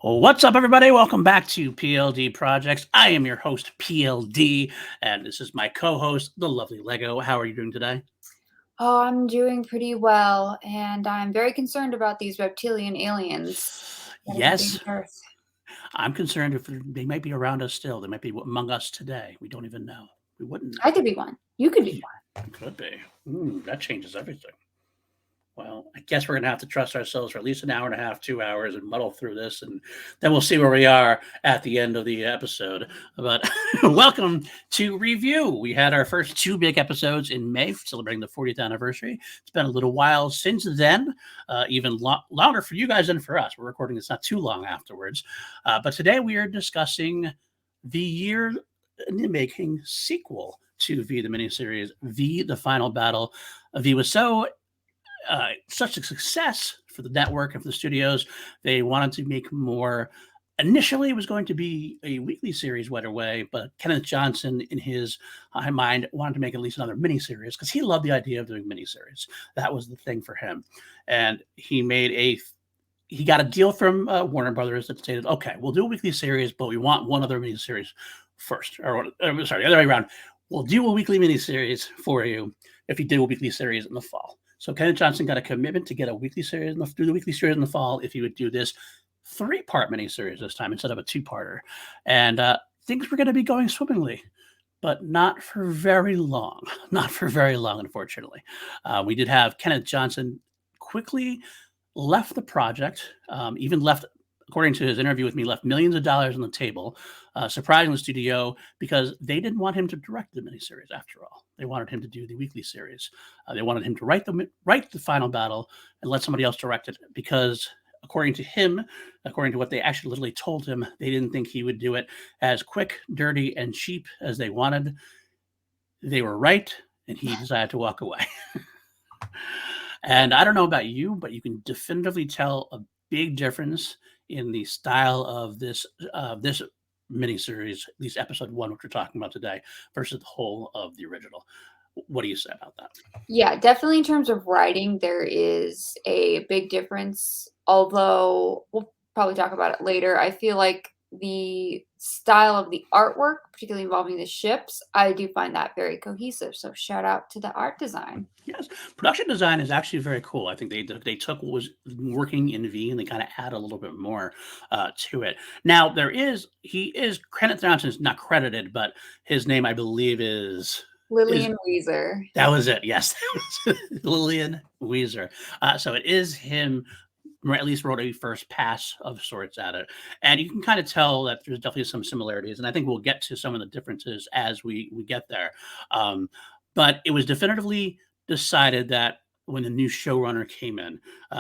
What's up, everybody? Welcome back to PLD Projects. I am your host, PLD, and this is my co-host, the lovely Lego. How are you doing today? Oh, I'm doing pretty well, and I'm very concerned about these reptilian aliens that are Yes, invading Earth. I'm concerned if they might be around us still. They might be among us today. We don't even know. We wouldn't I know. could be one. You could be Yeah, could be. That changes everything. Well, I guess we're going to have to trust ourselves for at least an hour and a half, 2 hours, and muddle through this, and then we'll see where we are at the end of the episode. But welcome to Review. We had our first two big episodes in May, celebrating the 40th anniversary. It's been a little while since then, even longer for you guys than for us. We're recording this not too long afterwards. But today we are discussing the year in the making sequel to V, the miniseries, V, the Final Battle. V was such a success for the network and for the studios. They wanted to make more. Initially, it was going to be a weekly series right away, but Kenneth Johnson, in his high mind, wanted to make at least another miniseries because he loved the idea of doing miniseries. That was the thing for him, and he got a deal from Warner Brothers that stated, "Okay, we'll do a weekly series, but we want one other miniseries first, or sorry, the other way around. We'll do a weekly miniseries for you if you did a weekly series in the fall." So Kenneth Johnson got a commitment to get a weekly series, do the weekly series in the fall if he would do this 3-part miniseries this time instead of a 2-parter. And things were going to be going swimmingly, but not for very long. Not for very long, unfortunately. We did have Kenneth Johnson quickly left the project, even left, according to his interview with me, left millions of dollars on the table, surprising the studio because they didn't want him to direct the miniseries after all. They wanted him to do the weekly series. They wanted him to write the final battle and let somebody else direct it because, according to him, according to what they actually literally told him, they didn't think he would do it as quick, dirty, and cheap as they wanted. They were right, and he decided to walk away. And I don't know about you, but you can definitively tell a big difference in the style of this miniseries, at least episode 1, which we're talking about today, versus the whole of the original. What do you say about that? Yeah, definitely in terms of writing, there is a big difference. Although we'll probably talk about it later. I feel like the style of the artwork, particularly involving the ships, I do find that very cohesive. So shout out to the art design. Yes, production design is actually very cool. I think they took what was working in V and they kind of add a little bit more to it. Now Kenneth Johnson is not credited, but his name I believe is Lillian Weezer. that was it. Yes, that was Lillian Weezer. So it is him. At least wrote a first pass of sorts at it, and you can kind of tell that there's definitely some similarities. And I think we'll get to some of the differences as we get there. But it was definitively decided that when the new showrunner came in,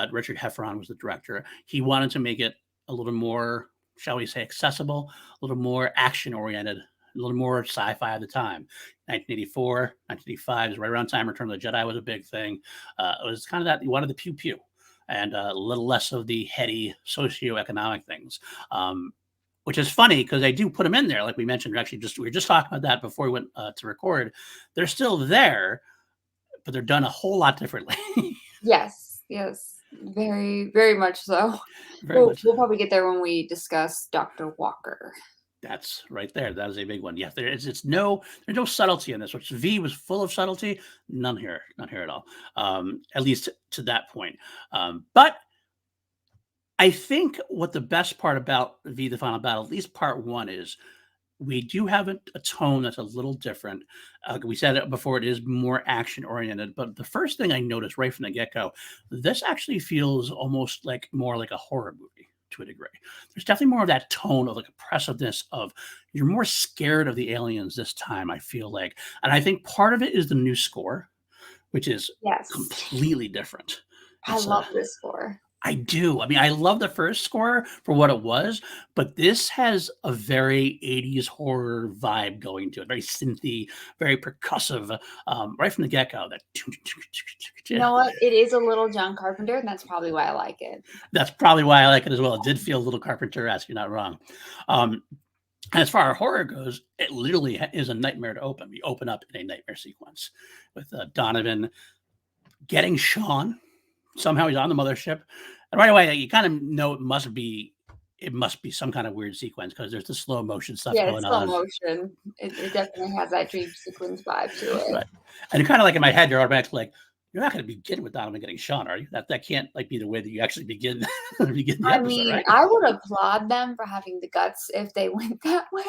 Richard Heffron was the director. He wanted to make it a little more, shall we say, accessible, a little more action oriented, a little more sci-fi at the time. 1984, 1985 is right around time Return of the Jedi was a big thing. It was kind of that you wanted the pew pew and a little less of the heady socioeconomic things. Which is funny because they do put them in there, like we mentioned. We were just talking about that before we went to record. They're still there, but they're done a whole lot differently. Yes, yes, very, very much so. Very We'll much. we'll probably get there when we discuss Dr. Walker. That's right there. That is a big one. Yeah, there's no subtlety in this. Which V was full of subtlety. None here at all. At least to that point. But I think what the best part about V: The Final Battle, at least part 1, is we do have a tone that's a little different. We said it before; it is more action oriented. But the first thing I noticed right from the get go, this actually feels almost like more like a horror movie to a degree. There's definitely more of that tone of like oppressiveness of you're more scared of the aliens this time. I feel like, and I think part of it is the new score, which is Yes, completely different. I It's love this score. I do. I mean, I love the first score for what it was, but this has a very 80s horror vibe going to it. Very synthy, very percussive, right from the get-go. You know what? It is a little John Carpenter, and that's probably why I like it. That's probably why I like it as well. It did feel a little Carpenter-esque, you're not wrong. And as far as horror goes, it literally is a nightmare to open. We open up in a nightmare sequence with Donovan getting Sean. Somehow he's on the mothership. And right away, you kind of know it must be it must be some kind of weird sequence because there's the slow motion stuff Yeah, going it's slow on. motion. It definitely has that dream sequence vibe to it. Right. And kind of like in my head, you're automatically like, you're not going to begin with Donovan getting shot, are you? That can't like be the way that you actually begin begin the I episode, mean, right? I would applaud them for having the guts if they went that way.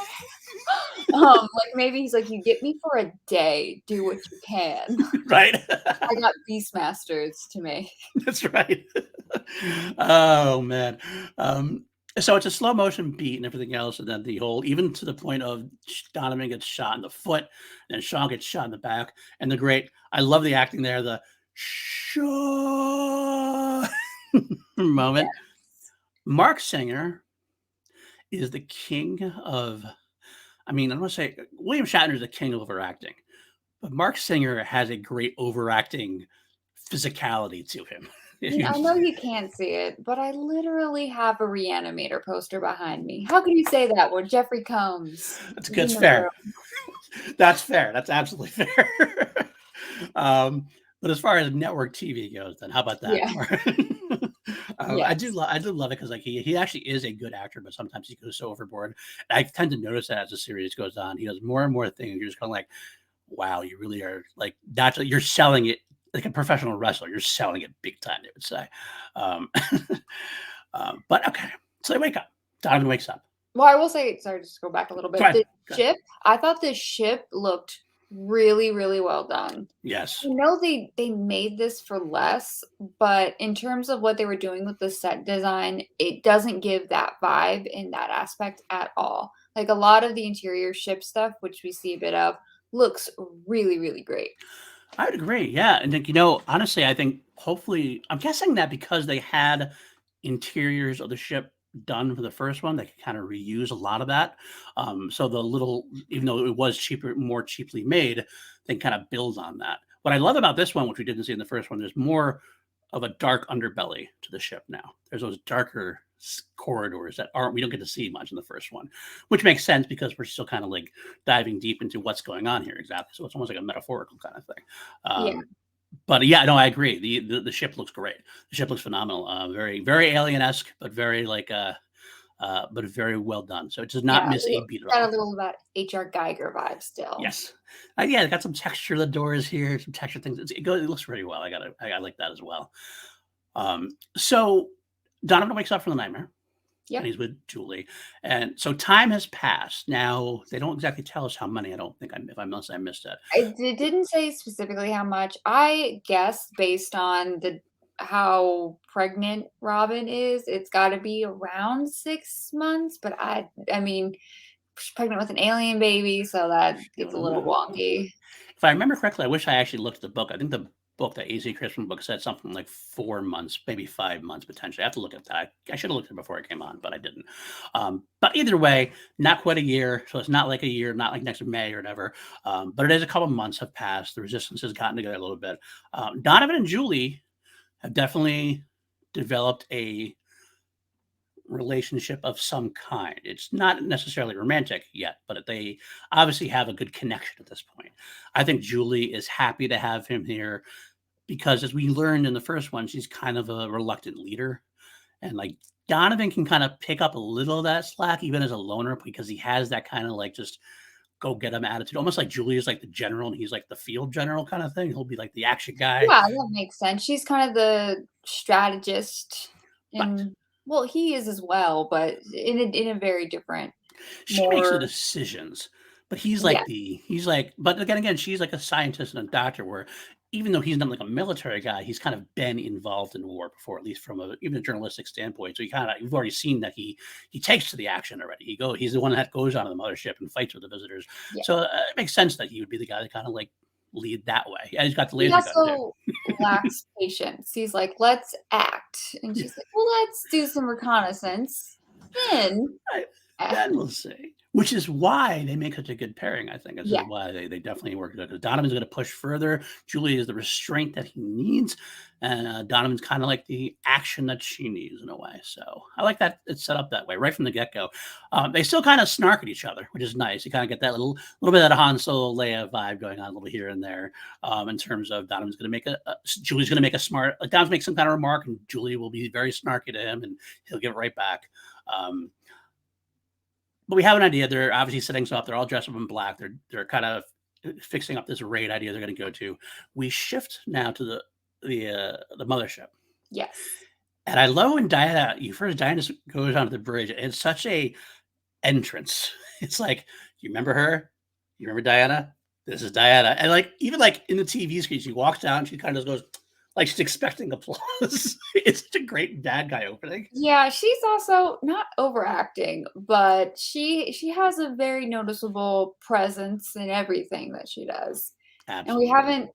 Like, maybe he's like, "You get me for a day, do what you can. Right. I got Beastmasters to make." That's right. Oh man. So it's a slow motion beat and everything else, and then the whole even to the point of Donovan gets shot in the foot, and Sean gets shot in the back, and the great I love the acting there, the Sean moment. Yes. Mark Singer is the king of I mean, I'm gonna say William Shatner is the king of overacting, but Mark Singer has a great overacting physicality to him. If I you know you can't see it, but I literally have a Reanimator poster behind me. How can you say that when Jeffrey Combs That's is good. in It's the fair. room? That's fair. That's absolutely fair. um, but as far as network TV goes, then how about that? Yeah. Yes. I do love it because like he actually is a good actor, but sometimes he goes so overboard. I tend to notice that as the series goes on, he does more and more things. You're just kind of like, wow, you really are like not you're selling it like a professional wrestler. You're selling it big time. They would say. Um, but okay, so they wake up. Donovan wakes up. Well, I will say, sorry, just to go back a little Go bit. ahead. The Go ahead. ship, I thought the ship looked really, really well done. Yes. I know they made this for less, but in terms of what they were doing with the set design, it doesn't give that vibe in that aspect at all. Like a lot of the interior ship stuff, which we see a bit of, looks really, really great. I would agree. Yeah. And like, honestly, I think hopefully I'm guessing that because they had interiors of the ship done for the first one, they could kind of reuse a lot of that. So the little, even though it was cheaper, more cheaply made, they kind of build on that. What I love about this one, which we didn't see in the first one, there's more of a dark underbelly to the ship now. There's those darker corridors that aren't we don't get to see much in the first one, which makes sense because we're still kind of like diving deep into what's going on here exactly. So it's almost like a metaphorical kind of thing. Yeah. But yeah, no, I agree. The ship looks great. The ship looks phenomenal. Very very alien-esque, but very like but very well done. So it does not Yeah. miss a beat at Got a all. little of that HR Geiger vibe still. Yes. Yeah, it got some texture. The doors here, some texture things. It looks really well. I like that as well. So Donovan wakes up from the nightmare and Yep. he's with Julie. And so time has passed. Now they don't exactly tell us how many. I don't think if I must I missed it. It didn't say specifically how much. I guess based on the how pregnant Robin is, it's got to be around 6 months. But I mean, she's pregnant with an alien baby, so that gets a little wonky. If I remember correctly, I wish I actually looked at the book. I think the book, the AZ Christmas book, said something like 4 months, maybe 5 months potentially. I have to look at that. I should have looked at it before it came on, but I didn't. But either way, not quite a year. So it's not like a year, not like next May or whatever. But it is a couple months have passed. The resistance has gotten together a little bit. Donovan and Julie have definitely developed a relationship of some kind. It's not necessarily romantic yet, but they obviously have a good connection at this point. I think Julie is happy to have him here because, as we learned in the first one, she's kind of a reluctant leader. And like Donovan can kind of pick up a little of that slack, even as a loner, because he has that kind of like just go get him attitude, almost like Julie is like the general and he's like the field general kind of thing. He'll be like the action guy. Yeah, that makes sense. She's kind of the strategist, Right. and well, he is as well, but in a very different, She makes the more decisions, but yeah. but again, she's like a scientist and a doctor where even though he's not like a military guy, he's kind of been involved in war before, at least from even a journalistic standpoint. So you've already seen that he takes to the action already. He's the one that goes onto the mothership and fights with the visitors. Yeah. So it makes sense that he would be the guy that kind of like lead that way. Yeah, he's got the He laser gun too. also lacks patience. He's like, "Let's act," and she's like, "Well, let's do some reconnaissance, then Right. act." Then we'll see. Which is why they make such a good pairing, I think. This is Yeah, why they definitely work together. Because Donovan's going to push further. Julie is the restraint that he needs. And Donovan's kind of like the action that she needs in a way. So I like that it's set up that way right from the get go. They still kind of snark at each other, which is nice. You kind of get that little bit of that Han Solo Leia vibe going on a little here and there in terms of Donovan's going to make Julie's going to make a smart, Donovan's make some kind of remark and Julie will be very snarky to him and he'll give it right back. Um, but we have an idea. They're obviously setting stuff up. They're all dressed up in black. They're kind of fixing up this raid idea they're going to go to. We shift now to the mothership. Yes. And I love when Diana goes onto the bridge. And it's such a entrance. It's like, you remember her? You remember Diana? This is Diana. And like, even like in the TV screen, she walks down, she kind of goes, like she's expecting applause. It's such a great bad guy opening. Yeah, she's also not overacting, but she has a very noticeable presence in everything that she does. And we Absolutely. haven't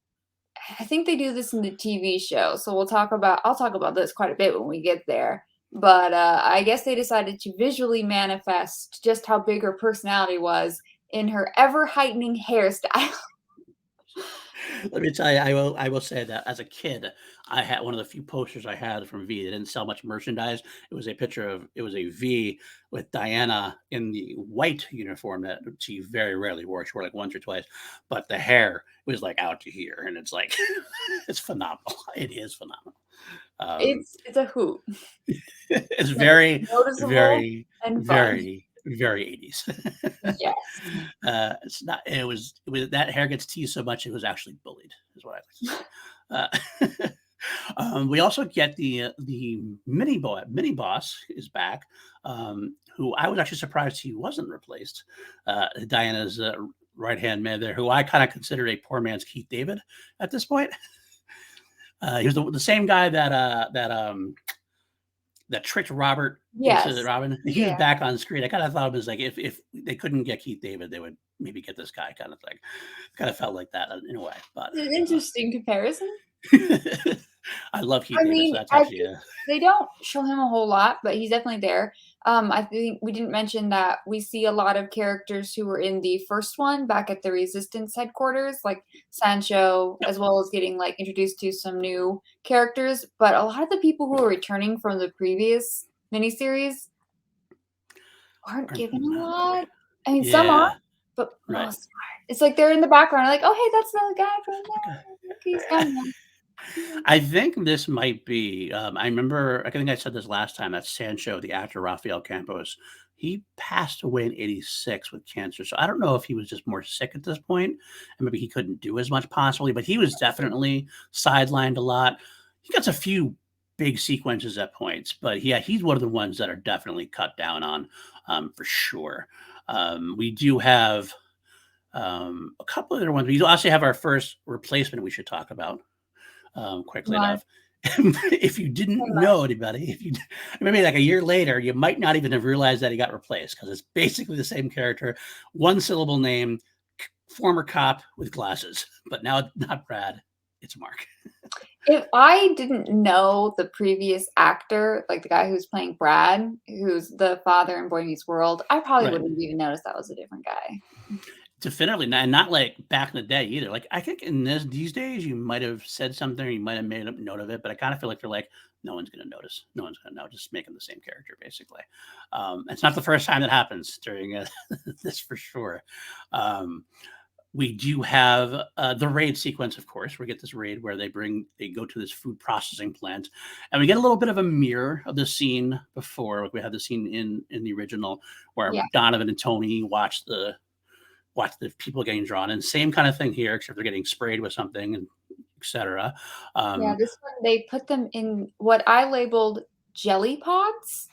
I think they do this in the TV show, so I'll talk about this quite a bit when we get there. But I guess they decided to visually manifest just how big her personality was in her ever heightening hairstyle. Let me tell you, I will say that as a kid, I had one of the few posters I had from V. They didn't sell much merchandise. It was a V with Diana in the white uniform that she very rarely wore. She wore like once or twice, but the hair was like out to here, and it's like it's phenomenal. It is phenomenal. Um, It's a hoot. it's very, Noticeable very, and fun. very, very 80s. Yes. It's not. It was that hair gets teased so much it was actually bullied, is what I like to say. We also get the mini boss is back, who I was actually surprised he wasn't replaced. Diana's right hand man there, who I kind of consider a poor man's Keith David at this point. He was the same guy that tricked Robert into Yes. Robin. He was Yeah. back on screen. I kind of thought it was like if they couldn't get Keith David, they would maybe get this guy kind of thing. Kind of felt like that in a way, but It's an interesting comparison. I love Keith I David, so mean, that's actually a they don't show him a whole lot, but he's definitely there. I think we didn't mention that we see a lot of characters who were in the first one back at the Resistance headquarters, like Sancho, yep. as well as getting like introduced to some new characters. But a lot of the people who are returning from the previous miniseries aren't given a lot. I mean, some are, Yeah, but right. most aren't. It's like they're in the background, like, oh hey, that's another guy from there. Look, he's gone now. I think this might be. I remember. I think I said this last time. That Sancho, the actor Rafael Campos, he passed away in '86 with cancer. So I don't know if he was just more sick at this point, and maybe he couldn't do as much possibly. But he was definitely sidelined a lot. He gets a few big sequences at points, but yeah, he's one of the ones that are definitely cut down on, for sure. We do have a couple of other ones. We also have our first replacement we should talk about quickly Mark, enough. If you didn't know anybody, if you maybe like a year later, you might not even have realized that he got replaced because it's basically the same character, one syllable name, former cop with glasses, but now not Brad, it's Mark. if I didn't know the previous actor, like the guy who's playing Brad, who's the father in Boy Meets World, I probably Right. wouldn't have even noticed that was a different guy. Definitely not, and not like back in the day either. Like I think in these days, you might have said something, or you might have made a note of it, but I kind of feel like they're like, no one's going to notice. No one's going to know. Just make them the same character, basically. It's not the first time that happens during this for sure. Um, we do have the raid sequence, of course. We get this raid where they go to this food processing plant, and we get a little bit of a mirror of the scene before. Like we had the scene in the original where Yeah. Donovan and Tony watch the people getting drawn in. Same kind of thing here, except they're getting sprayed with something, and etc. Yeah, Um, this one they put them in what I labeled jelly pods.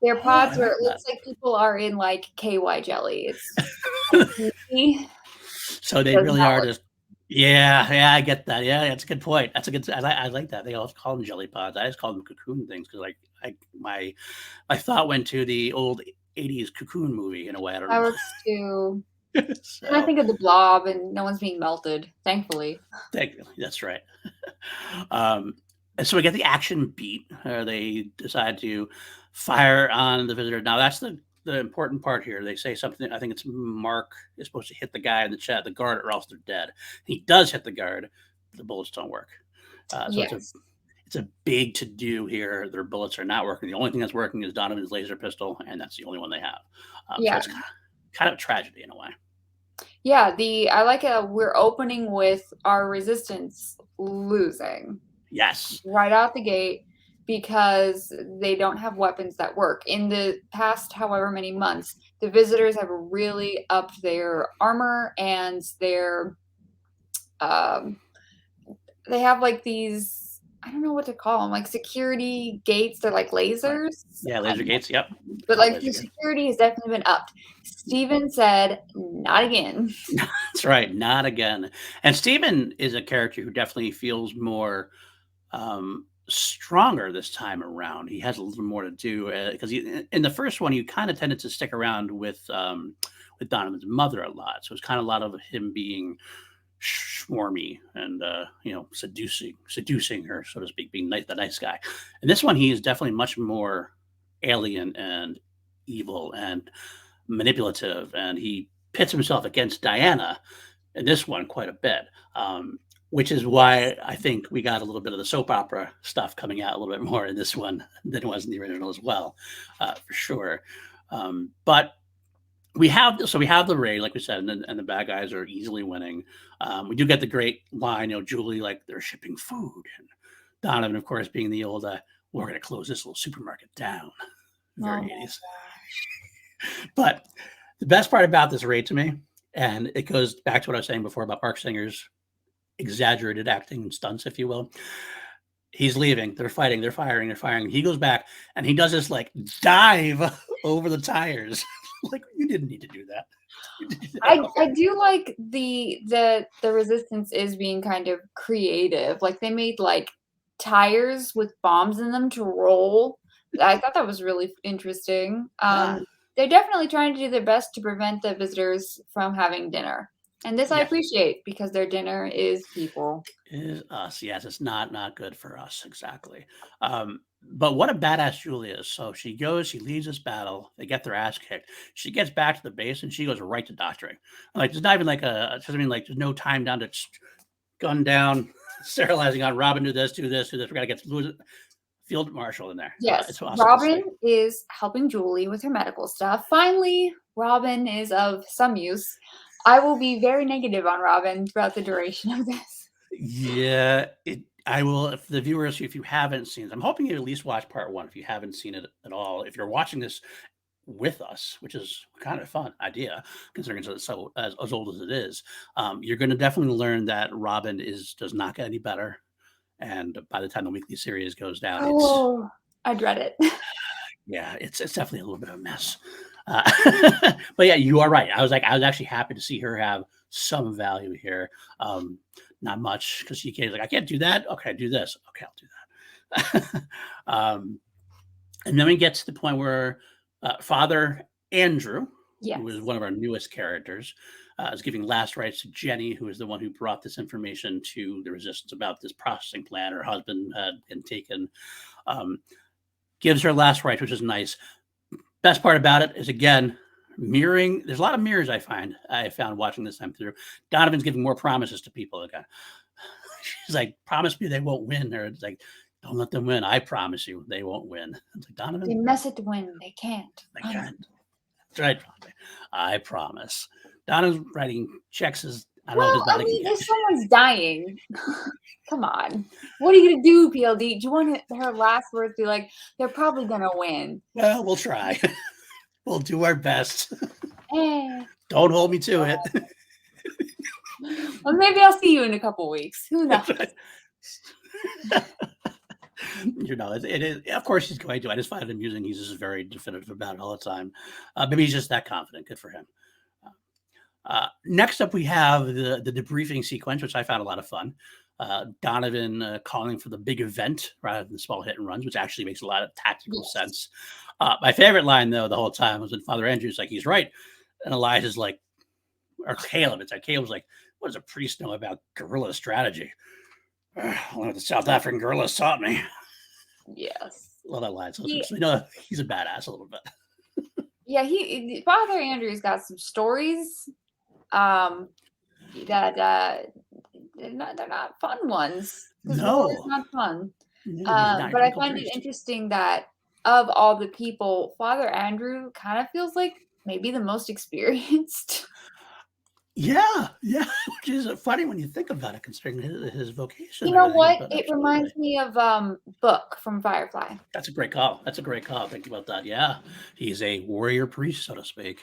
They're oh, I pods where like it that. looks like people are in like KY jelly. It's kind of creepy. So they Does really not are look just. Yeah, I get that. Yeah, that's a good point. That's a good. I like that. They all call them jelly pods. I just call them cocoon things because, like, my thought went to the old '80s cocoon movie in a way. I don't that know works too. why. And I So think of the blob and no one's being melted, thankfully. technically, that's right. um, and so we get the action beat. They decide to fire on the visitor. Now that's the important part here. They say something. I think it's Mark is supposed to hit the guy in the chat, the guard, or else they're dead. He does hit the guard. But the bullets don't work. So Yes. it's a big to do here. Their bullets are not working. The only thing that's working is Donovan's laser pistol, and that's the only one they have. So Yeah. it's kind of a tragedy in a way. Yeah, I like it. We're opening with our resistance losing Yes. right out the gate. because they don't have weapons that work. In the past, however many months, the visitors have really upped their armor and their they have like these, I don't know what to call them, like security gates. They're like Right. lasers. Yeah, laser gates. Yep. But Called like laser the gates. security has definitely been upped. Steven said, not again. That's right. Not again. And Steven is a character who definitely feels more stronger this time around. He has a little more to do because in the first one, he kind of tended to stick around with Donovan's mother a lot. So it's kind of a lot of him being swarmy and seducing her, so to speak, being the nice guy. And this one, he is definitely much more alien and evil and manipulative, and he pits himself against Diana in this one quite a bit. Which is why I think we got a little bit of the soap opera stuff coming out a little bit more in this one than it was in the original as well, for sure. But we have the raid, like we said, and the bad guys are easily winning. We do get the great line, Julie, like they're shipping food, and Donovan, of course, being the old, we're going to close this little supermarket down. Very 80s. But the best part about this raid to me, and it goes back to what I was saying before about Mark Singer's exaggerated acting and stunts, if you will. He's leaving. They're fighting. They're firing. They're firing. He goes back and he does this like dive over the tires. Like, you didn't need to do that. I do like the resistance is being kind of creative. Like they made like tires with bombs in them to roll. I thought that was really interesting. Yeah. They're definitely trying to do their best to prevent the visitors from having dinner. And this I Yes. appreciate because their dinner is people. Is us. Yes, it's not good for us. Exactly. But what a badass Julie is. So she goes, she leaves this battle. They get their ass kicked. She gets back to the base and she goes right to doctoring. Like, there's not even like there's no time down to gun down, sterilizing on Robin, do this. We got to get field marshal in there. Yes, It's awesome. Robin is helping Julie with her medical stuff. Finally, Robin is of some use. I will be very negative on Robin throughout the duration of this. Yeah, I will. If the viewers, if you haven't seen it, I'm hoping you at least watch part one. If you haven't seen it at all, if you're watching this with us, which is kind of a fun idea, considering it's so as old as it is, you're going to definitely learn that Robin does not get any better. And by the time the weekly series goes down, I dread it. It's definitely a little bit of a mess. But yeah, you are right. I was actually happy to see her have some value here. Not much, because she can't, like, I can't do that. Okay, do this. Okay, I'll do that. And then we get to the point where Father Andrew, who is one of our newest characters, is giving last rites to Jenny, who is the one who brought this information to the Resistance about this processing plant her husband had been taken. Gives her last rites, which is nice. Best part about it is, again, mirroring. There's a lot of mirrors I found watching this time through. Donovan's giving more promises to people. Again, she's like, promise me they won't win. Or it's like, don't let them win. I promise you they won't win. It's like, Donovan, they mess it to win. They can't. They can't. That's right. I promise. Donovan's writing checks if someone's dying, come on. What are you going to do, PLD? Do you want her last words to be like, they're probably going to win? Well, we'll try. We'll do our best. Don't hold me to it. Well, maybe I'll see you in a couple weeks. Who knows? It is. Of course, he's going to. I just find it amusing. He's just very definitive about it all the time. Maybe he's just that confident. Good for him. Next up, we have the debriefing sequence, which I found a lot of fun. Donovan calling for the big event rather than small hit and runs, which actually makes a lot of tactical sense. My favorite line, though, the whole time was when Father Andrew's like, he's right. And Elijah's like, or Caleb, Caleb's like, what does a priest know about guerrilla strategy? What the South African guerrillas taught me. Yes. Love that line. So he's a badass a little bit. Yeah, Father Andrew's got some stories that they're not fun ones. No, it's not fun. But I find it interesting that of all the people, Father Andrew kind of feels like maybe the most experienced. Yeah, yeah, which is funny when you think about it, considering his vocation You and know everything. what? But It absolutely, reminds me of Book from Firefly. that's a great call. That's a great call. Think about that. Yeah, he's a warrior priest, so to speak.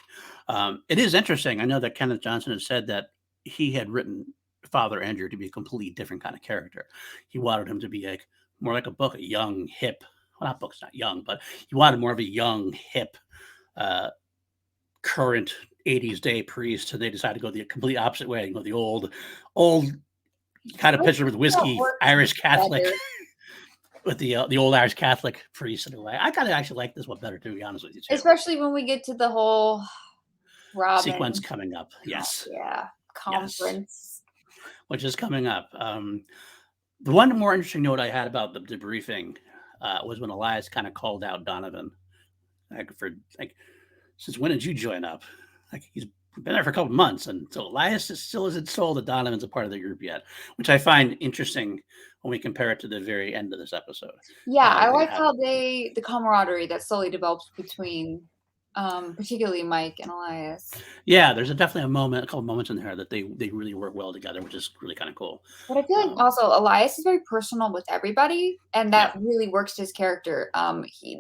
It is interesting. I know that Kenneth Johnson had said that he had written Father Andrew to be a completely different kind of character. He wanted him to be like more like a Book, a young, hip. Well, not Book's not young, but he wanted more of a young, hip, uh, current 80s day priest, and they decided to go the complete opposite way and go the old kind of I picture with think that whiskey works Irish Catholic better, with the old Irish Catholic priest in a way. I kind of actually like this one better, to be honest with you too. especially when we get to the whole Sequence Robin. coming up, Oh, yes, yeah, yes, conference. which is coming up. The one more interesting note I had about the debriefing was when Elias kind of called out Donovan, like for like, since when did you join up? Like he's been there for a couple of months, and so Elias still isn't told that Donovan's a part of the group yet, which I find interesting when we compare it to the very end of this episode. Yeah, I They like have, how the camaraderie that slowly develops between, particularly Mike and Elias. yeah, there's definitely a couple moments in there that they really work well together, which is really kind of cool. But I feel like Um, also Elias is very personal with everybody, and yeah, that really works his character.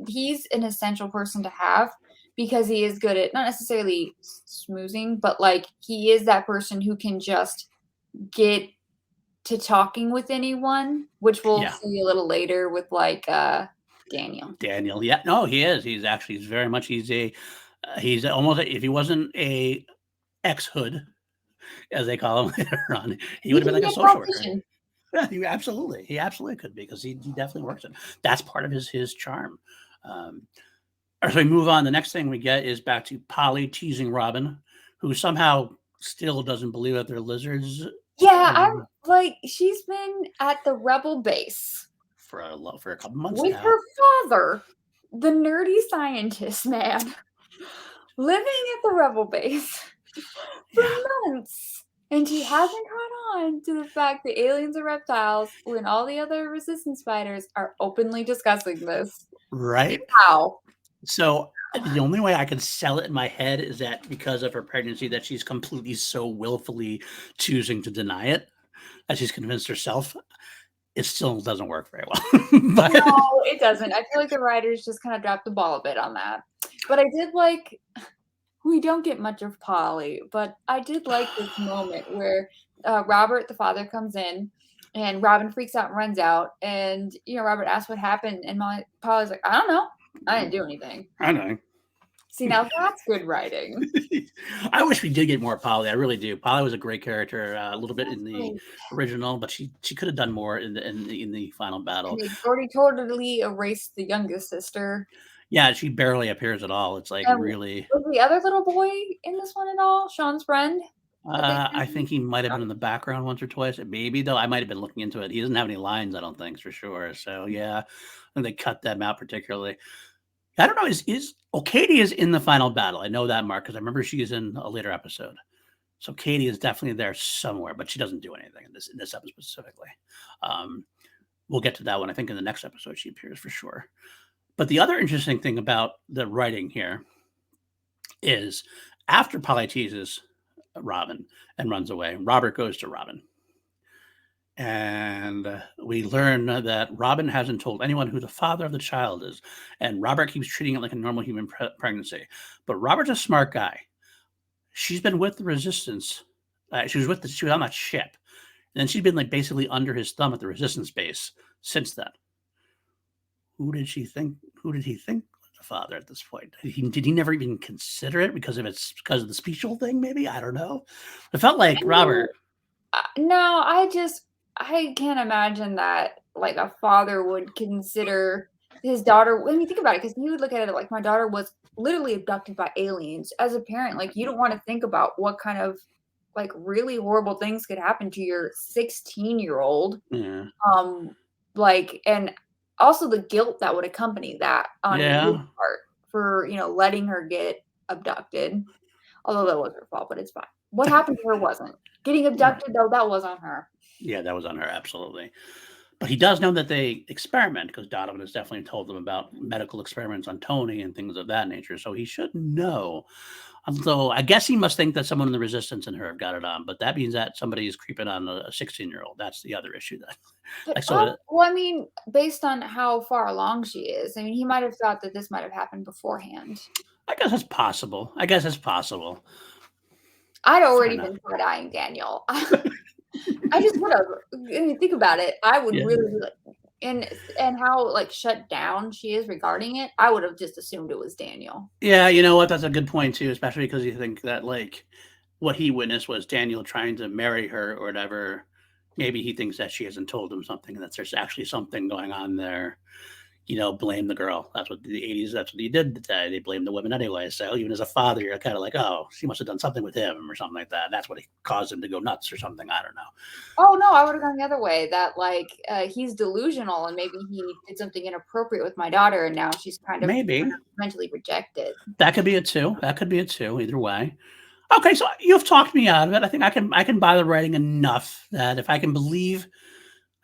He's an essential person to have because he is good at not necessarily smoozing, but like he is that person who can just get to talking with anyone, which we'll yeah, see a little later with like Daniel. Daniel. Yeah, no, he is. He's very much he's almost if he wasn't a ex hood as they call him later on, he He would have been can like be a a social worker. politician. Yeah, he absolutely could be because he definitely works it. That's part of his charm. Um, as we move on, the next thing we get is back to Polly teasing Robin, who somehow still doesn't believe that they're lizards. Yeah, I'm Um, like she's been at the rebel base for a couple months with now. her father, the nerdy scientist man, living at the rebel base for Yeah, months. And she hasn't caught on to the fact that aliens are reptiles when all the other resistance fighters are openly discussing this. right. How? So the only way I can sell it in my head is that because of her pregnancy, that she's completely so willfully choosing to deny it, that she's convinced herself. It still doesn't work very well, but No, it doesn't. I feel like the writers just kind of dropped the ball a bit on that. But I did like we don't get much of Polly, but I did like this moment where Robert, the father, comes in and Robin freaks out and runs out. And, Robert asks what happened. And Polly's like, I don't know. I didn't do anything. I know. See, now that's good writing. I wish we did get more Polly. I really do. Polly was a great character, a little bit in the Exactly. original, but she could have done more in the final And battle. they already totally erased the youngest sister. Yeah, she barely appears at all. It's like And really. was the other little boy in this one at all? Sean's friend that they I found? think he might have been in the background once or twice. Maybe though, I might have been looking into it. He doesn't have any lines, I don't think, for sure. So yeah, and they cut them out particularly. I don't know. Is Katie is in the final battle? I know that, Mark, because I remember she is in a later episode. So Katie is definitely there somewhere, but she doesn't do anything in this episode specifically. Um, we'll get to that one. I think in the next episode she appears for sure. But the other interesting thing about the writing here is after Polly teases Robin and runs away, Robert goes to Robin. And we learn that Robin hasn't told anyone who the father of the child is. And Robert keeps treating it like a normal human pregnancy. But Robert's a smart guy. She's been with the resistance. She was on that ship. And then she's been like basically under his thumb at the resistance base since then. Who did he think was the father at this point? Did he never even consider it because of the special thing? Maybe, I don't know. It felt like Robert. No, I can't imagine that like a father would consider his daughter. When you think about it, because he would look at it like my daughter was literally abducted by aliens. As a parent, like you don't want to think about what kind of like really horrible things could happen to your 16-year-old. Yeah, Like and also the guilt that would accompany that on his yeah, part for letting her get abducted. Although that was her fault, but it's fine. What happened to her wasn't. Getting abducted, though, that was on her. yeah. That was on her, absolutely. But he does know that they experiment because Donovan has definitely told them about medical experiments on Tony and things of that nature. So he should know. Although I guess he must think that someone in the resistance and her have got it on, but that means that somebody is creeping on a 16-year-old. That's the other issue then. Like, so Well, I mean, based on how far along she is, I mean, he might have thought that this might have happened beforehand. I guess it's possible. I guess it's possible. I'd Fair already enough. been side-eyeing Daniel. I just would have. I mean, think about it. I would Yeah. really be like, and how like shut down she is regarding it. I would have just assumed it was Daniel. Yeah, you know what? That's a good point too, especially because you think that like what he witnessed was Daniel trying to marry her or whatever. Maybe he thinks that she hasn't told him something and that there's actually something going on there. Blame the girl. That's what the 80s, that's what he did. They blamed the women anyway. So even as a father, you're kind of like, oh, she must have done something with him or something like that. That's what caused him to go nuts or something. I don't know. Oh no, I would have gone the other way. That like he's delusional, and maybe he did something inappropriate with my daughter, and now she's kind of Maybe mentally rejected. that could be it too. That could be it too. Either way. Okay, so you've talked me out of it. I think I can buy the writing enough that if I can believe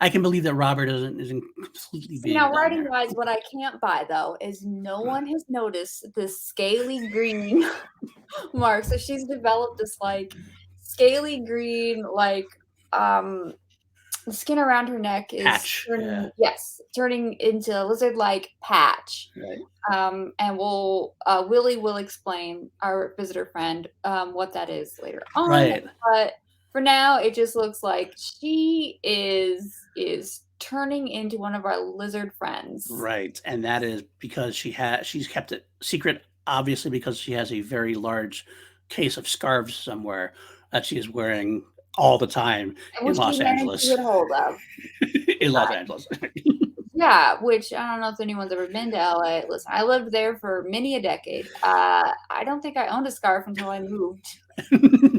that Robert isn't completely See, being now done writing here. wise, what I can't buy though is no one has noticed this scaly green mark. So she's developed this like scaly green, like um the skin around her neck is Patch. Yeah. turning, yes, turning into a lizard-like patch. Right. And Willie will explain, our visitor friend, what that is later on. Right. But for now, it just looks like she is turning into one of our lizard friends. Right. And that is because she's kept it secret, obviously, because she has a very large case of scarves somewhere that she is wearing all the time And in which he Los managed to Angeles. get hold of. In Los Angeles. Yeah, which I don't know if anyone's ever been to LA. Listen, I lived there for many a decade. I don't think I owned a scarf until I moved.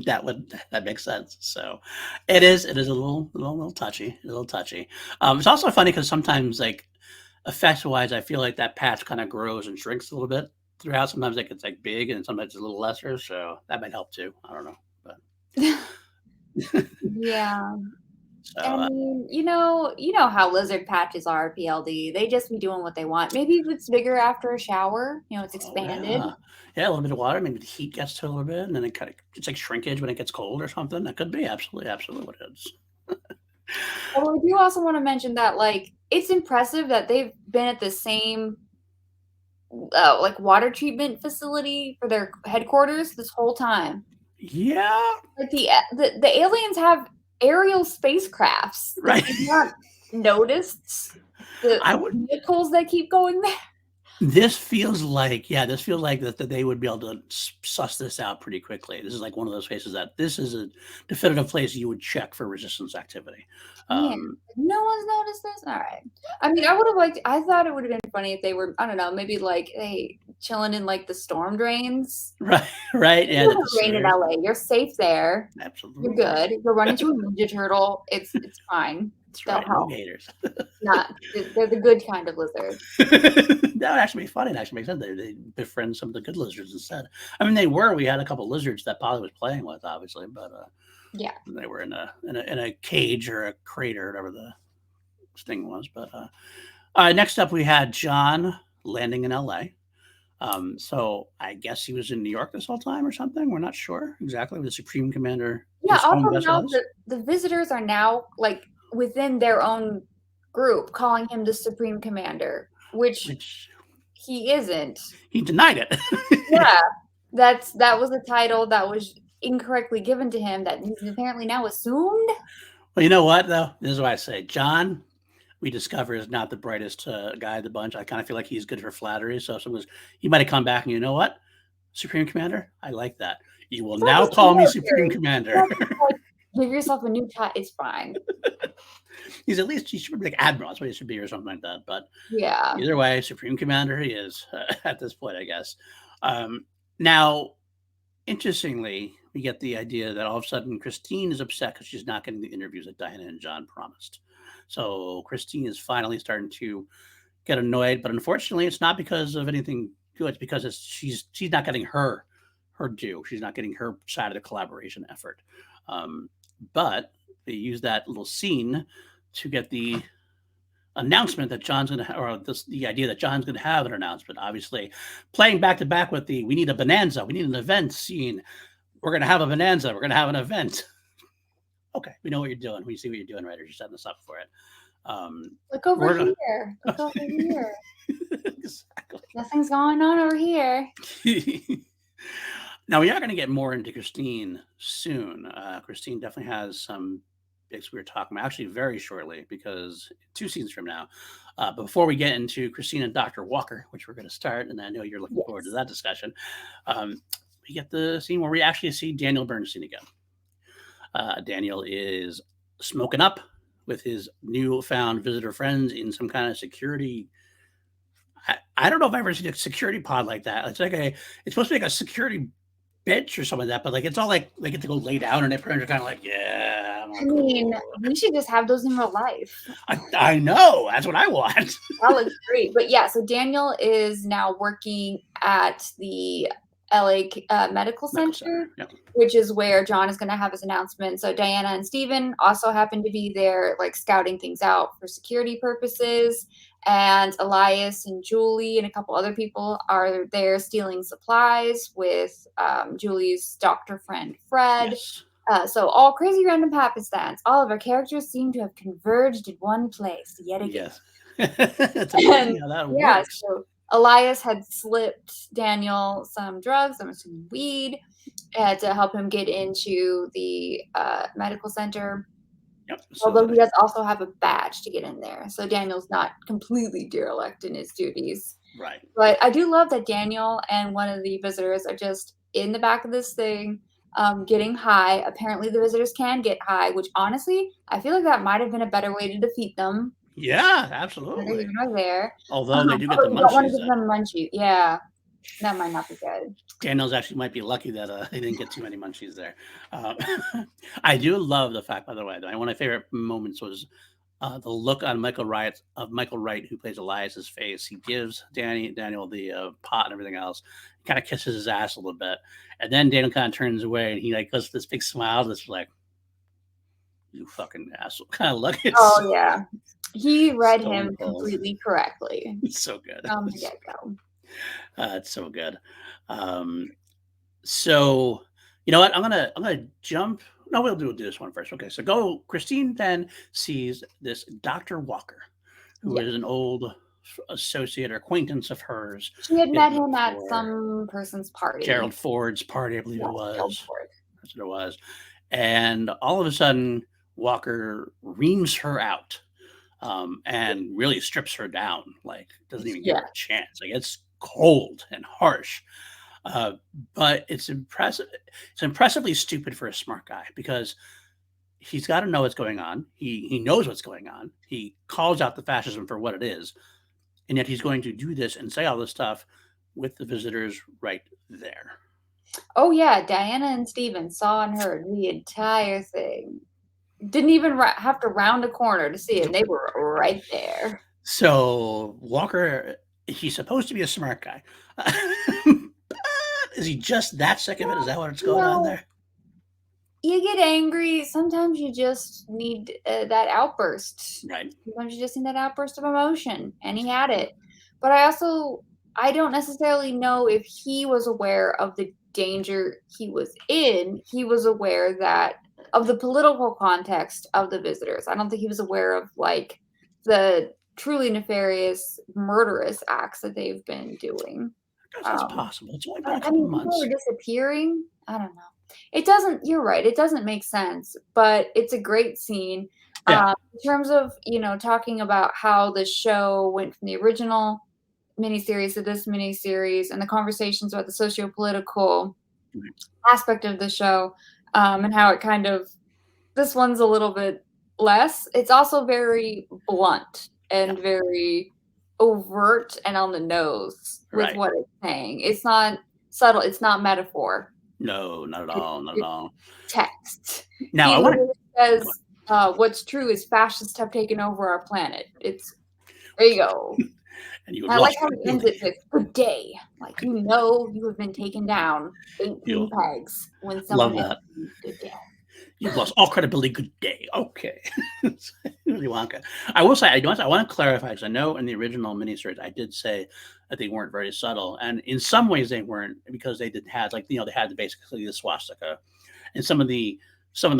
That makes sense. So it is a little touchy, a little touchy. It's also funny because sometimes like effects wise, I feel like that patch kind of grows and shrinks a little bit throughout. Sometimes it gets like big and sometimes it's a little lesser. So that might help too. I don't know. But Yeah. so I mean, you know how lizard patches are, PLD. They just be doing what they want. Maybe if it's bigger after a shower, it's oh expanded. yeah. Yeah, a little bit of water, maybe the heat gets to it a little bit, and then it's like shrinkage when it gets cold or something. That could be absolutely what it is. Although I do also want to mention that, like, it's impressive that they've been at the same, like, water treatment facility for their headquarters this whole time. Yeah, Like, the aliens have aerial spacecrafts. Like, right. you've not noticed the I would vehicles that keep going there? This feels like that they would be able to suss this out pretty quickly. This is like one of those places that this is a definitive place you would check for resistance activity. Yeah. Um, No one's noticed this? Alright. I mean, I thought it would have been funny if they were, I don't know, maybe like, hey, chilling in like the storm drains. right, right. Yeah, It's that the never rain in sewers. LA. You're safe there. You're Absolutely. good. You'll run into a ninja turtle. It's fine. That's They'll right. No help. gators. Not they're the good kind of lizard. That would actually be funny. It actually makes sense. They befriend some of the good lizards instead. I mean, they were. We had a couple lizards that Polly was playing with, obviously, but Yeah. they were in a cage or a crate or whatever the thing was. But next up, we had John landing in L.A. So I guess he was in New York this whole time or something. We're not sure exactly where the Supreme Commander Yeah, his home also vessel now is. the visitors are now, like, within their own group calling him the Supreme Commander, which Which he isn't. he denied it. Yeah. That was a title that was incorrectly given to him that he's apparently now assumed. Well, you know what though? This is why I say John. We discover is not the brightest guy of the bunch. I kind of feel like he's good for flattery. So if someone he might have come back and you know what, Supreme Commander, I like that. You will It's like now it's the call me Supreme military. You Commander. have to, like, give yourself a new title. It's fine. He's at least he should be like Admiral. That's what he should be or something like that. But Yeah. either way, Supreme Commander he is at this point, I guess. Now, interestingly, we get the idea that all of a sudden Christine is upset because she's not getting the interviews that Diana and John promised. So Christine is finally starting to get annoyed, but unfortunately, it's not because of anything good. It's because she's not getting her due. She's not getting her side of the collaboration effort. But they use that little scene to get the announcement that John's going to, or the idea that John's going to have an announcement. Obviously, playing back to back with we need a bonanza, we need an event scene. We're going to have a bonanza. We're going to have an event. Okay, we know what you're doing. We see what you're doing, writers. You're setting us up for it. Look over here. Look over here. Exactly. Nothing's going on over here. Now, we are going to get more into Christine soon. Christine definitely has some bits we were talking about, actually very shortly, because 2 scenes from now. But before we get into Christine and Dr. Walker, which we're going to start, and I know you're looking forward to that discussion, we get the scene where we actually see Daniel Bernstein again. Daniel is smoking up with his newfound visitor friends in some kind of security. I don't know if I've ever seen a security pod like that. It's like it's supposed to be like a security bench or something like that, but like it's all like they get to go lay down and they're kind of like, yeah. I mean, we should just have those in real life. I know. That's what I want. That looks great. But yeah, so Daniel is now working at the LA Medical Center, yep. Which is where John is going to have his announcement. So Diana and Steven also happen to be there, like scouting things out for security purposes. And Elias and Julie and a couple other people are there stealing supplies with Julie's doctor friend, Fred. Yes. So all crazy random happenstance. All of our characters seem to have converged in one place yet again. Yes. That's amazing how that works. So Elias had slipped Daniel some drugs, I'm assuming weed, to help him get into the medical center. Yep. Although he does also have a badge to get in there. So Daniel's not completely derelict in his duties. Right. But I do love that Daniel and one of the visitors are just in the back of this thing, getting high. Apparently the visitors can get high, which honestly, I feel like that might have been a better way to defeat them. Yeah, absolutely. There. Although they do get the munchies. You don't want to give them munchies. Yeah, that might not be good. Daniels actually might be lucky that he didn't get too many munchies there. I do love the fact, by the way, that one of my favorite moments was the look on Michael Wright, who plays Elias's face. He gives Daniel the pot and everything else, kind of kisses his ass a little bit, and then Daniel kind of turns away and he like does this big smile that's like, "You fucking asshole!" kind of look. Yeah, he read him completely correctly. It's so good. From the get-go. It's so good. So you know what? I'm gonna jump. No, we'll do this one first. Okay, so Christine then sees this Dr. Walker, who is an old associate or acquaintance of hers. She had met him at some person's party. Gerald Ford's party, I believe it was. That's what it was. And all of a sudden, Walker reams her out and really strips her down. Like, doesn't even give her a chance. Like, it's cold and harsh. But it's impressive. It's impressively stupid for a smart guy because he's got to know what's going on. He knows what's going on. He calls out the fascism for what it is. And yet he's going to do this and say all this stuff with the visitors right there. Oh, yeah. Diana and Steven saw and heard the entire thing. Didn't even have to round a corner to see it. They were right there. So Walker, he's supposed to be a smart guy. Is he just that sick of it? Is that what's going on there? You get angry. Sometimes you just need that outburst. Right. Sometimes you just need that outburst of emotion. And he had it. But I don't necessarily know if he was aware of the danger he was in. He was aware of the political context of the visitors. I don't think he was aware of like the truly nefarious, murderous acts that they've been doing. That's possible. It's only been a couple months. People are disappearing. I don't know. It doesn't. You're right. It doesn't make sense, but it's a great scene. Yeah. In terms of talking about how the show went from the original miniseries to this miniseries, and the conversations about the socio-political aspect of the show, and how it kind of this one's a little bit less. It's also very blunt and very overt and on the nose with what it's saying. It's not subtle. It's not metaphor. No, not at all. Not at all. Text. Now, I want to says what's true is fascists have taken over our planet. There you go. And I like how he ends it with "good day." Like you have been taken down 18 pegs when someone love that. Good day. You've lost all credibility. Good day. Okay. It Willy Wonka. I will say, I want to clarify because I know in the original miniseries I did say that they weren't very subtle, and in some ways they weren't because they did had like they had basically the swastika, and some of the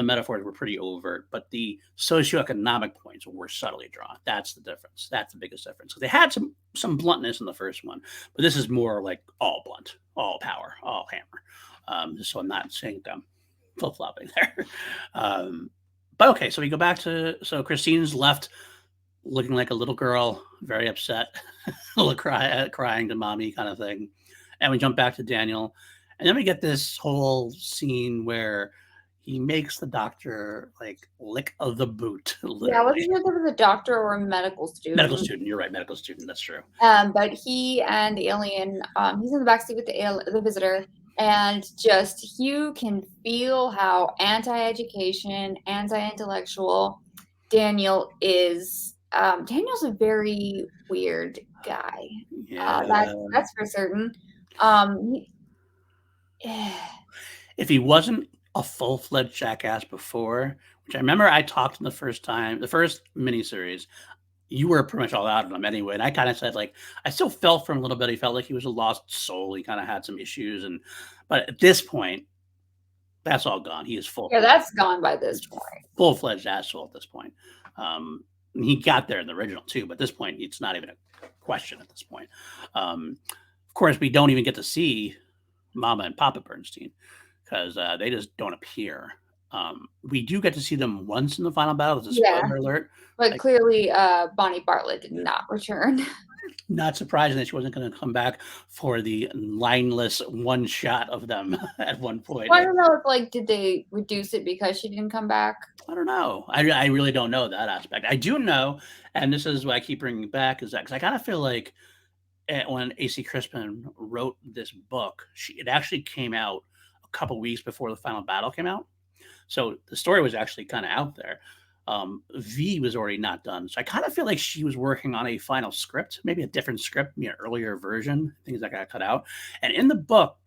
metaphors were pretty overt, but the socioeconomic points were subtly drawn. That's the difference. That's the biggest difference. So they had some bluntness in the first one, but this is more like all blunt, all power, all hammer. Just so I'm not saying flip flopping there. But okay, so we go back to Christine's left looking like a little girl, very upset, crying to mommy kind of thing. And we jump back to Daniel. And then we get this whole scene where he makes the doctor like lick of the boot, Yeah, I wasn't literally. sure if it was a doctor or a medical Medical student. student, you're right, medical student, that's true. But he and the alien, he's in the backseat with the visitor, and just you can feel how anti-education, anti-intellectual Daniel is. Daniel's a very weird guy. Yeah. That's for certain. Um, If he wasn't a full-fledged jackass before, which I remember I talked in the first miniseries, you were pretty much all out of him anyway. And I kind of said, like, I still felt for him a little bit. He felt like he was a lost soul. He kind of had some issues. But at this point, that's all gone. He is yeah, that's gone by this point. full-fledged asshole at this point. He got there in the original too, but at this point, it's not even a question at this point. Of course, we don't even get to see Mama and Papa Bernstein because they just don't appear. We do get to see them once in the final battle. There's a spoiler alert. But clearly, Bonnie Bartlett did not return. Not surprising that she wasn't going to come back for the lineless one shot of them at one point. Well, I don't know if did they reduce it because she didn't come back? I don't know. I really don't know that aspect. I do know, and this is what I keep bringing back, is that because I kind of feel like when A.C. Crispin wrote this book, it actually came out a couple weeks before the final battle came out. So the story was actually kind of out there. V was already not done. So I kind of feel like she was working on a final script, maybe a different script, maybe an earlier version, things that got cut out. And in the book,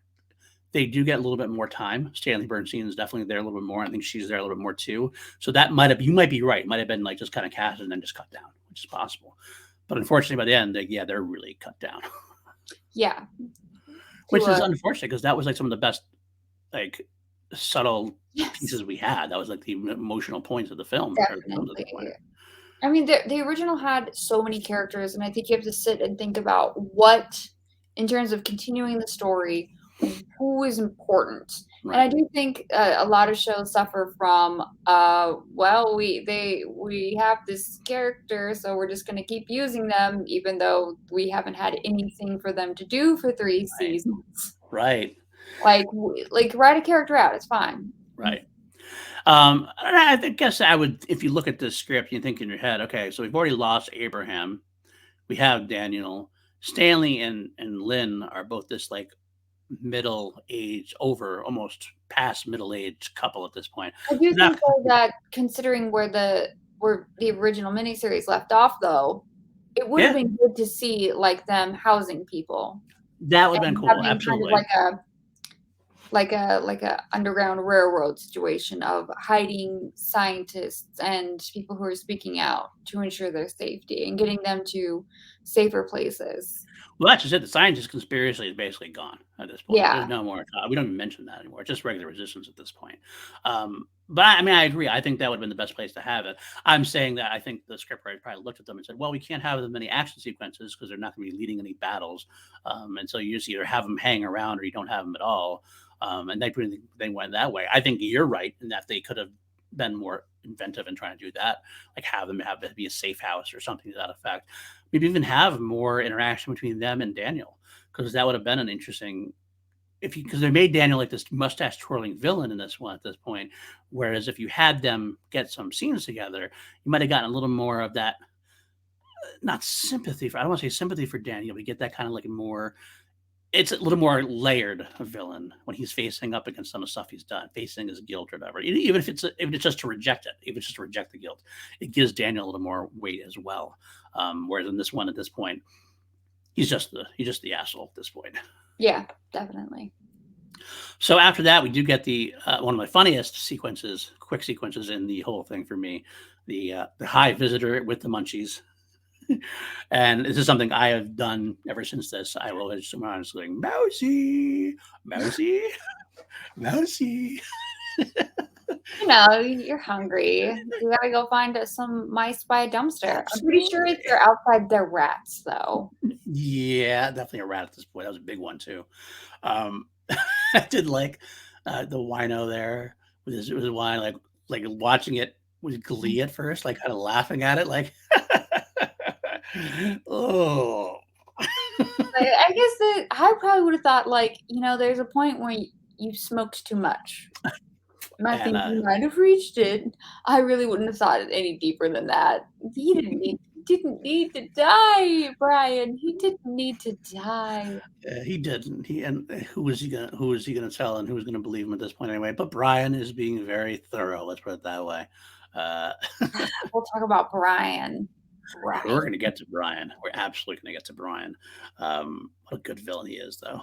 they do get a little bit more time. Stanley Bernstein is definitely there a little bit more. I think she's there a little bit more too. So that you might be right. It might have been like just kind of cast and then just cut down, which is possible. But unfortunately, by the end, they're really cut down. Yeah. Which is unfortunate because that was like some of the best, like, subtle pieces we had. That was like the emotional points of the film. Definitely. I mean, the original had so many characters, and I think you have to sit and think about what, in terms of continuing the story, who is important. Right. And I do think a lot of shows suffer from, we have this character, so we're just going to keep using them, even though we haven't had anything for them to do for 3 seasons. Right. Like write a character out. It's fine. Right. I guess I would, if you look at this script, you think in your head, okay, so we've already lost Abraham. We have Daniel. Stanley and Lynn are both this like middle age, almost past middle age couple at this point. I do think that considering where the original miniseries left off, though, it would have been good to see like them housing people. That would have been cool. Absolutely. Kind of like a underground railroad situation of hiding scientists and people who are speaking out to ensure their safety and getting them to safer places. Well, that's just it. The scientist conspiracy is basically gone at this point. Yeah. There's no more. We don't even mention that anymore. It's just regular resistance at this point. But I mean, I agree. I think that would have been the best place to have it. I'm saying that I think the scriptwriter probably looked at them and said, well, we can't have as many action sequences because they're not going to be leading any battles. And so you just either have them hang around or you don't have them at all. And they went that way. I think you're right in that they could have been more inventive in trying to do that, like have it be a safe house or something to that effect. Maybe even have more interaction between them and Daniel, because that would have been an interesting. Because they made Daniel like this mustache twirling villain in this one at this point, whereas if you had them get some scenes together, you might have gotten a little more of that. Not sympathy for. I don't want to say sympathy for Daniel. We get that kind of like more. It's a little more layered villain when he's facing up against some of the stuff he's done, facing his guilt or whatever. Even if it's just to reject it, even just to reject the guilt, it gives Daniel a little more weight as well. Whereas in this one, at this point, he's just the asshole at this point. Yeah, definitely. So after that, we do get the one of my funniest sequences, quick sequences in the whole thing for me, the high visitor with the munchies. And this is something I have done ever since this. I will always honestly going, Mousy, Mousy, Mousy. You know, you're hungry. You gotta go find some mice by a dumpster. I'm pretty sure Absolutely. they're outside. They're rats, though. Yeah, definitely a rat at this point. That was a big one too. Um, I did like the wino there with his wine, like watching it with glee at first, like kind of laughing at it, like, oh, I guess that I probably would have thought, like, there's a point where you smoked too much. And I and think you might have reached it. I really wouldn't have thought it any deeper than that. He didn't need to die, Brian. He didn't need to die. he didn't. Who was he gonna tell, and who was gonna believe him at this point anyway? But Brian is being very thorough. Let's put it that way. Uh, We'll talk about Brian. We're Right. going to get to Brian. We're absolutely going to get to Brian. What a good villain he is, though.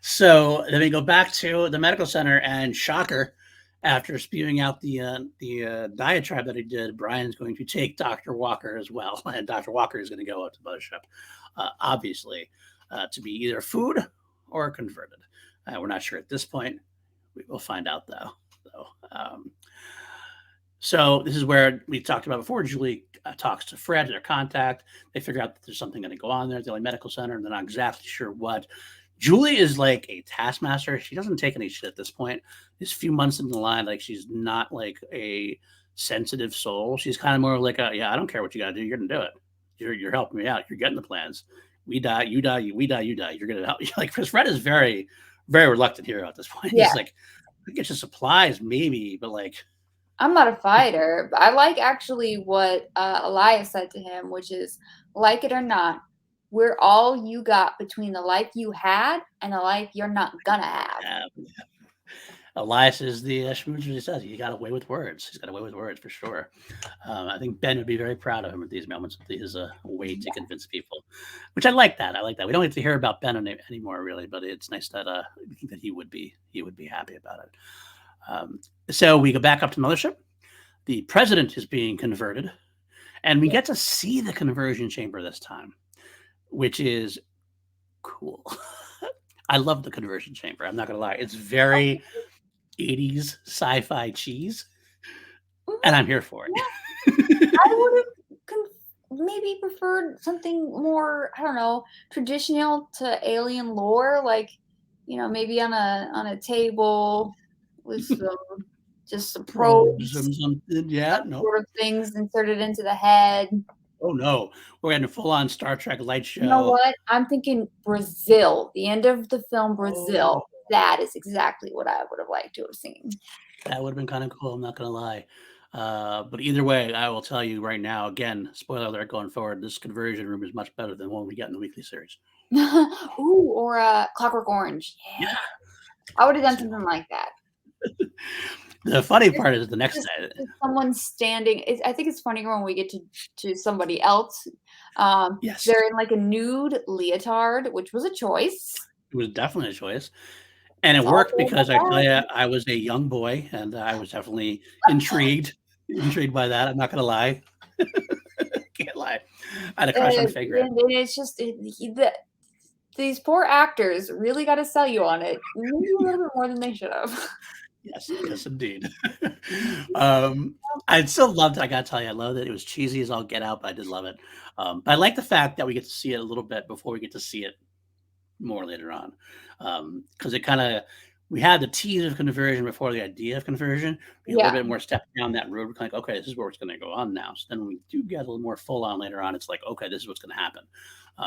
So then we go back to the medical center, and shocker, after spewing out the diatribe that he did, Brian's going to take Dr. Walker as well, and Dr. Walker is going to go up to Mothership, obviously, to be either food or converted. We're not sure at this point. We will find out though. So this is where we talked about before. Julie talks to Fred, their contact. They figure out that there's something going to go on there at the LA Medical Center, and they're not exactly sure what. Julie is like a taskmaster. She doesn't take any shit at this point. These few months in the line, like she's not like a sensitive soul. She's kind of more like yeah, I don't care what you got to do. You're going to do it. You're helping me out. You're getting the plans. We die, you die, we die, you die. You're going to help. Like Chris Fred is very, very reluctant hero at this point. Yeah. He's like, I get you supplies, maybe, but like, I'm not a fighter, but I like actually what Elias said to him, which is, like it or not, we're all you got between the life you had and the life you're not gonna have. Elias is the schmoozer. He says he got away with words. He's got away with words for sure. I think Ben would be very proud of him at these moments with his way to convince people, which I like that. I like that. We don't get to hear about Ben anymore, really, but it's nice that that he would be happy about it. So we go back up to Mothership. The president is being converted, and we get to see the conversion chamber this time, which is cool. I love the conversion chamber. I'm not gonna lie; it's very 80s sci-fi cheese, and I'm here for it. I would have maybe preferred something more, I don't know, traditional to alien lore, like maybe on a table with some probes, Yeah, no. sort of things inserted into the head. Oh no, we're getting a full-on Star Trek light show. You know what? I'm thinking Brazil. The end of the film Brazil. Oh. That is exactly what I would have liked to have seen. That would have been kind of cool. I'm not gonna lie. But either way, I will tell you right now, again, spoiler alert going forward, this conversion room is much better than one we get in the weekly series. Ooh, or Clockwork Orange. Yeah. I would have done something like that. The funny part is the next day. Someone standing. I think it's funnier when we get to somebody else. Yes. They're in like a nude leotard, which was a choice. It was definitely a choice. And it worked because I tell you, I was a young boy and I was definitely intrigued by that. I'm not gonna lie. Can't lie. I had a crush on Figure. And it's just these poor actors really got to sell you on it. Maybe a little bit more than they should have. Yes, indeed. I still loved it. I gotta tell you, I loved it. It was cheesy as all get out, but I did love it. But I like the fact that we get to see it a little bit before we get to see it more later on. Because it kind of, we had the tease of conversion before the idea of conversion. We had a little bit more step down that road. We're kind of like, okay, this is where it's going to go on now. So then when we do get a little more full on later on, it's like, okay, this is what's going to happen. It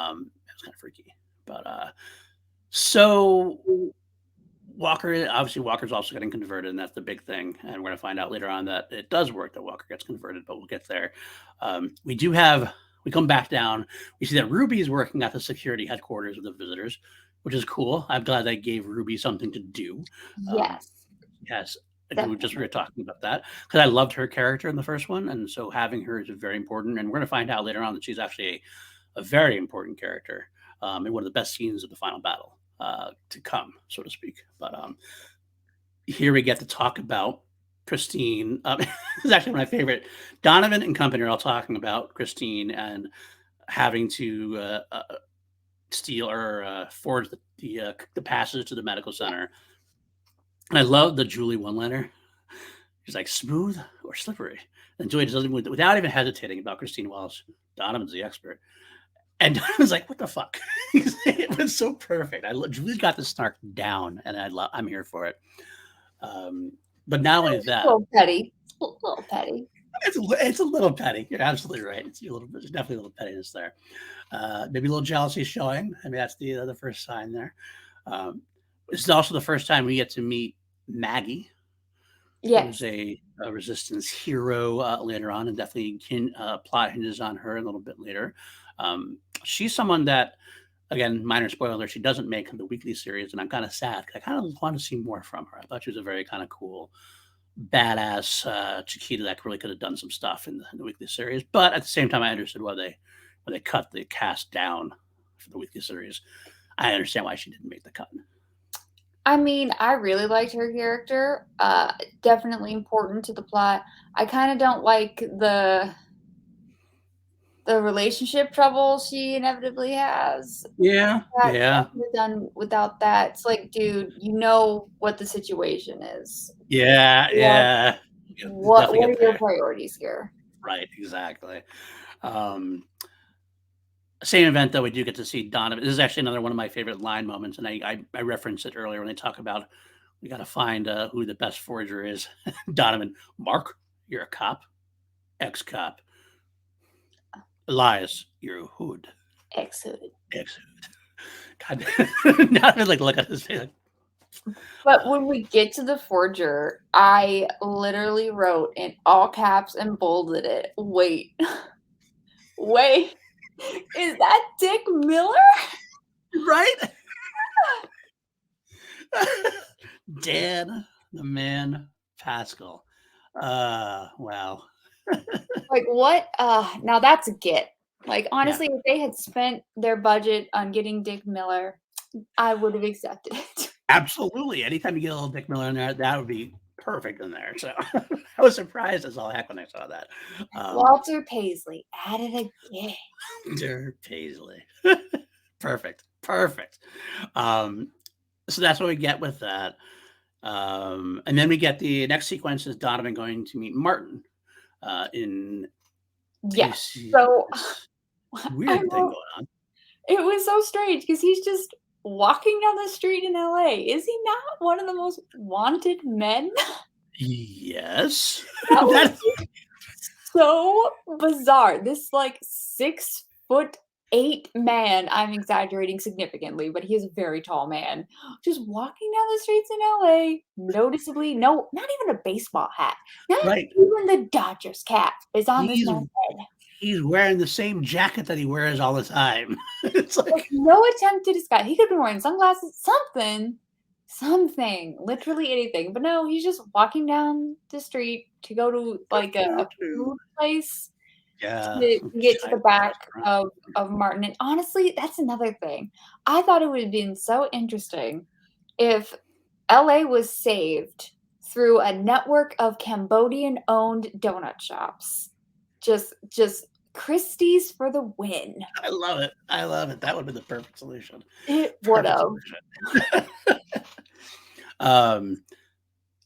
was kind of freaky. But so Walker's also getting converted, and that's the big thing. And we're going to find out later on that it does work that Walker gets converted, but we'll get there. We come back down. We see that Ruby is working at the security headquarters of the visitors, which is cool. I'm glad they gave Ruby something to do. Yes. Yes. We were talking about that because I loved her character in the first one. And so having her is very important. And we're going to find out later on that she's actually a very important character in one of the best scenes of the final battle. to come, so to speak. But here we get to talk about Christine. This is actually my favorite. Donovan and company are all talking about Christine and having to steal or forge the passage to the medical center. And I love the Julie one-liner. She's like, smooth or slippery? And Julie doesn't, without even hesitating about Christine Walsh, Donovan's the expert. And Donovan's like, what the fuck? It was so perfect. Julie's got the snark down, and I'm here for it. But not only that, A little petty. A little petty. it's a little petty. You're absolutely right. There's definitely a little pettiness there. Maybe a little jealousy showing. I mean, that's the first sign there. This is also the first time we get to meet Maggie, Yes. who's a resistance hero later on, and definitely plot hinges on her a little bit later. She's someone that, again, minor spoiler, she doesn't make the weekly series, and I'm kind of sad because I kind of want to see more from her. I thought she was a very kind of cool, badass Chiquita that really could have done some stuff in the weekly series. But at the same time, I understood why they cut the cast down for the weekly series. I understand why she didn't make the cut. I mean, I really liked her character. Definitely important to the plot. I kind of don't like the relationship trouble she inevitably has. Yeah, That could have done without that. It's like, dude, you know what the situation is. yeah. What are your priorities here? Right, exactly. Same event, though, we do get to see Donovan. This is actually another one of my favorite line moments, and I referenced it earlier when they talk about we got to find who the best forger is. Donovan, Mark, you're a cop, ex-cop. Elias, you're a hood. Ex-hood. God, Donovan like look at his face. But when we get to the forger, I literally wrote in all caps and bolded it. Wait. Is that Dick Miller? Right? Dan, the man, Pascal. Wow. Like, what? Now that's a get. Like, honestly, if they had spent their budget on getting Dick Miller, I would have accepted it. Absolutely. Anytime you get a little Dick Miller in there, that would be perfect in there. So I was surprised as all heck when I saw that. Walter Paisley at it again. Walter Paisley. Perfect. So that's what we get with that. And then we get the next sequence is Donovan going to meet Martin in so weird thing going on. It was so strange because he's just walking down the street in LA. Is he not one of the most wanted men? Yes. That was so bizarre. This like 6'8" man, I'm exaggerating significantly, but he is a very tall man, just walking down the streets in LA, noticeably, not even a baseball hat, not even the Dodgers cap is on this man's head. He's wearing the same jacket that he wears all the time. It's like no attempt to disguise. He could be wearing sunglasses, something, literally anything. But no, he's just walking down the street to go to like a food place. To get to the back of Martin. And honestly, that's another thing. I thought it would have been so interesting if LA was saved through a network of Cambodian-owned donut shops. Just Christie's for the win. I love it. That would be the perfect solution. It would have.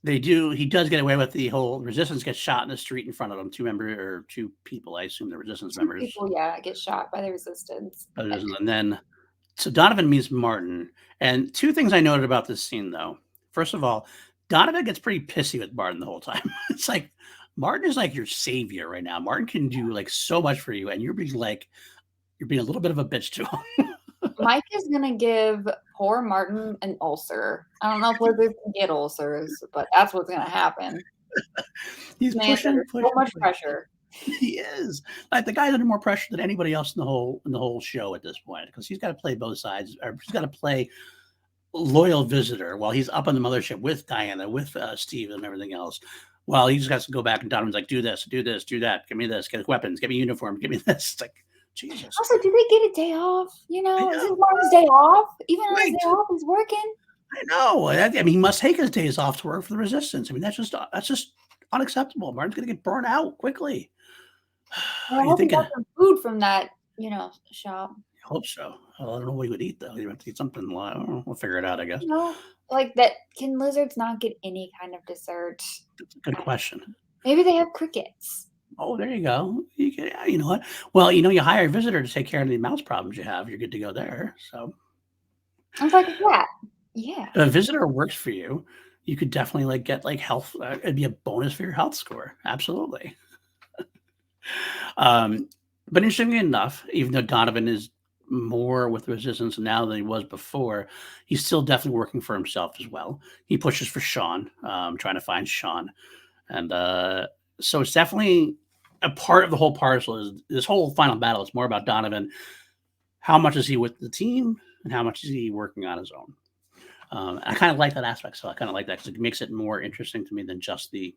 He does get away with the whole resistance gets shot in the street in front of them. Two people, I assume the resistance members. People, get shot by the resistance. And then, so Donovan meets Martin. And two things I noted about this scene, though. First of all, Donovan gets pretty pissy with Martin the whole time. It's like, Martin is like your savior right now. Martin can do like so much for you. And you're being a little bit of a bitch to him. Mike is gonna give poor Martin an ulcer. I don't know if Lizards can get ulcers, but that's what's gonna happen. He's pushing so much pressure. He is. Like the guy's under more pressure than anybody else in the whole show at this point because he's got to play both sides. Or he's got to play loyal visitor while he's up on the mothership with Diana, with Steve, and everything else. While he just has to go back and Donovan's like, do this, do that, give me this, get weapons, give me uniform, give me this. It's like, Jesus. Also, do they get a day off? You I know, is it know. Martin's day off? Even on his Right. day off, he's working. I know. I mean, he must take his days off to work for the resistance. I mean, that's just unacceptable. Martin's gonna get burnt out quickly. Well, I You're hope he thinking, got some food from that, shop. I hope so. I don't know what he would eat though. You have to eat something. I don't know. We'll figure it out, I guess. You know, like that. Can lizards not get any kind of dessert? That's a good question. Maybe they have crickets. Oh, there you go. You know what? Well, you hire a visitor to take care of the mouse problems you have. You're good to go there. So It's like a cat. Yeah. if a visitor works for you, you could definitely get health. It'd be a bonus for your health score. Absolutely. Um, but interestingly enough, even though Donovan is more with resistance now than he was before, he's still definitely working for himself as well. He pushes for Sean, trying to find Sean. And so it's definitely a part of the whole parcel is this whole final battle. It's more about Donovan. How much is he with the team and how much is he working on his own? I kind of like that aspect. So I kind of like that because it makes it more interesting to me than just the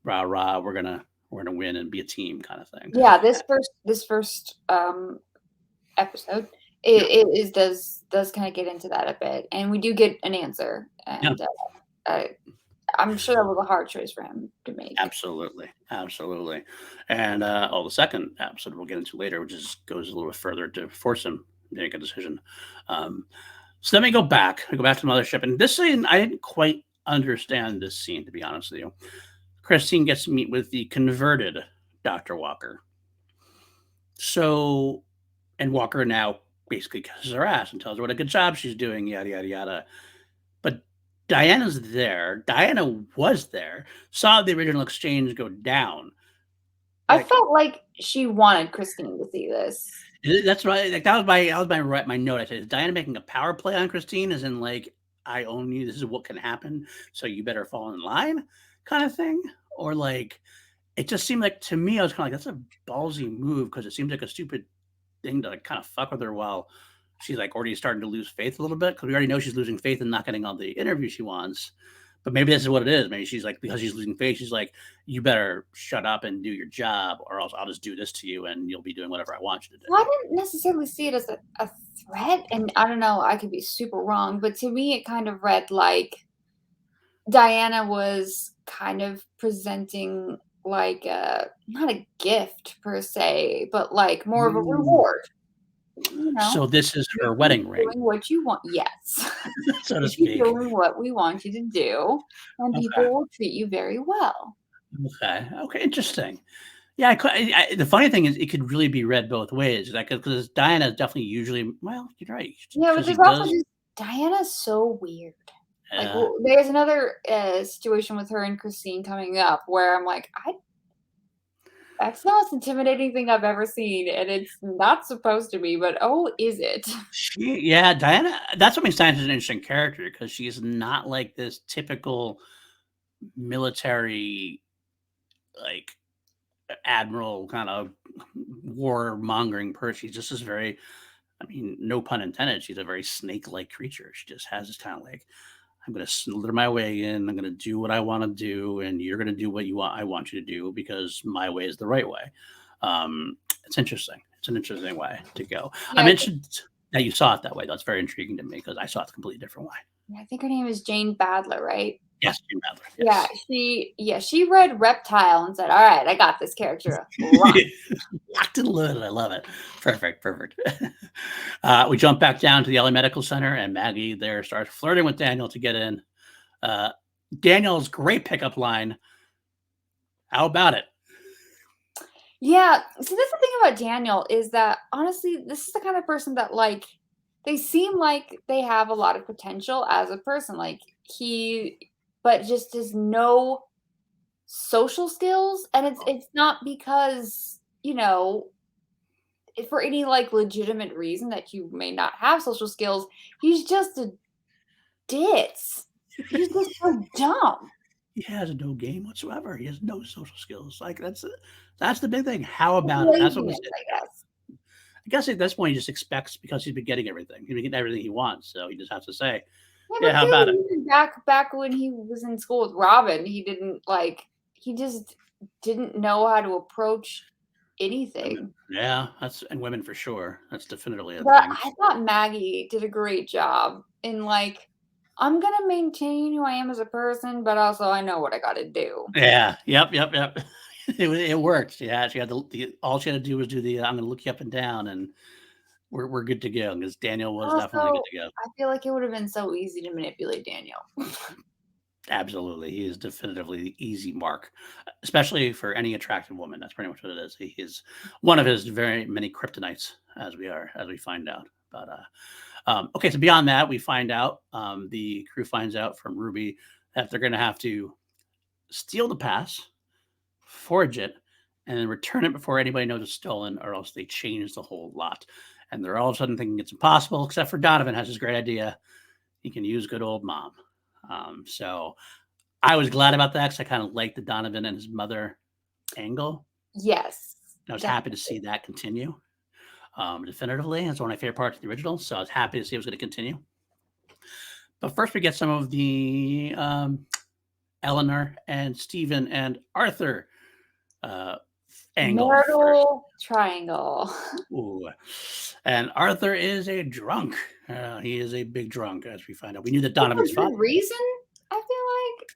rah rah. We're gonna win and be a team kind of thing. Yeah. This first episode, Yeah. it does kind of get into that a bit, and we do get an answer, Yeah. and I'm sure that was a hard choice for him to make. Absolutely, absolutely. And the second episode we'll get into later, which goes a little bit further to force him to make a decision. So let me go back. I go back to the mothership, and this scene I didn't quite understand this scene, to be honest with you. Christine gets to meet with the converted Dr. Walker. So, and Walker now basically kisses her ass and tells her what a good job she's doing, yada yada yada. But Diana's there. Diana was there. Saw the original exchange go down. I Like, felt like she wanted Christine to see this. that's right. Like that was my note. I said, is Diana making a power play on Christine? As in, like, I own you. This is what can happen. So you better fall in line, kind of thing. Or like, it just seemed like to me, I was kind of like, that's a ballsy move because it seems like a stupid thing to like kind of fuck with her while she's like already starting to lose faith a little bit because we already know she's losing faith and not getting all the interview she wants. But maybe this is what it is. Maybe she's like, because she's losing faith, she's like, you better shut up and do your job, or else I'll just do this to you and you'll be doing whatever I want you to do. Well, I didn't necessarily see it as a threat, and I don't know, I could be super wrong, but to me, it kind of read like Diana was kind of presenting like not a gift per se, but like more of a reward. You know, So this is her you're wedding ring, doing what you want. Yes, so to you're speak. doing what we want you to do, and people Okay. will treat you very well. Okay. Interesting. Yeah. The funny thing is, it could really be read both ways. Like, because Diana is definitely usually, well, you're right. Yeah, but Because she there's also does. just Diana's so weird. Like, Uh, well, there's another situation with her and Christine coming up where I'm like, that's the most intimidating thing I've ever seen, and it's not supposed to be, but oh, is it? yeah, Diana. That's what makes Diana an interesting character because she is not like this typical military, like admiral kind of warmongering person. She's just this very, I mean, no pun intended. She's a very snake-like creature. She just has this kind of like, I'm going to slither my way in. I'm going to do what I want to do, and you're going to do what you want. I want you to do because my way is the right way. It's interesting. It's an interesting way to go. I Yeah, mentioned that you saw it that way. That's very intriguing to me because I saw it a completely different way. I think her name is Jane Badler, right? Yes, Jim Adler. Yeah, Yes. she read Reptile and said, "All right, I got this character locked." Locked and loaded. I love it. Perfect. We jump back down to the LA Medical Center, and Maggie there starts flirting with Daniel to get in. Daniel's great pickup line. How about it? Yeah, so that's the thing about Daniel is that honestly, this is the kind of person that like they seem like they have a lot of potential as a person. Like but just has no social skills, and it's not because for any like legitimate reason that you may not have social skills. He's just a ditz. He's just so dumb. He has no game whatsoever. He has no social skills. Like that's the big thing. How about it? That's what was. Laziness, I guess. I guess at this point he just expects because he's been getting everything. He's been getting everything he wants. So he just has to say, Yeah, "Yeah, but how about it?" dude, even back when he was in school with Robin, he just didn't know how to approach Women. anything. Yeah, and women for sure. That's definitely a But thing. I thought Maggie did a great job in, like, "I'm gonna maintain who I am as a person, but also I know what I gotta do." Yeah. Yep. Yep. Yep. It worked. Yeah. She had all she had to do was do the I'm going to look you up and down, and we're good to go. Because Daniel was definitely good Also, to go. I feel like it would have been so easy to manipulate Daniel. Absolutely, he is definitively the easy mark, especially for any attractive woman. That's pretty much what it is. He is one of his very many kryptonites, as we find out. But okay, so beyond that, we find out the crew finds out from Ruby that they're going to have to steal the pass, forge it, and then return it before anybody knows it's stolen, or else they change the whole lot. And they're all of a sudden thinking it's impossible, except for Donovan has this great idea. He can use good old mom. So I was glad about that because I kind of liked the Donovan and his mother angle. Yes, I was happy to see definitely. that continue definitively. That's one of my favorite parts of the original. So I was happy to see it was going to continue. But first, we get some of the Eleanor and Stephen and Arthur uh, angle first. Marital triangle. Ooh. And Arthur is a drunk. He is a big drunk, as we find out. We knew that For Donovan's father. good reason, I feel like.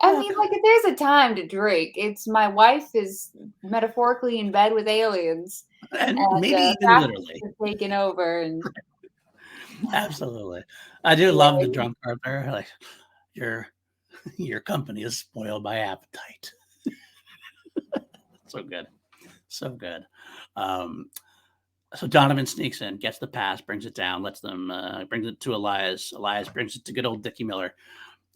I Yeah, mean, like, if there's a time to drink, it's my wife is metaphorically in bed with aliens, and and, maybe even fascists literally. have taken over, and Absolutely. I do love the drunk Arthur. Like, your your company is spoiled by appetite. So good. So good. Um, so Donovan sneaks in, gets the pass, brings it down, lets them brings it to Elias. Elias brings it to good old Dickie Miller,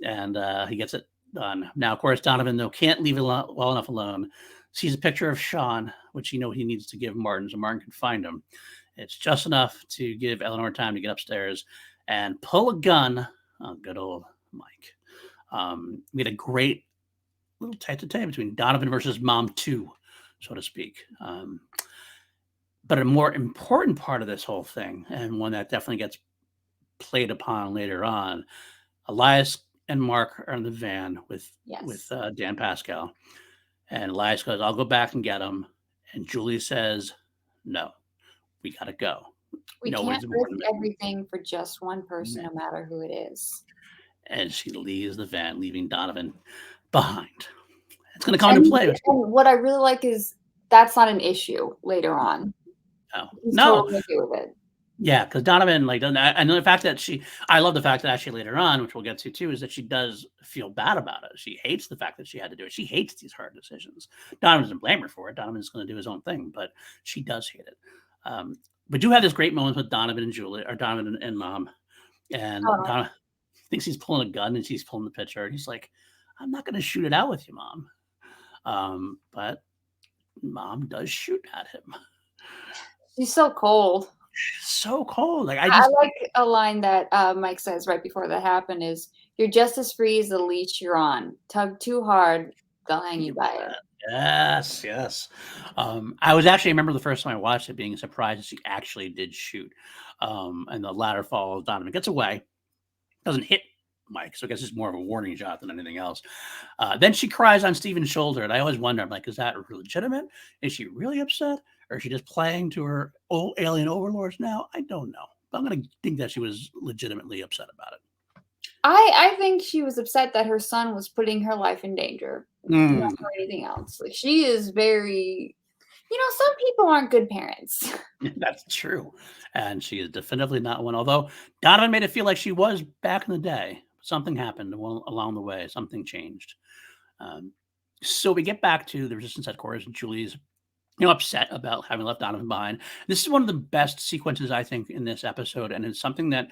and he gets it done. Now, of course, Donovan though can't leave it well enough alone. Sees a picture of Sean, which he needs to give Martin, so Martin can find him. It's just enough to give Eleanor time to get upstairs and pull a gun. Oh, good old Mike. We had a great little tete-a-tete between Donovan versus Mom 2, so to speak. But a more important part of this whole thing, and one that definitely gets played upon later on, Elias and Mark are in the van with yes, Dan Pascal, and Elias goes, "I'll go back and get him," and Julie says, "No, we gotta go. we can't Nobody's risk important." everything for just one person, no matter who it is. And she leaves the van, leaving Donovan behind. It's going to come into And play. and what I really like is that's not an issue later on. No, He's no, totally okay with it. yeah, because Donovan like doesn't. And the fact that I love the fact that actually later on, which we'll get to too, is that she does feel bad about it. She hates the fact that she had to do it. She hates these hard decisions. Donovan doesn't blame her for it. Donovan's going to do his own thing, but she does hate it. We do have this great moment with Donovan and Julie, or Donovan and Mom, and Oh, Donovan thinks he's pulling a gun and she's pulling the picture, and he's like, "I'm not going to shoot it out with you, Mom." But Mom does shoot at him. she's so cold. So cold. Like I I just like a line that, Mike says right before that happened is, "You're just as free as the leash you're on. Tug too hard, they'll hang you by it." yes, yes. I remember the first time I watched it being surprised that she actually did shoot. And the ladder falls. Donovan gets away, doesn't hit Mike, so I guess it's more of a warning shot than anything else. Then she cries on Steven's shoulder, and I always wonder, I'm like, is that legitimate? Is she really upset, or is she just playing to her old alien overlords now? I don't know. But I'm gonna think that she was legitimately upset about it. I think she was upset that her son was putting her life in danger, not Mm, for anything else. Like, she is very, some people aren't good parents. that's true, and she is definitively not one. Although Donovan made it feel like she was back in the day. Something happened along the way. Something changed. Um, so we get back to the Resistance headquarters, and Julie's upset about having left Donovan behind. This is one of the best sequences I think in this episode, and it's something that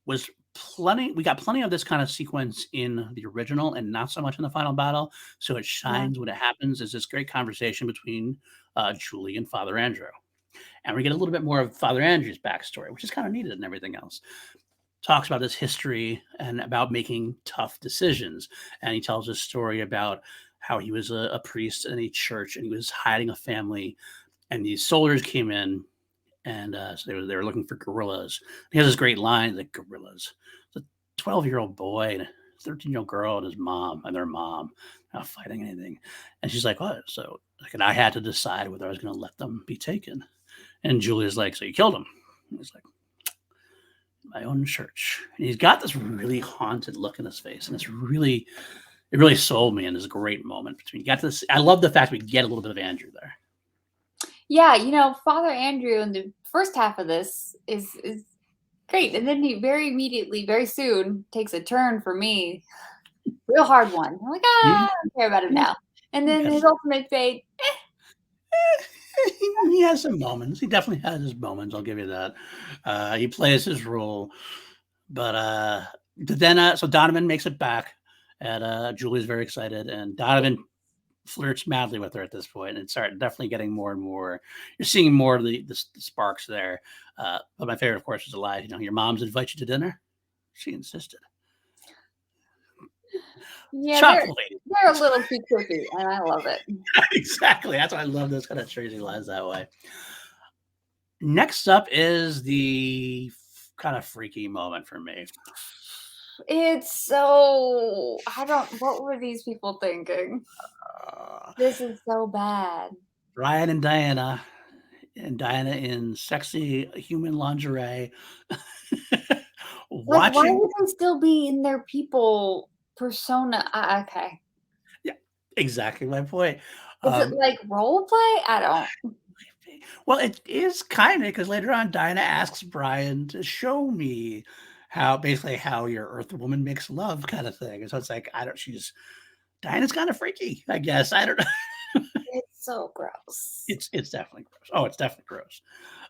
was plenty. We got plenty of this kind of sequence in the original, and not so much in the final battle. So it Yeah. shines when it happens. Is this great conversation between Julie and Father Andrew, and we get a little bit more of Father Andrew's backstory, which is kind of needed and everything else. Talks about this history and about making tough decisions, and he tells a story about how he was a priest in a church and he was hiding a family, and these soldiers came in, and so they were looking for gorillas. He has this great line like, "Gorillas." It's a 12-year-old boy 13-year-old girl and his mom and their mom not fighting anything. And she's like, what? So like, and I had to decide whether I was going to let them be taken. And Julia's like, so you killed him? And he's like, my own church. And he's got this really haunted look in his face, and it really sold me, and it's a great moment between. You got this. I love the fact we get a little bit of Andrew there. Yeah, Father Andrew in the first half of this is great, and then he very immediately, very soon, takes a turn for me. Real hard one. I'm like, I don't care about him now. And then his ultimate fate. He has some moments. He definitely has his moments. I'll give you that. He plays his role, but then so Donovan makes it back, and Julie's very excited, and Donovan flirts madly with her at this point, and it started definitely getting more and more. You're seeing more of the sparks there. But my favorite, of course, was the line. Your mom's invite you to dinner. She insisted. Yeah, they're a little too tricky, and I love it. Exactly. That's why I love those kind of crazy lines that way. Next up is the kind of freaky moment for me. It's so what were these people thinking? This is so bad. Ryan and Diana in sexy human lingerie. Like, why would they still be in their people persona? Okay. Yeah, exactly my point. Is it like role play? I don't. Well, it is kind of, because later on, Diana asks Brian to show me basically how your Earth woman makes love, kind of thing. And so it's like, Diana's kind of freaky, I guess. I don't know. It's so gross. It's definitely gross. Oh, it's definitely gross.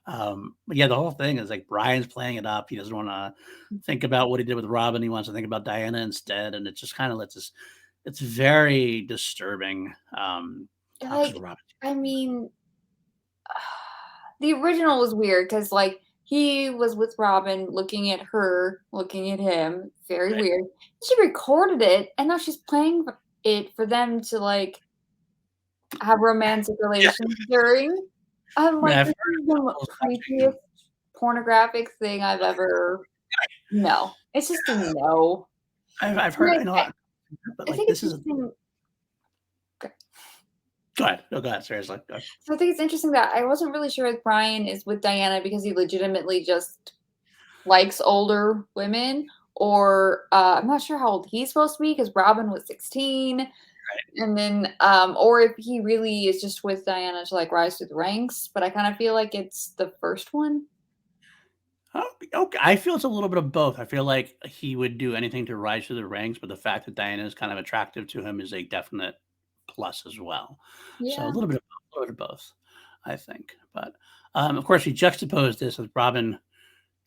But yeah, the whole thing is like Brian's playing it up. He doesn't want to think about what he did with Robin. He wants to think about Diana instead, and it just kind of lets us. It's very disturbing. I mean, the original was weird because like he was with Robin, looking at her, looking at him. Very weird. She recorded it, and now she's playing it for them to like have romantic relations during. I'm like, this is the creepiest pornographic thing I've ever. No, it's just a no. I've heard. I know, but like this is. Go ahead. No, go ahead. Seriously. Go ahead. So I think it's interesting that I wasn't really sure if Brian is with Diana because he legitimately just likes older women, or I'm not sure how old he's supposed to be because Robin was 16. Right. And then, or if he really is just with Diana to like rise through the ranks. But I kind of feel like it's the first one. Oh, okay. I feel it's a little bit of both. I feel like he would do anything to rise through the ranks, but the fact that Diana is kind of attractive to him is a definite plus as well. Yeah. So a little bit of both, I think. But of course, we juxtapose this with Robin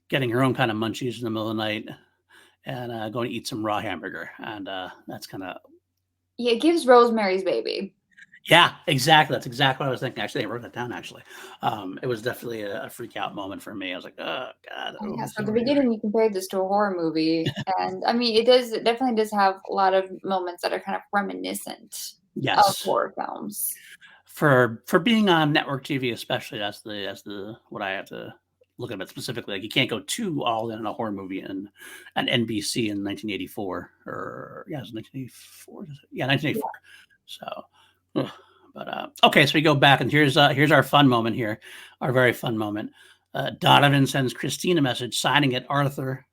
getting her own kind of munchies in the middle of the night and going to eat some raw hamburger, and that's kind of it gives Rosemary's Baby. Yeah, exactly. That's exactly what I was thinking. Actually, I wrote that down. Actually, it was definitely a freak out moment for me. I was like, "Oh God!" Yeah, so at the beginning, you compared this to a horror movie, and I mean, it definitely does have a lot of moments that are kind of reminiscent of horror films. For being on network TV, especially, that's the what I have to look at it specifically. Like, you can't go too all in a horror movie in an NBC in 1984, or it was 1984. Yeah, 1984. So. But okay, so we go back, and here's our fun moment here, our very fun moment. Donovan sends Christine a message, signing it Arthur.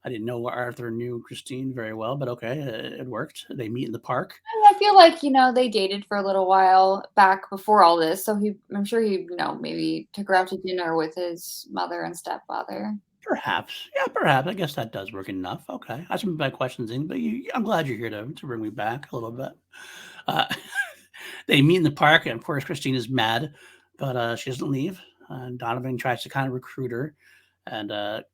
I didn't know Arthur knew Christine very well, but okay, it worked. They meet in the park. I feel like they dated for a little while back before all this, so I'm sure he maybe took her out to dinner with his mother and stepfather. Perhaps, yeah, perhaps. I guess that does work enough. Okay, I should put my questions in, but I'm glad you're here to bring me back a little bit. They meet in the park, and of course, Christine is mad, but she doesn't leave. And Donovan tries to kind of recruit her, and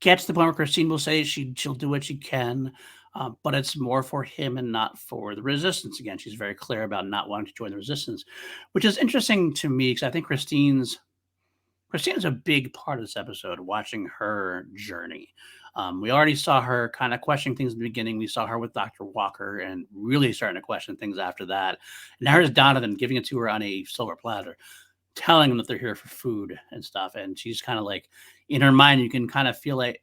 gets to the point where Christine will say she'll do what she can, but it's more for him and not for the resistance. Again, she's very clear about not wanting to join the resistance, which is interesting to me because I think Christine's a big part of this episode, watching her journey. We already saw her kind of questioning things in the beginning. We saw her with Dr. Walker and really starting to question things after that. And now here's Donovan giving it to her on a silver platter. telling them that they're here for food and stuff. And she's kind of like, in her mind, you kind of feel like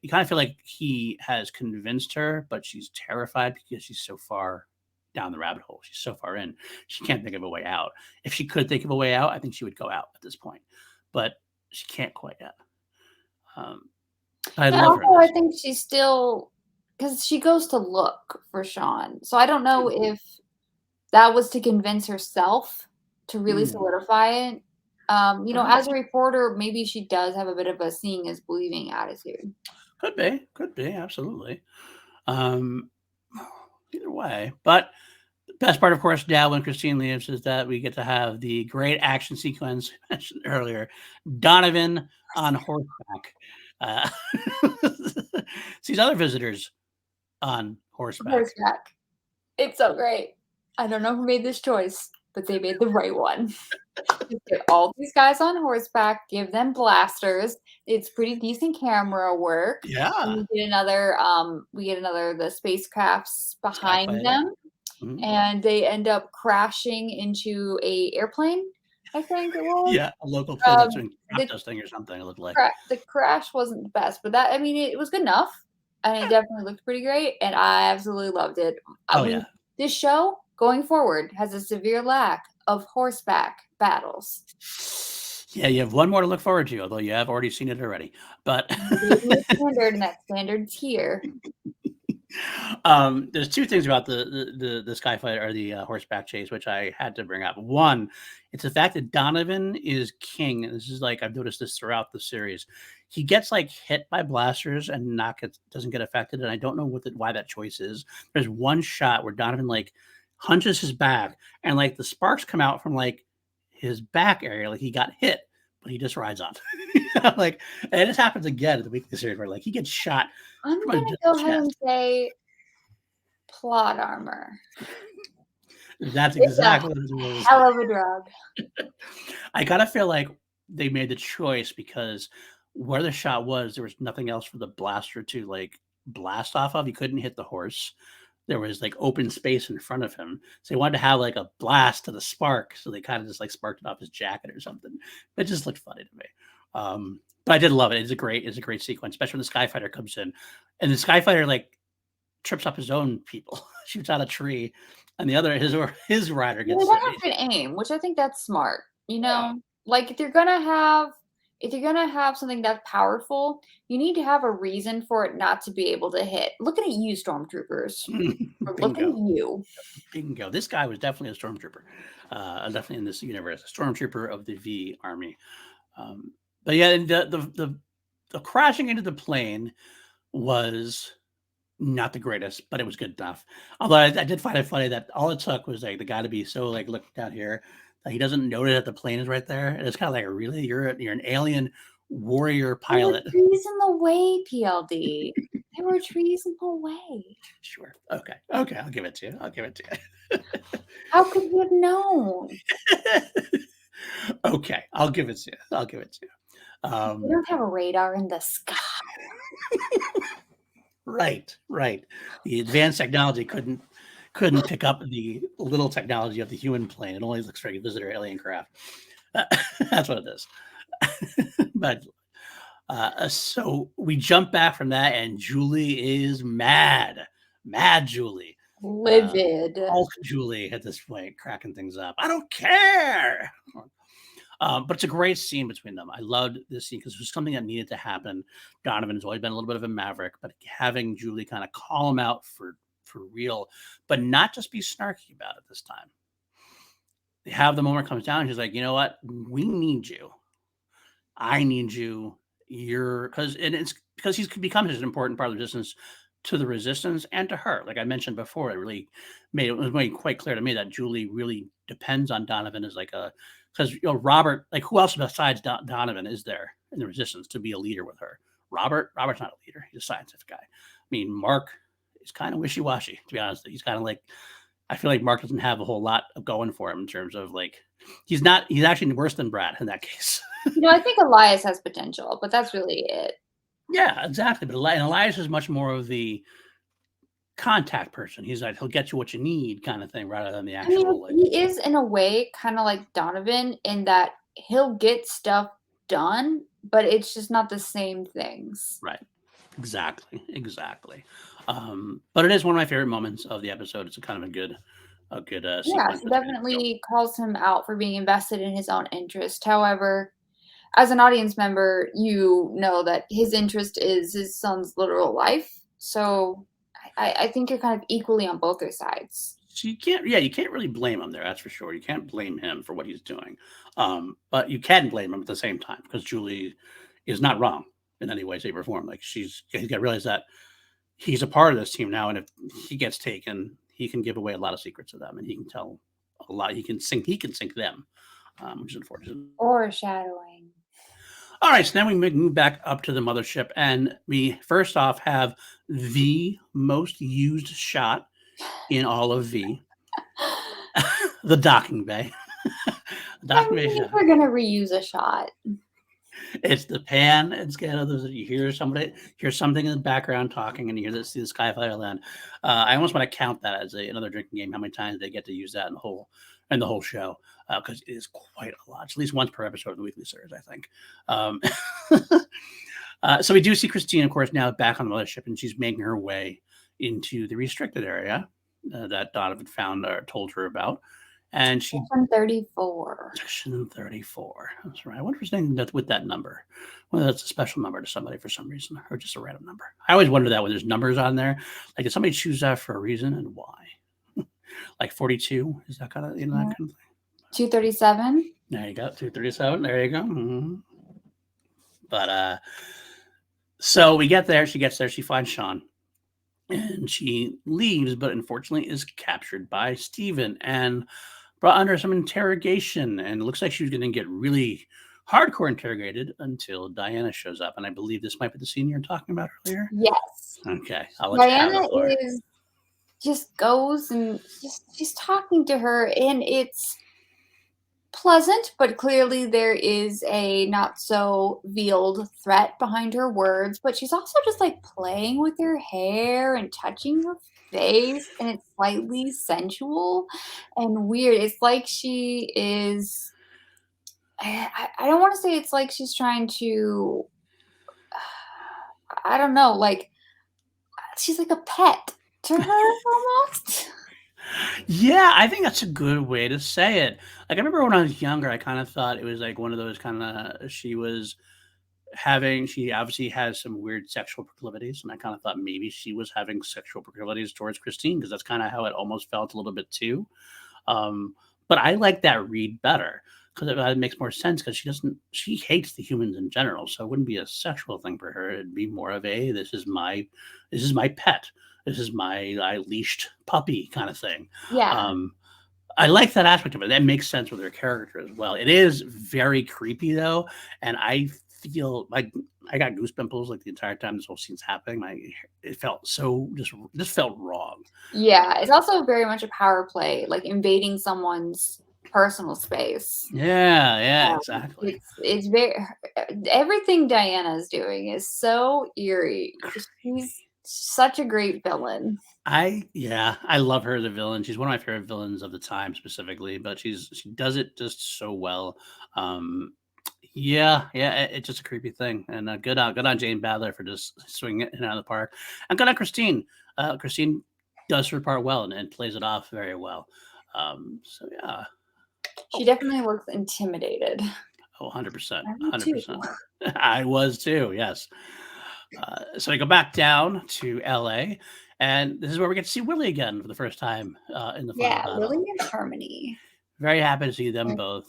he has convinced her, but she's terrified because she's so far down the rabbit hole. She's so far in, she can't think of a way out. If she could think of a way out, I think she would go out at this point, but she can't quite yet. I And love her. also, I think she's still, because she goes to look for Sean. So I don't know if that was to convince herself to really solidify it. As a reporter, maybe she does have a bit of a seeing is believing attitude. Could be, absolutely. Either way, but the best part, of course, now when Christine leaves is that we get to have the great action sequence mentioned earlier. Donovan on horseback. Sees other visitors on horseback. It's so great. I don't know who made this choice, but they made the right one. Just get all these guys on horseback, give them blasters. It's pretty decent camera work. Yeah. And we get another the spacecrafts behind them. Mm-hmm. And they end up crashing into a airplane, I think it was. Yeah, a local plane that's doing crop dusting or something, it looked like. The crash wasn't the best, but it was good enough. And it definitely looked pretty great, and I absolutely loved it. This show, going forward, has a severe lack of horseback battles. Yeah, you have one more to look forward to, although you have already seen it already. But standard, and that standard's here. There's two things about the sky fight or the horseback chase, which I had to bring up. One, it's the fact that Donovan is king. And this is like, I've noticed this throughout the series. He gets like hit by blasters and doesn't get affected. And I don't know why that choice is. There's one shot where Donovan like hunches his back and like the sparks come out from like his back area. Like he got hit, but he just rides on. Like, and this happens again in the weekly series where like he gets shot. I'm going to go ahead and say plot armor. That's exactly what it is. Hell of a drug. I kind of feel like they made the choice because where the shot was, there was nothing else for the blaster to like blast off of. He couldn't hit the horse. There was like open space in front of him. So they wanted to have like a blast to the spark. So they kind of just like sparked it off his jacket or something. It just looked funny to me. But I did love it. It's a great sequence, especially when the Sky Fighter comes in. And the Sky Fighter like trips up his own people, shoots out a tree, and the other his rider gets. Well, they have good aim, which I think that's smart. Like if you're gonna have something that's powerful, you need to have a reason for it not to be able to hit. Looking at you, stormtroopers. Look at you. Bingo. This guy was definitely a stormtrooper. Definitely in this universe, a stormtrooper of the V Army. But yeah, and the crashing into the plane was not the greatest, but it was good enough. Although I did find it funny that all it took was like the guy to be so like looking down here that he doesn't notice that the plane is right there. And it's kind of like, really, you're an alien warrior pilot. There were trees in the way, PLD. There were trees in the way. Sure. Okay. I'll give it to you. How could you have known? Okay, I'll give it to you. We don't have a radar in the sky. Right. The advanced technology couldn't pick up the little technology of the human plane. It only looks like a visitor alien craft. That's what it is. But so we jump back from that, and Julie is mad. Julie. Livid. Hulk Julie at this point, cracking things up. I don't care. But it's a great scene between them. I loved this scene because it was something that needed to happen. Donovan has always been a little bit of a maverick, but having Julie kind of call him out for real, but not just be snarky about it this time. They have the moment comes down. She's like, you know what? We need you. I need you. It's because he's become an important part of the resistance to the resistance and to her. Like I mentioned before, it was made quite clear to me that Julie really depends on Donovan as like because Robert, like who else besides Donovan is there in the resistance to be a leader with her? Robert's not a leader. He's a scientific guy. I mean, Mark is kind of wishy-washy, to be honest. He's kind of like, I feel like Mark doesn't have a whole lot of going for him in terms of like, he's actually worse than Brad in that case. I think Elias has potential, but that's really it. Yeah, exactly. But Elias is much more of the contact person. He's like, he'll get you what you need kind of thing rather than the actual. He is in a way kind of like Donovan in that he'll get stuff done, but it's just not the same things. Right. Exactly. But it is one of my favorite moments of the episode. It's a kind of a good Yeah, sequence she between the two. definitely calls him out for being invested in his own interest. However, as an audience member, you know that his interest is his son's literal life. So I think you're kind of equally on both their sides. So you can't really blame him there. That's for sure. You can't blame him for what he's doing, but you can blame him at the same time because Julie is not wrong in any way, shape, or form. Like he's got to realize that he's a part of this team now, and if he gets taken, he can give away a lot of secrets to them, and he can tell a lot. He can sink them, which is unfortunate. Foreshadowing. All right, so now we move back up to the mothership, and we first off have the most used shot in all of V, the docking bay. The I docking bay mean, if shot. we're gonna reuse a shot. It's the pan. It's kind of you hear something in the background talking, and you see the skyfire land. I almost want to count that as another drinking game. How many times they get to use that in the whole show? Because it is quite a lot. It's at least once per episode of the weekly series, I think. So we do see Christine, of course, now back on the mothership, and she's making her way into the restricted area that Donovan found or told her about. And she Section 34. Section 34. That's right. I wonder if there's anything with that number. Whether that's a special number to somebody for some reason or just a random number. I always wonder that when there's numbers on there. Like, did somebody choose that for a reason and why? Like 42? Is that kind of, that kind of thing? 237. There you go. 237. There you go. Mm-hmm. But, so we get there. She gets there. She finds Sean. And she leaves, but unfortunately is captured by Steven and brought under some interrogation. And it looks like she was going to get really hardcore interrogated until Diana shows up. And I believe this might be the scene you're talking about earlier. Yes. Okay. I'll let Diana you have the floor. just goes and she's talking to her, and it's pleasant, but clearly there is a not so veiled threat behind her words. But she's also just like playing with her hair and touching her face, and it's slightly sensual and weird. It's like she is. I don't want to say it's like she's trying to. I don't know, like she's like a pet to her almost. Yeah, I think that's a good way to say it. Like, I remember when I was younger, I kind of thought it was like one of those kind of, she obviously has some weird sexual proclivities. And I kind of thought maybe she was having sexual proclivities towards Christine because that's kind of how it almost felt a little bit too. But I like that read better because it makes more sense because she hates the humans in general. So it wouldn't be a sexual thing for her. It'd be more of this is my pet. This is my leashed puppy kind of thing. Yeah. I like that aspect of it. That makes sense with her character as well. It is very creepy though, and I feel like I got goosebumps like the entire time this whole scene's happening. It felt so just felt wrong. Yeah, it's also very much a power play, like invading someone's personal space. Yeah, exactly. It's very everything Diana's doing is so eerie. She's such a great villain. I love her as a villain. She's one of my favorite villains of the time specifically, but she does it just so well. It's just a creepy thing. And good on Jane Badler for just swinging it in out of the park. And good on Christine. Christine does her part well and plays it off very well. So yeah. She definitely looks intimidated. Oh, 100%. I too. 100%. I was too, yes. So we go back down to LA, and this is where we get to see Willie again for the first time in the final battle. Willie and Harmony. Very happy to see them both.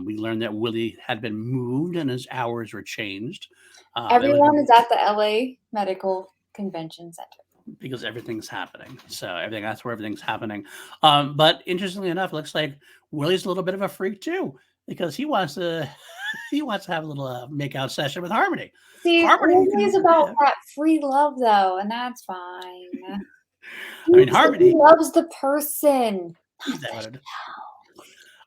We learned that Willie had been moved and his hours were changed. Everyone is at the LA Medical Convention Center. Because everything's happening. So that's where everything's happening. But interestingly enough, it looks like Willie's a little bit of a freak too, because he wants to have a little make-out session with Harmony. See, Willie's about that free love though, and that's fine. I mean, Harmony loves the person.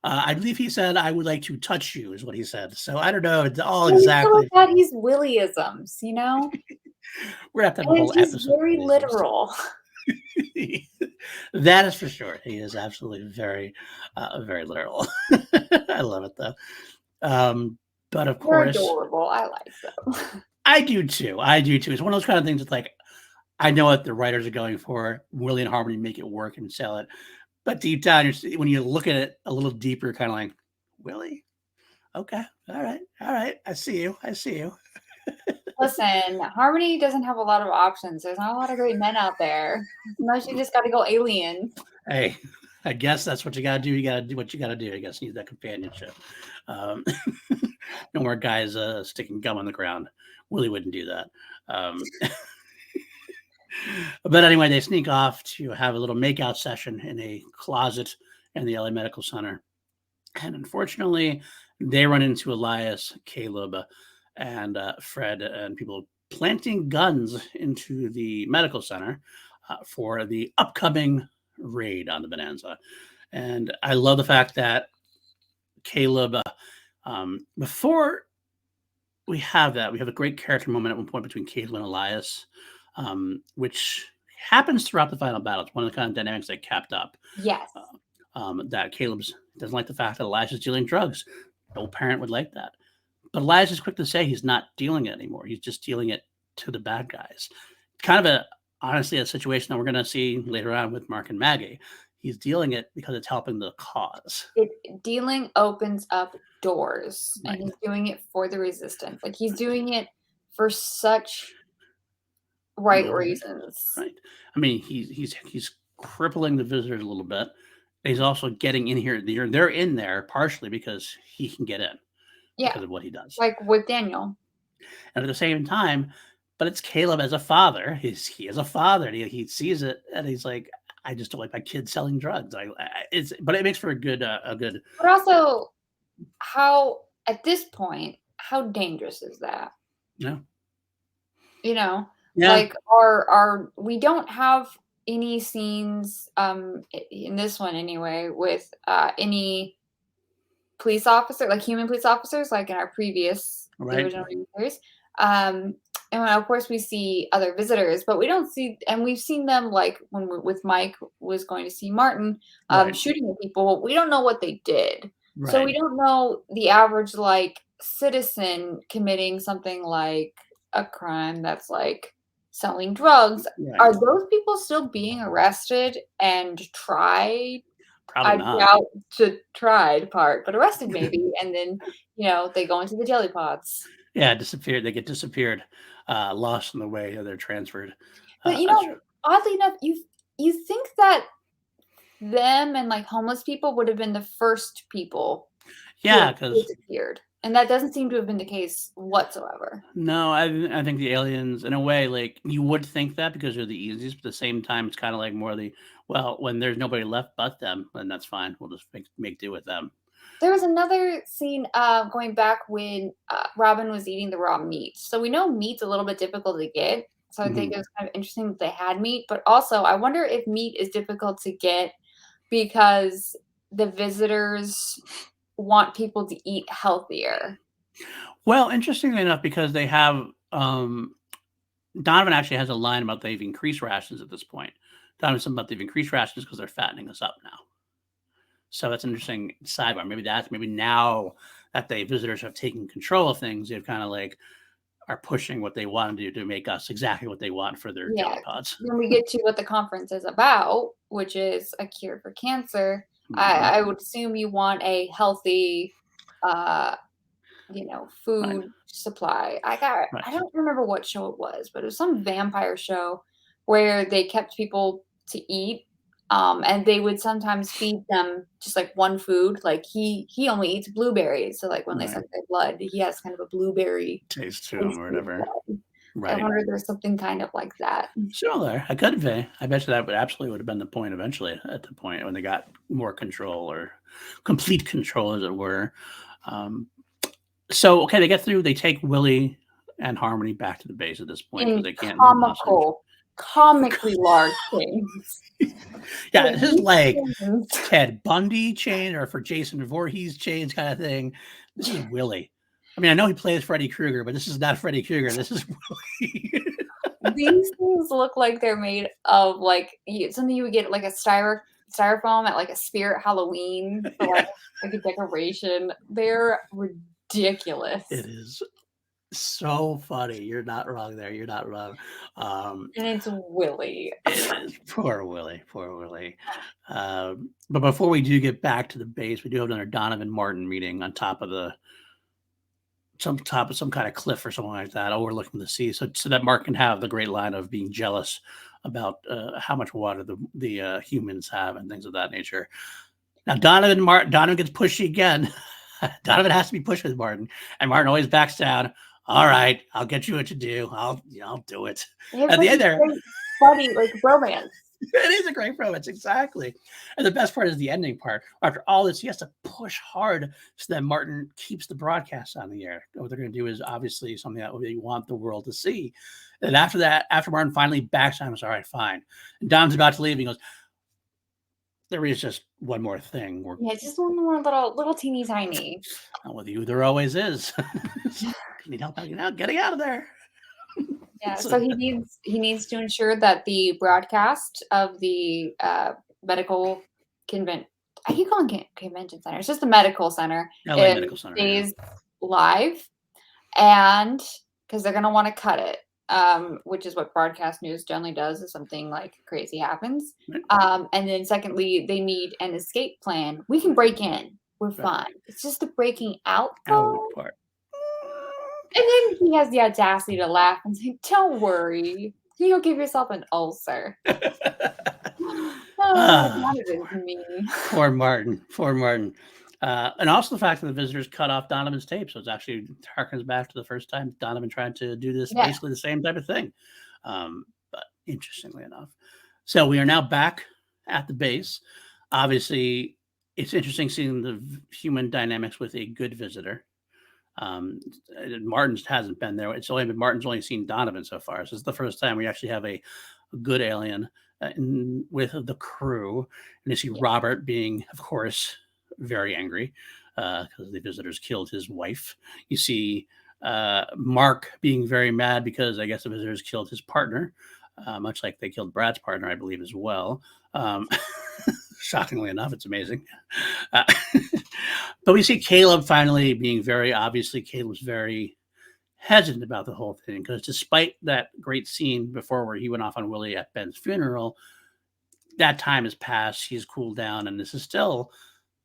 I believe he said, "I would like to touch you," is what he said. So I don't know. It's all exactly. He's Willieisms, you know. We're gonna have to have a whole episode. Very literal. That is for sure. He is absolutely very literal. I love it though. But of They're course, adorable. I like them. I do too. I do too. It's one of those kind of things that's like, I know what the writers are going for. Willie and Harmony make it work and sell it. But deep down, when you look at it a little deeper, kind of like, Willie? Okay. All right. I see you. I see you. Listen, Harmony doesn't have a lot of options. There's not a lot of great men out there. Sometimes you just got to go alien. Hey, I guess that's what you got to do. You got to do what you got to do. I guess you need that companionship. Um, no more guys sticking gum on the ground. Willie wouldn't do that. But anyway, they sneak off to have a little makeout session in a closet in the LA Medical Center. And unfortunately, they run into Elias, Caleb, and Fred, and people planting guns into the medical center for the upcoming raid on the Bonanza. And I love the fact that Caleb, before we have that, we have a great character moment at one point between Caleb and Elias, which happens throughout the final battle. It's one of the kind of dynamics they kept up. Yes. That Caleb doesn't like the fact that Elias is dealing drugs. No parent would like that. But Elias is quick to say he's not dealing it anymore. He's just dealing it to the bad guys. Kind of honestly, a situation that we're going to see later on with Mark and Maggie. He's dealing it because it's helping the cause. Dealing opens up doors, Right. and he's doing it for the resistance. Like, he's doing it for such right reasons. Right. I mean, he's crippling the visitors a little bit. He's also getting in here. They're in there partially because he can get in. Yeah. Because of what he does. Like with Daniel. And at the same time, but it's Caleb as a father. He is a father. And he sees it and he's like, I just don't like my kids selling drugs. But it makes for a good. But also, how at this point, how dangerous is that? Yeah. You know, yeah. Like we don't have any scenes in this one anyway with any police officer, like human police officers, like in our previous the original series. And of course we see other visitors, but we don't see, and we've seen them like with Mike was going to see Martin shooting at people. We don't know what they did. Right. So we don't know the average like citizen committing something like a crime that's like selling drugs. Right. Are those people still being arrested and tried? Probably not. Doubt the tried part, but arrested maybe, and then they go into the jelly pods. Yeah, disappeared. They get disappeared, lost on the way, or they're transferred. But oddly enough, you think that them and like homeless people would have been the first people. Yeah, because disappeared, and that doesn't seem to have been the case whatsoever. No, I think the aliens, in a way, like you would think that because they're the easiest, but at the same time, it's kind of like more when there's nobody left but them, then that's fine. We'll just make do with them. There was another scene going back when Robin was eating the raw meat. So we know meat's a little bit difficult to get. So I think it was kind of interesting that they had meat. But also, I wonder if meat is difficult to get because the visitors want people to eat healthier. Well, interestingly enough, because they have Donovan actually has a line about they've increased rations at this point. Donovan something about they've increased rations because they're fattening us up now. So that's an interesting sidebar. Maybe now that the visitors have taken control of things, they've kind of like are pushing what they want to do to make us exactly what they want for their jelly pods. When we get to what the conference is about, which is a cure for cancer, I would assume you want a healthy food supply. I don't remember what show it was, but it was some vampire show where they kept people to eat. And they would sometimes feed them just like one food. Like he only eats blueberries. So like when they suck their blood, he has kind of a blueberry taste to him or whatever. Right. I wonder if there's something kind of like that. Similar. I could be. I bet you that would have been the point eventually, at the point when they got more control or complete control, as it were. So, okay, they get through. They take Willie and Harmony back to the base at this point because they can't comically large things. Yeah, this is like Ted Bundy chain or for Jason Voorhees chains kind of thing. This is Willie. I mean, I know he plays Freddy Krueger, but this is not Freddy Krueger. This is Willie. These things look like they're made of, like, something you would get, like, a styrofoam at, like, a spirit Halloween for, Yeah, like a decoration. They're it ridiculous, is so funny. You're not wrong there. You're not wrong. Um, and it's Willy. it is poor Willie, poor Willie. But before we do get back to the base, we do have another Donovan Martin meeting on top of some kind of cliff or something like that, overlooking the sea. So that Mark can have the great line of being jealous about how much water the humans have and things of that nature. Now Donovan gets pushy again. Donovan has to be pushed with Martin, and Martin always backs down. All right, I'll get you what to do. I'll do it. They have At the such a end there, great buddy, like, romance. it is a great romance, exactly. And the best part is the ending part. After all this, he has to push hard so that Martin keeps the broadcast on the air. What they're going to do is obviously something that we want the world to see. And after that, after Martin finally backs down, he's all right, fine. And Dom's about to leave. And he goes, there is just one more thing. We're Yeah, just one more little teeny tiny. with you. There always is. Need help out, getting out of there. Yeah, So, so he needs to ensure that the broadcast of the, medical convent I keep calling it convention center, it's just the medical center, LA Medical Center. Yeah. stays live, and because 'cause they're gonna wanna cut it, which is what broadcast news generally does if something, like, crazy happens. Right. And then secondly, they need an escape plan. We can break in, we're Right. fine. It's just the breaking out Out though. part. And then he has the audacity to laugh and say, "Don't worry, you'll give yourself an ulcer." Oh, Ah, that is me. poor Martin. Poor Martin. And also the fact that the visitors cut off Donovan's tape. So it's actually harkens back to the first time Donovan tried to do this, Yeah, basically the same type of thing. But interestingly enough. So we are now back at the base. Obviously, it's interesting seeing the human dynamics with a good visitor. Martin's hasn't been there. Martin's only seen Donovan so far. So it's the first time we actually have a good alien with the crew. And you see yeah. Robert being, of course, very angry because the visitors killed his wife. You see Mark being very mad because I guess the visitors killed his partner, much like they killed Brad's partner, I believe, as well. Shockingly enough, it's amazing. Uh, but we see Caleb finally being Caleb's very hesitant about the whole thing because despite that great scene before where he went off on Willie at Ben's funeral, that time has passed. He's cooled down, and this is still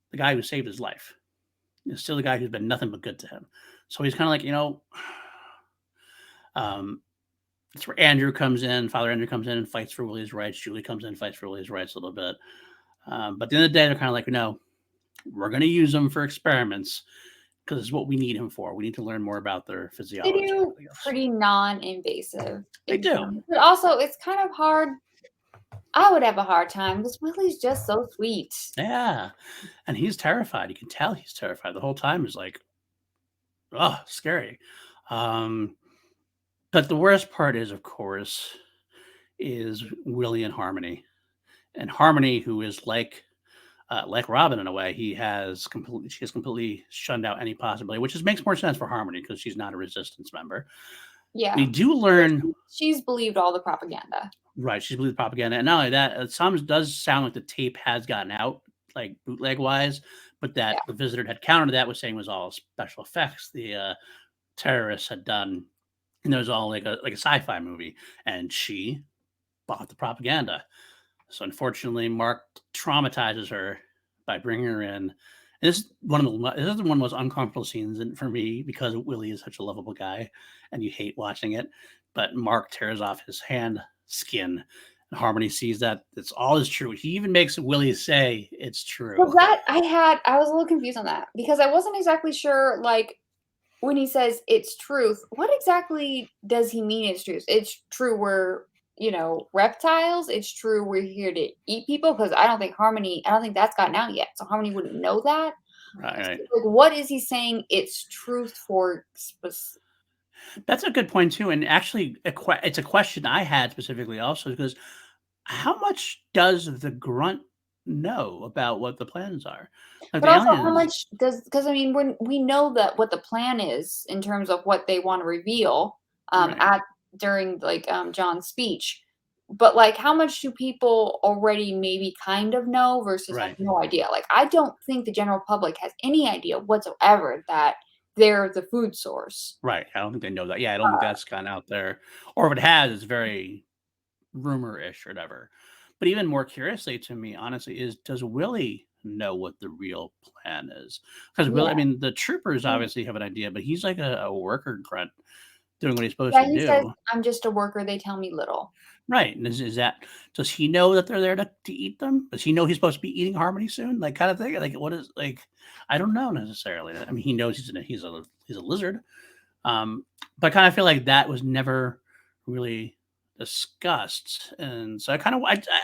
the guy who saved his life. It's still the guy who's been nothing but good to him. So he's kind of like, that's where Andrew comes in. Father Andrew comes in and fights for Willie's rights. Julie comes in and fights for Willie's rights a little bit. But at the end of the day, they're kind of like, no, we're going to use him for experiments because it's what we need him for. We need to learn more about their They physiology. do pretty non-invasive They do. experiments, but also it's kind of hard. I would have a hard time because Willie's just so sweet. Yeah. And he's terrified. You can tell he's terrified. The whole time is like, oh, scary. But the worst part is, of course, is Willie and Harmony. And Harmony, who is like Robin in a way, she has completely shunned out any possibility, which makes more sense for Harmony because she's not a resistance member. Yeah, We do learn, she's believed all the propaganda. right? She's believed propaganda, and not only that, some does sound like the tape has gotten out, like bootleg wise, but that the visitor had countered that with saying it was all special effects the terrorists had done, and it was all like a sci-fi movie, and she bought the propaganda. So unfortunately, Mark traumatizes her by bringing her in. And this is one of the most uncomfortable scenes for me because Willie is such a lovable guy, and you hate watching it. But Mark tears off his hand skin, and Harmony sees that it's all is true. He even makes Willie say it's true. Well, I was a little confused on that because I wasn't exactly sure, like, when he says it's truth, what exactly does he mean it's truth? It's true we're, reptiles. It's true we're here to eat people because I don't think that's gotten out yet. So Harmony wouldn't know that. Right. So, like, what is he saying it's truth for? That's a good point too. And actually, it's a question I had specifically also because how much does the grunt know about what the plans are? Like But the also, how aliens, much because I mean, when we know that what the plan is in terms of what they want to reveal right? at during like John's speech. But like, how much do people already maybe kind of know versus have Right. no idea? Like, I don't think the general public has any idea whatsoever that they're the food source. Right. I don't think they know that. Yeah, I don't think that's gone out there. Or if it has, it's very rumor-ish or whatever. But even more curiously to me, honestly, is does Willie know what the real plan is? Because Willie, I Yeah. mean, the troopers Mm. obviously have an idea, but he's like a worker grunt doing what he's supposed Yeah, to he says, do. "I'm just a worker, they tell me little." Right. And is that does he know that they're there to eat them? Does he know he's supposed to be eating Harmony soon? Like kind of thing? Like what is like I don't know necessarily. I mean, he knows he's a lizard. But I kind of feel like that was never really discussed. And so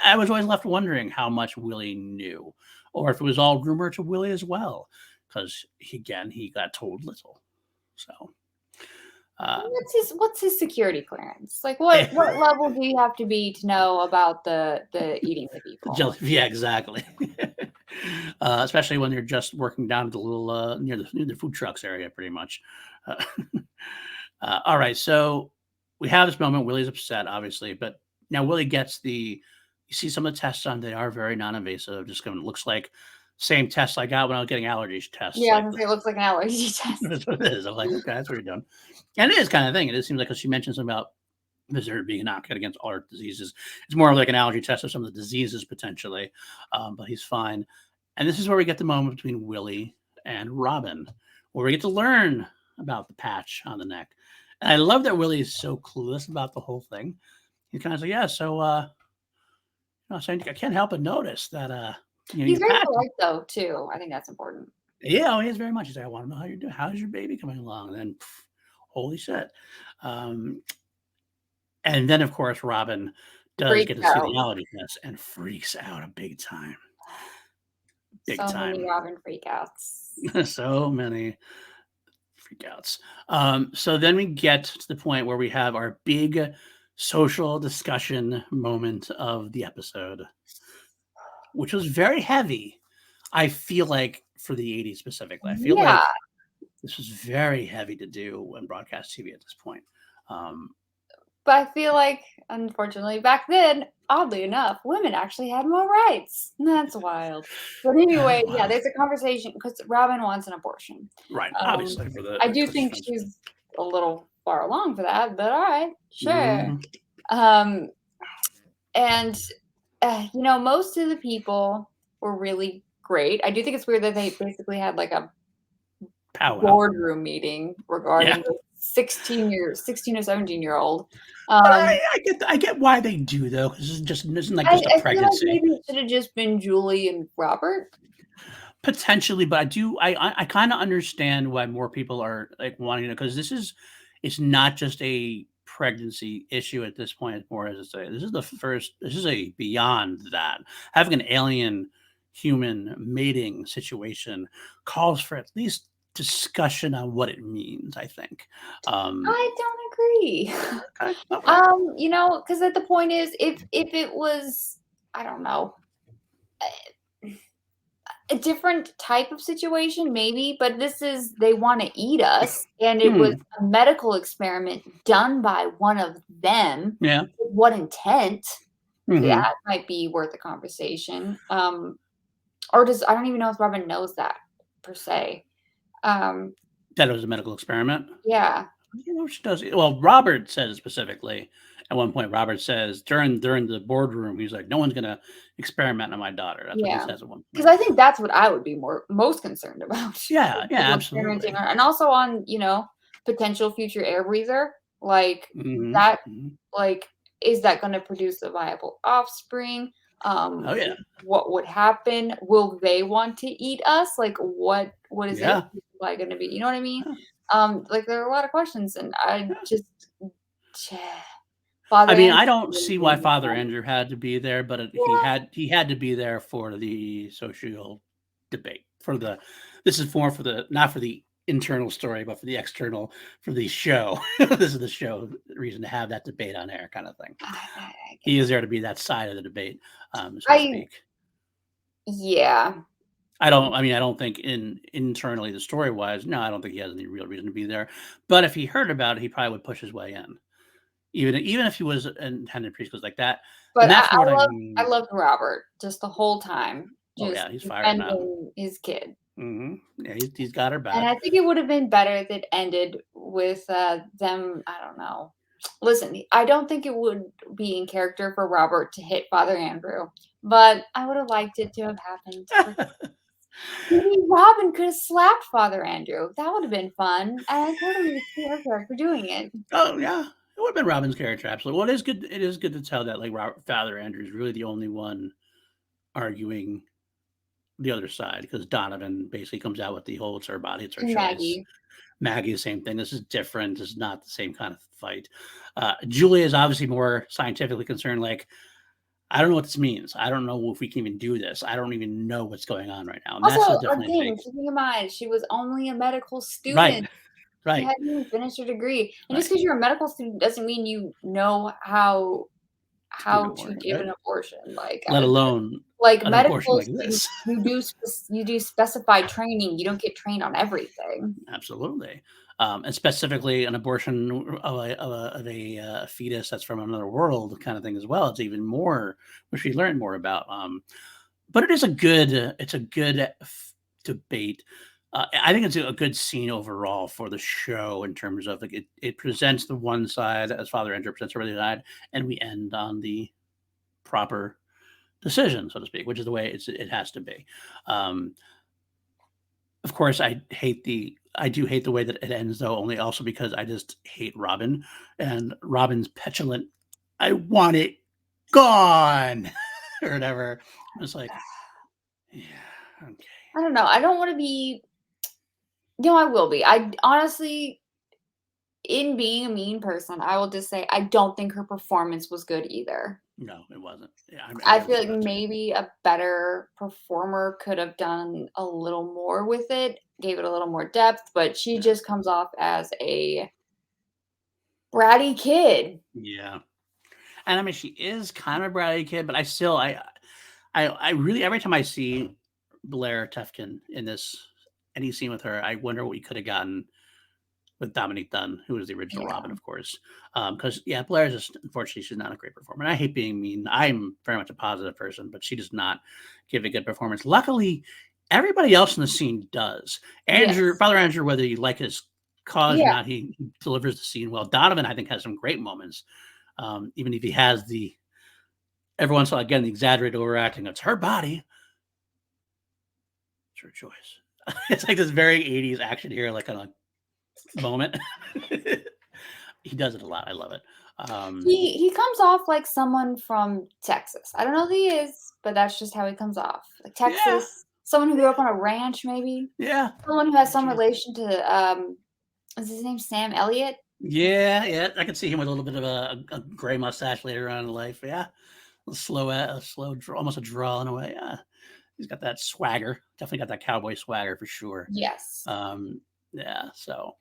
I was always left wondering how much Willie knew, or if it was all rumor to Willie as well, because he got told little. So uh, What's his security clearance? Like, what level do you have to be to know about the eating the people? Yeah, exactly. Especially when you're just working down at the little near the food trucks area, pretty much. Uh, all right, so we have this moment. Willie's upset, obviously, but now Willie gets the. You see some of the tests on; they are very non-invasive. Just going, looks like same tests I got when I was getting allergies tests. Yeah, I was Like gonna say it looks like an allergy test. that's what it is. I'm like, okay, that's what you're doing. And it is kind of thing. It is, seems like because she mentions something about visitor being inoculated against all our diseases. It's more of like an allergy test of some of the diseases potentially, but he's fine. And this is where we get the moment between Willie and Robin, where we get to learn about the patch on the neck. And I love that Willie is so clueless about the whole thing. He's kind of like, yeah, so so I can't help but notice that He's your very patch. polite though, too. I think that's important. Yeah, oh, he is very much. He's like, I want to know how you're doing. How's your baby coming along? And then, holy shit! Um, And then, of course, Robin does Freaks get to see the out. reality test and freaks out a big time. Big So many time. Robin freakouts. So many freakouts. So then we get to the point where we have our big social discussion moment of the episode, which was very heavy. I feel like for the 80s specifically. I feel Yeah, like this was very heavy to do in broadcast TV at this point. Um, but I feel like, unfortunately, back then, oddly enough, women actually had more rights. That's wild. But anyway, yeah, wow. there's a conversation because Robin wants an abortion. Right. Um, Obviously, for I the do because think she's a little far along for that, but all right, sure. Mhm. Um, and most of the people were really great. I do think it's weird that they basically had like a Powwow. boardroom meeting Yeah. regarding the 16 or 17-year-old. But Um, I get why they do though, 'cause this isn't like I, just a I feel like pregnancy. maybe it should have just been Julie and Robert. Potentially, but I kinda understand why more people are, like, wanting to because it's not just a pregnancy issue at this point, it's more as I say, this is a beyond that. Having an alien human mating situation calls for at least discussion on what it means, I think. Um, I don't agree. okay, okay. Because at the point is, if it was, I don't know, a different type of situation, maybe, but this is they want to eat us, and it was Hmm, a medical experiment done by one of them. yeah, With what intent? mhm. That might be worth a conversation. Or does I don't even know if Robin knows that per se. Um, That it was a medical experiment? yeah, You know, she does. Well, Robert says specifically at one point. Robert says during the boardroom, he's like, "No one's gonna experiment on my daughter." That's what he yeah. says at one Because point. I think that's what I would be most concerned about. Yeah, yeah, People experimenting absolutely. on, and also on potential future air breather. Like Hmm, that, hmm. like is that going to produce a viable offspring? Oh yeah, What would happen? Will they want to eat us? Like what is their yeah, supply going to be? You know what I mean? yeah, Like there are a lot of questions, and I yeah. just Father I mean, Andrew I don't really see why made me Father mad. Andrew had to be there, but Yeah, he had to be there for the social debate. For the this is more for the not for the internal story, but for the external for the show. This is the show reason to have that debate on air, kind of thing. I get He it. is there to be that side of the debate, so to I speak. Yeah. I don't think internally the story wise, no, I don't think he has any real reason to be there. But if he heard about it, he probably would push his way in. even if he was an intended priest, because like that, and But that's what I I mean. loved Robert just the whole time, Oh just yeah, he's firing up. defending his kid. Yeah, he's got her And back. I think it would have been better if it ended with, them I don't know. Listen, I don't think it would be in character for Robert to hit Father Andrew, but I would have liked it to have happened for maybe Robin could have slapped Father Andrew. That would have been fun, and I totally see her character doing it. Oh yeah, it would have been Robin's character absolutely. Well, it is good. It is good to tell that like Father Andrew is really the only one arguing the other side because Donovan basically comes out with the whole it's her body, it's her And choice. Maggie. Maggie, the same thing. This is different. This is not the same kind of fight. Julia is obviously more scientifically concerned. Like, I don't know what this means. I don't know if we can even do this. I don't even know what's going on right now. And Also, that's definitely a again, big keeping in mind, she was only a medical right, student. She right, hadn't even finished her degree. And just right. because you're a medical student doesn't mean you know To do an how to abortion, give right? an abortion. Let alone Like an abortion medical like students, this. you do specified training. You don't get trained on everything. Absolutely. And specifically an abortion of a fetus that's from another world kind of thing as well. It's even more, which we learn more about. But it is it's a good debate. I think it's a good scene overall for the show in terms of like it presents the one side as Father Andrew presents the other side, and we end on the proper decision, so to speak, which is the way it has to be. Um, of course, I do hate the way that it ends though, only also because I just hate Robin and Robin's petulant. I want it gone or whatever. It's like, yeah, okay. I don't know. I don't want to be. No, I will be. I honestly, in being a mean person, I will just say I don't think her performance was good either. No, it wasn't. Yeah, I I agree feel with like that too. maybe a better performer could have done a little more with it, gave it a little more depth, but she Yeah, just comes off as a bratty kid. yeah. And I mean, she is kind of a bratty kid, but I still, I really every time I see Blair Tefkin in this any scene with her, I wonder what we could have gotten with Dominique Dunn, who was the original Yeah. Robin, of course. Because yeah, Blair just unfortunately she's not a great performer. And I hate being mean. I'm very much a positive person, but she does not give a good performance. Luckily, everybody else in the scene does. Andrew, Yes. Father Andrew, whether you like his cause or Yeah. not, he delivers the scene well. Donovan, I think, has some great moments. Even if he has the every once in a while, again, the exaggerated overacting. It's her body. It's her choice. It's like this very 80s action here, like on a moment. He does it a lot. I love it. He comes off like someone from Texas. I don't know who he is, but that's just how he comes off. Like Yeah, Texas, someone who grew up on a ranch, maybe. yeah. Someone who has some Jeez. relation to is his name Sam Elliott? Yeah, yeah. I can see him with a little bit of a gray mustache later on in life. Yeah, a slow draw, almost a draw in a way. Yeah, he's got that swagger. Definitely got that cowboy swagger for sure. Yes. Um, yeah. So,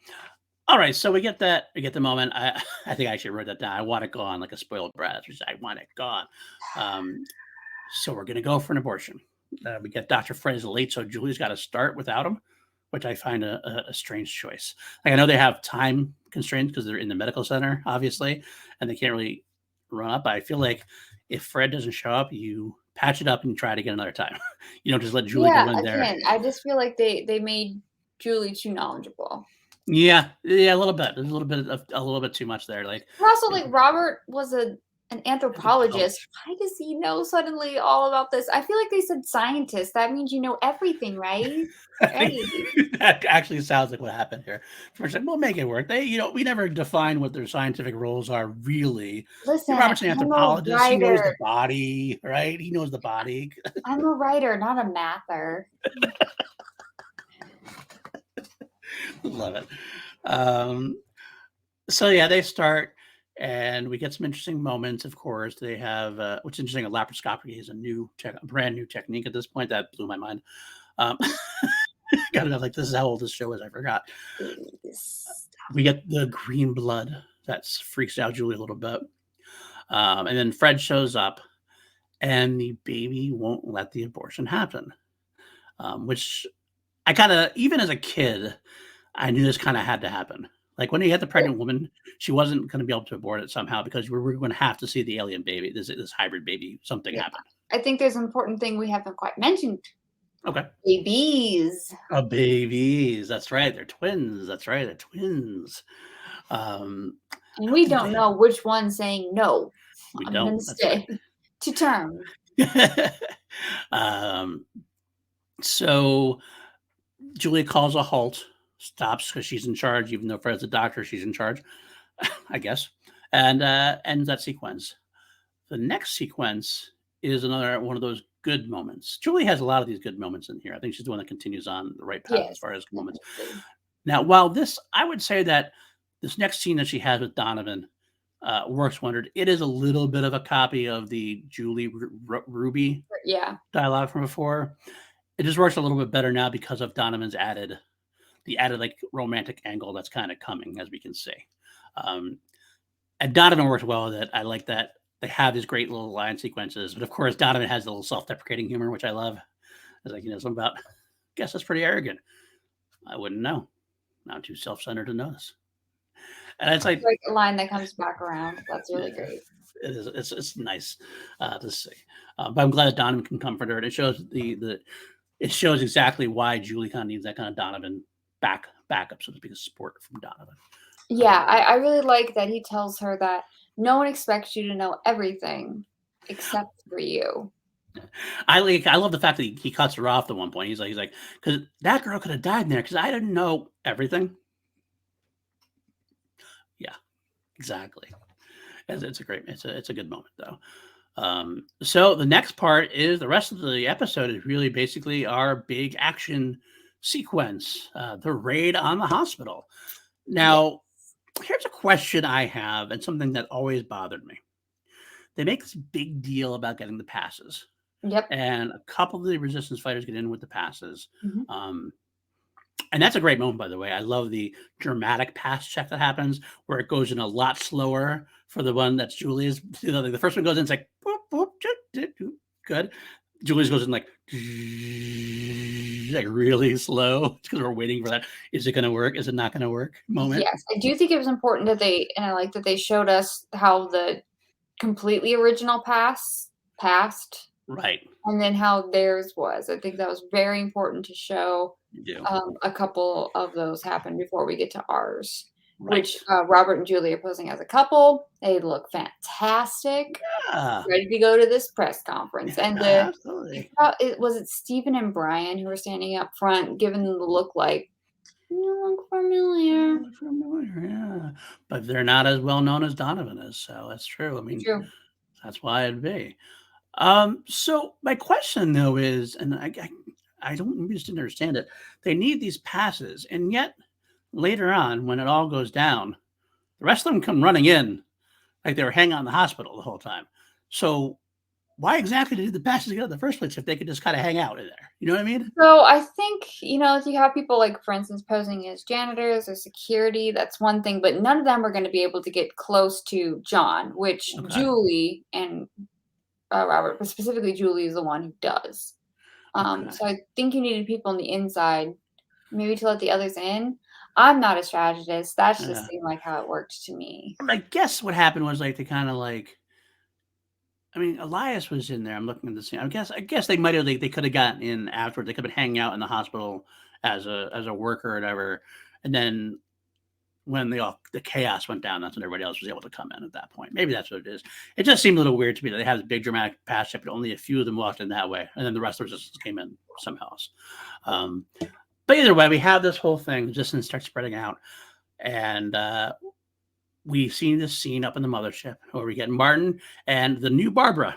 all right. So we get that. We get the moment. I think I should write that down. I want it gone, like a spoiled brat. I want it gone. Um, so we're gonna go for an abortion. We get Dr. Fred is late, so Julie's got to start without him, which I find a strange choice. Like I know they have time constraints because they're in the medical center, obviously, and they can't really run up. But I feel like if Fred doesn't show up, you patch it up and try to get another time. You don't just let Julie Yeah, go in there. again, I just feel like they made Julie too knowledgeable. Yeah, yeah, a little bit. There's a little bit too much there. Like And also, you like know, Robert was an anthropologist. anthropologist. Why does he know suddenly all about this? I feel like they said scientist. That means you know everything, right? I think Right. that actually sounds like what happened here. First, like, we'll make it work. We never define what their scientific roles are really. Listen, Robert's an I'm a anthropologist. He knows the writer. body, right? He knows the body. I'm a writer, not a mather. Love it. Um, so yeah, they start, and we get some interesting moments. Of course, they have what's interesting. A laparoscopy is a brand new technique at this point. That blew my mind. Um, got enough like this is how old this show is. I forgot. Please. We get the green blood that freaks out Julie a little bit. And then Fred shows up, and the baby won't let the abortion happen, which I kind of, even as a kid, I knew this kind of had to happen. Like when he had the pregnant woman, she wasn't going to be able to abort it somehow because we were going to have to see the alien baby, this hybrid baby. Something Yeah. happened. I think there's an important thing we haven't quite mentioned. Okay. Babies. Babies. That's right. They're twins. That's right. They're twins. And we don't know which one's saying no. We I'm going don't. to That's stay right. to term. So Julia calls a halt, stops because she's in charge, even though Fred's a doctor, she's in charge, I guess, and ends that sequence. The next sequence is another one of those good moments. Julie has a lot of these good moments in here. I think she's the one that continues on the right path as Yes. far as moments. Definitely. Now, while this, I would say that this next scene that she has with Donovan works wondered. It is a little bit of a copy of the Julie Ruby Yeah. dialogue from before. It just works a little bit better now because of Donovan's added like romantic angle that's kind of coming, as we can see. And Donovan works well with it. I like that they have these great little line sequences, but of course Donovan has a little self-deprecating humor, which I love. It's like, something about, I guess that's pretty arrogant. I wouldn't know. Not too self-centered to know this. And it's like a line that comes back around. That's really great. It is. It's nice to see. But I'm glad that Donovan can comfort her, and it shows it shows exactly why Julie kind of needs that kind of Donovan backup, so to speak, support from Donovan. Yeah, I really like that he tells her that no one expects you to know everything except for you. I love the fact that he cuts her off at one point. He's like, because that girl could have died in there because I didn't know everything. Yeah, exactly. It's a good moment though. So the next part is the rest of the episode is really basically our big action sequence, the raid on the hospital. Now, here's a question I have and something that always bothered me. They make this big deal about getting the passes. Yep. And a couple of the resistance fighters get in with the passes. Mm-hmm. And that's a great moment, by the way. I love the dramatic pass check that happens where it goes in a lot slower for the one that's Julie's. The first one goes in, it's like, boop, boop, good. Julie's goes in like really slow because we're waiting for that. Is it going to work? Is it not going to work moment? Yes, I do think it was important that and I like that they showed us how the completely original pass passed. Right. And then how theirs was. I think that was very important to show. A couple of those happen before we get to ours, right. Which Robert and Julie are posing as a couple. They look fantastic, ready to go to this press conference. And absolutely. Was it Stephen and Brian who were standing up front, giving them the look like, you look familiar. Yeah, but they're not as well known as Donovan is, so that's true. I mean, True. That's why it'd be. So my question though is, and I just didn't understand it. They need these passes, and yet later on, when it all goes down, the rest of them come running in like they were hanging out in the hospital the whole time. So why exactly did the passes get in the first place if they could just kind of hang out in there? You know what I mean? So I think, if you have people like, for instance, posing as janitors or security, that's one thing, but none of them are going to be able to get close to John, which Julie and Robert, but specifically Julie, is the one who does. So I think you needed people on the inside, maybe to let the others in. I'm not a strategist. That's just seemed like how it worked to me. I guess what happened was like they kind of like. I mean, Elias was in there. I'm looking at the scene. I guess they might have. They could have gotten in afterwards. They could have been hanging out in the hospital as a worker or whatever. And then when the chaos went down, that's when everybody else was able to come in at that point. Maybe that's what it is. It just seemed a little weird to me that they had this big dramatic pass check, but only a few of them walked in that way, and then the rest of the resistance came in somehow else. But either way, we have this whole thing. Resistance starts spreading out, and we see this scene up in the mothership where we get Martin and the new Barbara.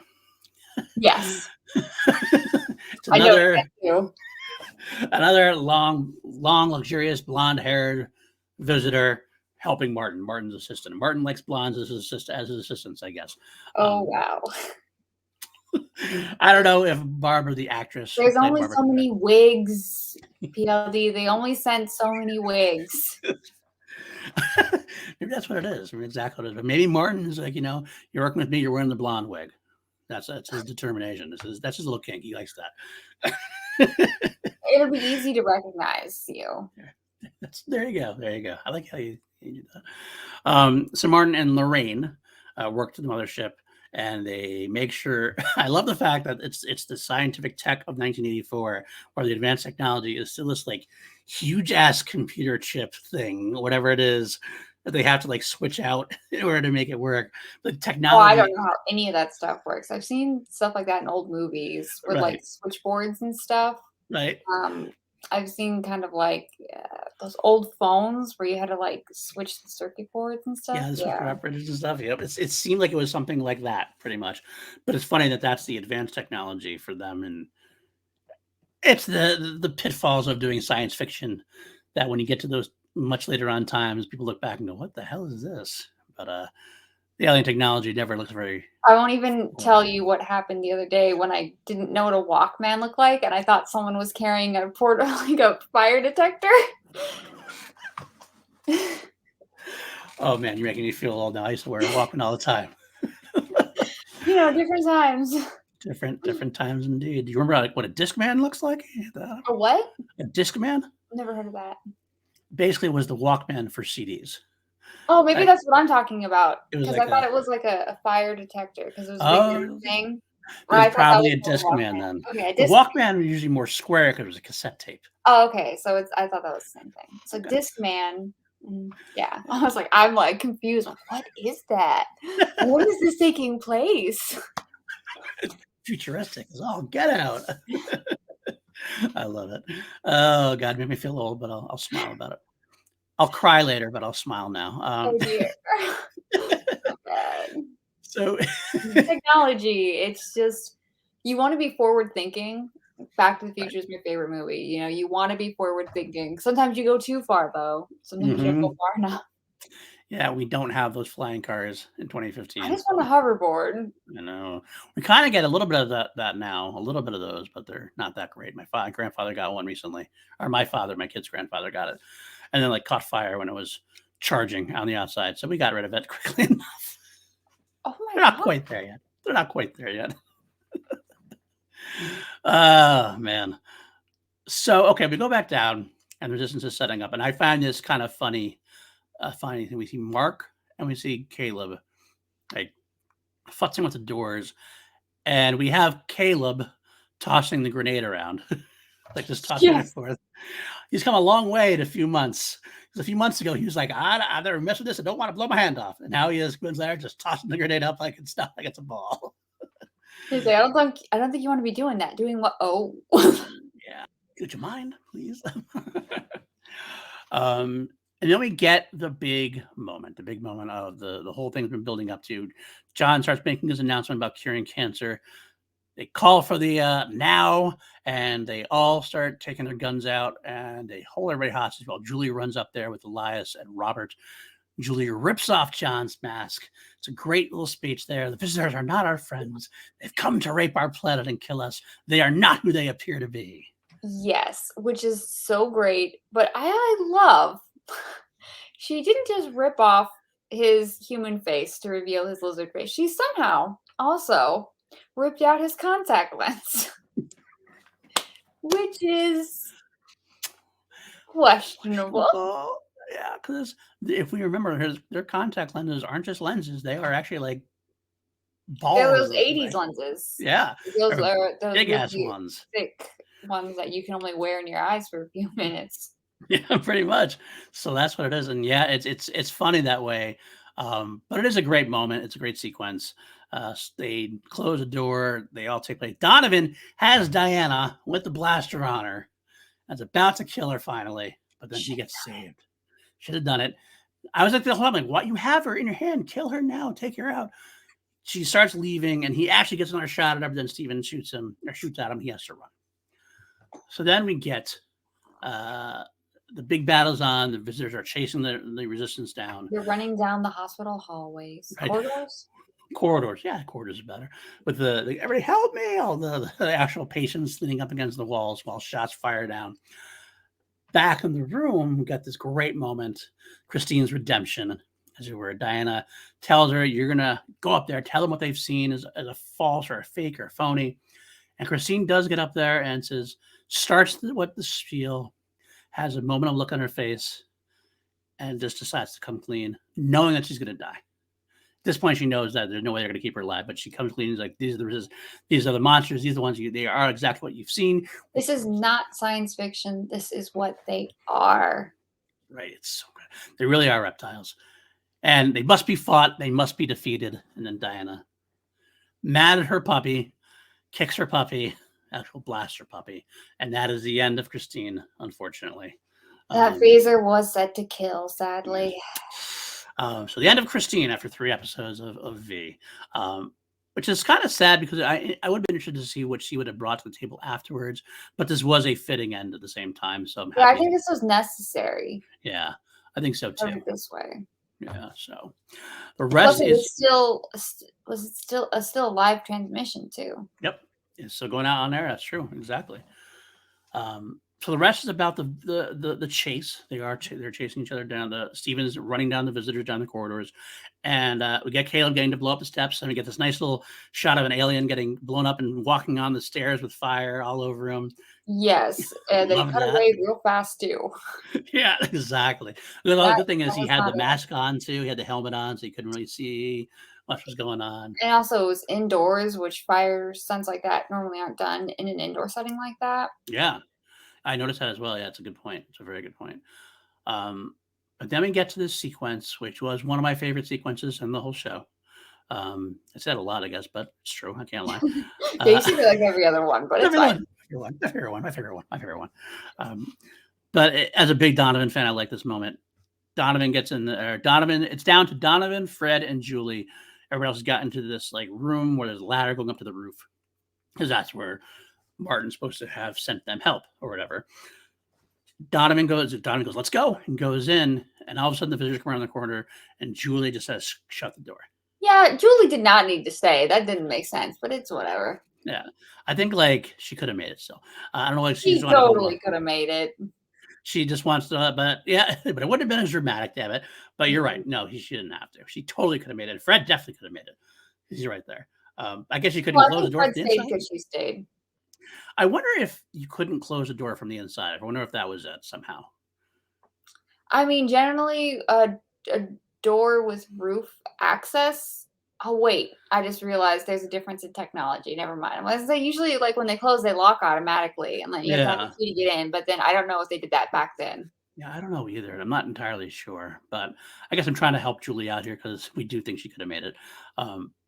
Yes. It's another long, luxurious, blonde-haired visitor helping Martin. Martin's assistant. Martin likes blondes as his assistants, I guess. Oh, wow. I don't know if Barbara, the actress. There's only so many wigs, PLD. They only sent so many wigs. Maybe that's what it is. I mean, exactly what it is. But maybe Martin is like, you're working with me, you're wearing the blonde wig. That's his determination. That's his little kink. He likes that. It'll be easy to recognize you. There you go. There you go. I like how you do that. So Martin and Lorraine work to the mothership, and they make sure. I love the fact that it's the scientific tech of 1984, where the advanced technology is still this like huge ass computer chip thing, whatever it is that they have to like switch out in order to make it work. The Oh, I don't technology, know how any of that stuff works. I've seen stuff like that in old movies with like right, switchboards and stuff. right. Um, I've seen kind of like those old phones where you had to like switch the circuit boards and stuff. Yeah, the switcher Yeah. operators and stuff. Yep, it seemed like it was something like that, pretty much. But it's funny that that's the advanced technology for them, and it's the pitfalls of doing science fiction that when you get to those much later on times, people look back and go, "What the hell is this?" But the alien technology never looks very. I won't even tell Well. you what happened the other day when I didn't know what a Walkman looked like, and I thought someone was carrying a like a fire detector. Oh man, you're making me feel old now. I used to wear a Walkman all the time. Different times. Different times indeed. Do you remember like what a Discman looks like? A what? A Discman Never heard of that. basically was the Walkman for CDs. Oh, maybe Right? that's what I'm talking about, It was because like I thought a it was like a fire detector because it was a big oh, thing. it Or was I thought that probably was a for a Discman Walkman. then. Okay, a The disc. Walkman was usually more square because it was a cassette tape. Oh, okay, so I thought that was the same thing. So Okay. Discman, yeah. I'm like confused. Like, what is that? When is this taking place? Futuristic is all get out. I love it. Oh God, make me feel old, but I'll smile about it. I'll cry later, but I'll smile now. Oh dear. So bad. So Technology, it's just you want to be forward thinking. Back to the Future is my favorite movie. You want to be forward thinking. Sometimes you go too far though. Sometimes you don't go Mhm. far enough. Yeah, we don't have those flying cars in I 2015. just want a hoverboard. You know, we kind of get a little bit of that now, a little bit of those, but they're not that great. Grandfather got one recently, or my kid's grandfather got it, and then like caught fire when it was charging on the outside. So we got rid of it quickly enough. Oh my They're not god. quite there yet. They're not quite there yet. Oh man. So okay, we go back down, and Resistance is setting up, and I find this kind of funny. Funny thing. We see Mark and we see Caleb like futzing with the doors, and we have Caleb tossing the grenade around, like just tossing it back and Yes. forth. He's come a long way in a few months. Because a few months ago, he was like, I never mess with this. I don't want to blow my hand off. And now he is Quinn's there just tossing the grenade up like it's not like it's a ball. He's like, I don't think you want to be doing that. Doing what? Oh. Yeah. Would you mind, please? um, and then we get the big moment of the whole thing's been building up to. John starts making his announcement about curing cancer. They call for the now, and they all start taking their guns out, and they hold everybody hostage while Julie runs up there with Elias and Robert. Julie rips off John's mask. It's a great little speech there. The visitors are not our friends. They've come to rape our planet and kill us. They are not who they appear to be. Yes, which is so great. But I love she didn't just rip off his human face to reveal his lizard face. She somehow also ripped out his contact lens, which is questionable. Oh, yeah, because if we remember, their contact lenses aren't just lenses; they are actually like They're balls. those 80s lenses. Yeah, Those or are those big ass really ones. thick ones that you can only wear in your eyes for a few minutes. Yeah, pretty much. So that's what it is, and yeah, it's funny that way. But it is a great moment. It's a great sequence. They close the door. They all take place. Donovan has Diana with the blaster on her. That's about to kill her finally, but then she gets saved. Should have done it. I was like the whole time, like, what? You have her in your hand. Kill her now. Take her out. She starts leaving, and he actually gets another shot at her. But then Steven shoots at him. He has to run. So then we get the big battle's on. The visitors are chasing the resistance down. They're running down the hospital hallways. Right. Corridors? Corridors. Yeah, corridors are better. But everybody help me! All the actual patients leaning up against the walls while shots fire down. Back in the room, we got this great moment. Christine's redemption, as it were. Diana tells her, you're going to go up there, tell them what they've seen as a false or a fake or a phony. And Christine does get up there and starts with the spiel. has a moment of look on her face, and just decides to come clean, knowing that she's going to die. At this point, she knows that there's no way they're going to keep her alive, but she comes clean. She's like, these are the monsters. These are the ones they are exactly what you've seen. This is not science fiction. This is what they are. Right. It's so good. They really are reptiles. And they must be fought. They must be defeated. And then Diana, mad at her puppy, kicks her puppy, actual blasts her puppy. And that is the end of Christine, unfortunately. That phaser was set to kill, sadly. So the end of Christine after 3 episodes of V, which is kind of sad because I would have been interested to see what she would have brought to the table afterwards. But this was a fitting end at the same time. So I'm happy. Yeah, I think this was necessary. Yeah, I think so too. Put it this way. Yeah. So the rest Plus, is still a live transmission too. Yep. It's still going out on there. That's true. Exactly. So the rest is about the chase. They're chasing each other down. Steven's running down the visitors down the corridors, and we get Caleb getting to blow up the steps, and we get this nice little shot of an alien getting blown up and walking on the stairs with fire all over him. Yes, and they cut away real fast too. Yeah, exactly. The good thing is he had the mask on too. He had the helmet on, so he couldn't really see much was going on. And also, it was indoors, which fire stunts like that normally aren't done in an indoor setting like that. Yeah. I noticed that as well. Yeah, it's a good point. It's a very good point. But then we get to this sequence, which was one of my favorite sequences in the whole show. I said a lot, I guess, but it's true. I can't lie. Basically, like every other one, but it's fine. My favorite one. But as a big Donovan fan, I like this moment. Donovan gets in there. It's down to Donovan, Fred, and Julie. Everybody else has got into this like room where there's a ladder going up to the roof, because that's where Martin's supposed to have sent them help or whatever. Donovan goes, let's go, and goes in, and all of a sudden the visitors come around the corner, and Julie just says, shut the door. Yeah, Julie did not need to stay. That didn't make sense, but it's whatever. Yeah, I think like she could have made it still. I don't know if she totally could have made it. She just wants to, but yeah, but it wouldn't have been as dramatic, damn it. But you're right. No, she didn't have to. She totally could have made it. Fred definitely could have made it. He's right there. I guess you couldn't close the door. Fred stayed because she stayed. I wonder if you couldn't close the door from the inside. I wonder if that was it somehow. I mean, generally, a door with roof access. Oh, wait. I just realized there's a difference in technology. Never mind. I was going to say, usually, like, when they close, they lock automatically. And then you have to have a key to get in. But then I don't know if they did that back then. Yeah, I don't know either. I'm not entirely sure. But I guess I'm trying to help Julie out here because we do think she could have made it.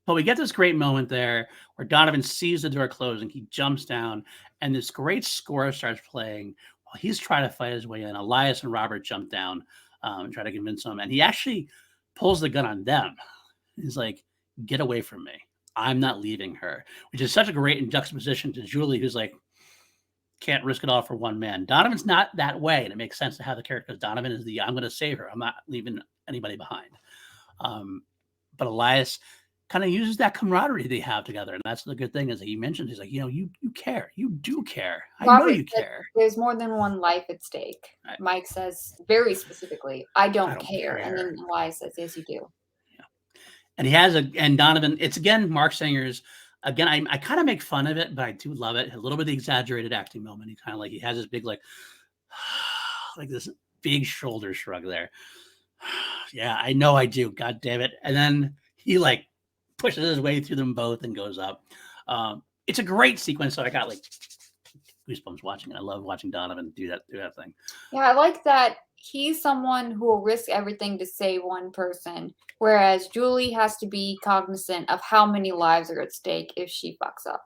But we get this great moment there where Donovan sees the door closing. He jumps down, and this great score starts playing while he's trying to fight his way in. Elias and Robert jump down and try to convince him. And he actually pulls the gun on them. He's like, get away from me. I'm not leaving her, which is such a great juxtaposition to Julie, who's like, can't risk it all for one man. Donovan's not that way, and it makes sense to have the character. Donovan is I'm going to save her. I'm not leaving anybody behind. But Elias kind of uses that camaraderie they have together, and that's the good thing is that he mentioned, he's like, you care. You do care. I know you care. There's more than one life at stake. Right. Mike says very specifically, I don't care. And then Elias says, yes, you do. And and Donovan, it's again, Mark Singer's, again, I kind of make fun of it, but I do love it. A little bit of the exaggerated acting moment. He kind of he has this big, like this big shoulder shrug there. Yeah, I know I do. God damn it. And then he pushes his way through them both and goes up. It's a great sequence. So I got goosebumps watching it. I love watching Donovan do that thing. Yeah, I like that he's someone who will risk everything to save one person, whereas Julie has to be cognizant of how many lives are at stake if she fucks up.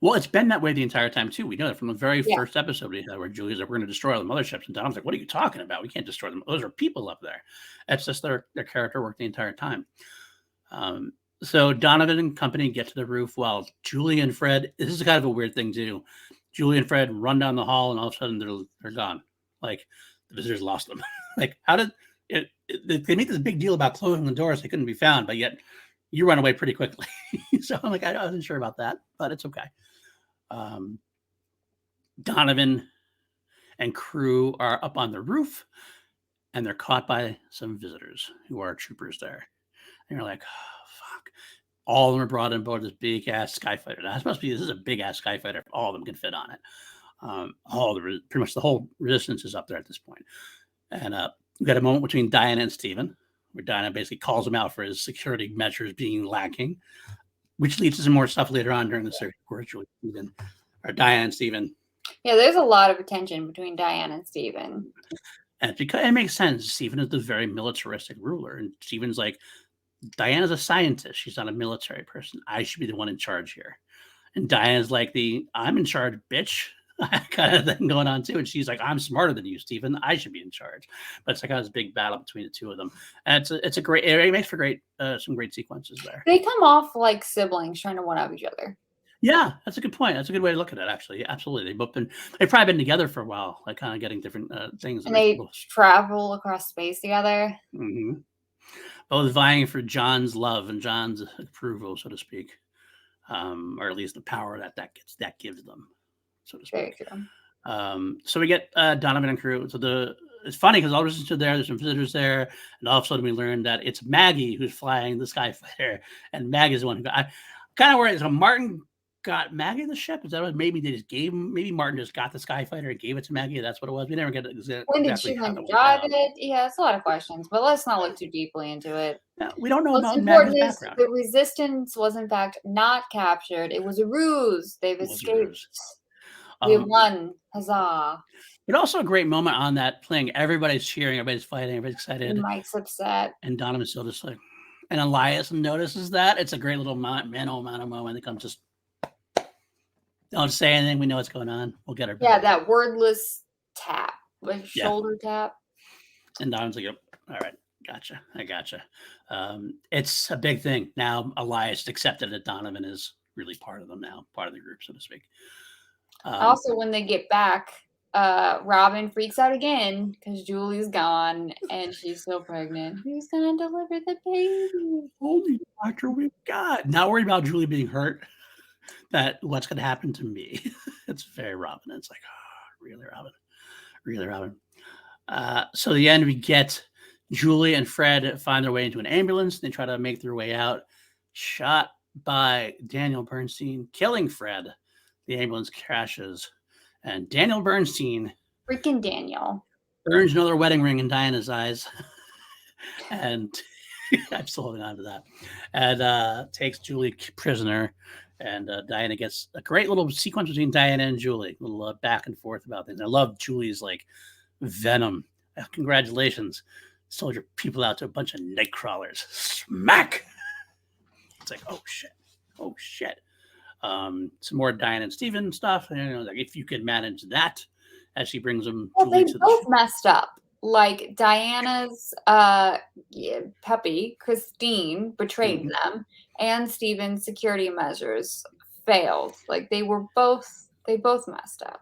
Well, it's been that way the entire time, too. We know that from the very first episode we had where Julie's like, we're going to destroy all the motherships. And Dom's like, what are you talking about? We can't destroy them. Those are people up there. That's just their character work the entire time. So Donovan and company get to the roof while Julie and Fred, this is kind of a weird thing, too. Julie and Fred run down the hall and all of a sudden they're gone. The visitors lost them. How did they make this big deal about closing the doors? They couldn't be found, but yet you run away pretty quickly. So I'm I wasn't sure about that, but it's okay. Donovan and crew are up on the roof and they're caught by some visitors who are troopers there. And you're like, oh, fuck. All of them are brought on board this big ass skyfighter. Now, this is a big ass skyfighter. All of them can fit on it. Pretty much the whole resistance is up there at this point. And we got a moment between Diana and Stephen, where Diana basically calls him out for his security measures being lacking, which leads to some more stuff later on during the series. Of course, Diana and Stephen. Yeah, there's a lot of tension between Diana and Stephen. And because it makes sense. Stephen is the very militaristic ruler, and Stephen's like, Diana's a scientist. She's not a military person. I should be the one in charge here. And Diana's like I'm in charge, bitch, kind of thing going on too. And she's like, I'm smarter than you, Stephen. I should be in charge. But it's like this big battle between the two of them. And it's a great, it makes for some great sequences there. They come off like siblings trying to one up each other. Yeah, that's a good point. That's a good way to look at it, actually. Yeah, absolutely. They've probably been together for a while, like kind of getting different things. And they travel across space together. Mm-hmm. Both vying for John's love and John's approval, so to speak. Or at least the power that gives them, so to speak. Very true. So we get Donovan and crew. So it's funny because all the visitors are there. There's some visitors there, and all of a sudden we learn that it's Maggie who's flying the Skyfighter, and Maggie's the one who got. I'm kind of worried. So Martin got Maggie the ship. Is that what? Maybe they just gave him. Maybe Martin just got the Skyfighter and gave it to Maggie. That's what it was. We never get exactly. When did she drive it? Yeah, it's a lot of questions, but let's not look too deeply into it. No, we don't know What's about important Maggie's is background. the resistance was in fact not captured. It was a ruse. They've escaped. We won. Huzzah. But also a great moment on that playing. Everybody's cheering. Everybody's fighting. Everybody's excited. And Mike's upset. And Donovan's still just like, and Elias notices that. It's a great little moment that comes just, don't say anything. We know what's going on. We'll get her back. Yeah, that wordless tap, like shoulder tap. And Donovan's like, yep, all right, gotcha. I gotcha. It's a big thing. Now Elias accepted that Donovan is really part of them now, part of the group, so to speak. Also, when they get back, Robin freaks out again because Julie's gone and she's still pregnant. Who's gonna deliver the baby? Only doctor we've got. Not worried about Julie being hurt. That what's gonna happen to me? It's very Robin. It's like, oh, really, Robin, really, Robin. So at the end, we get Julie and Fred find their way into an ambulance. They try to make their way out. Shot by Daniel Bernstein, killing Fred. The ambulance crashes. And Daniel Bernstein, freaking Daniel, burns another wedding ring in Diana's eyes. And I'm still holding on to that. And takes Julie prisoner. And Diana gets a great little sequence between Diana and Julie, a little back and forth about things. I love Julie's like venom. Congratulations. Sold your people out to a bunch of night crawlers. Smack. It's like, oh shit. Oh shit. Some more Diana and Stephen stuff. And, like if you could manage that as she brings them. Well, they both messed up. Like Diana's puppy, Christine, betrayed them, and Stephen's security measures failed. Like they both messed up.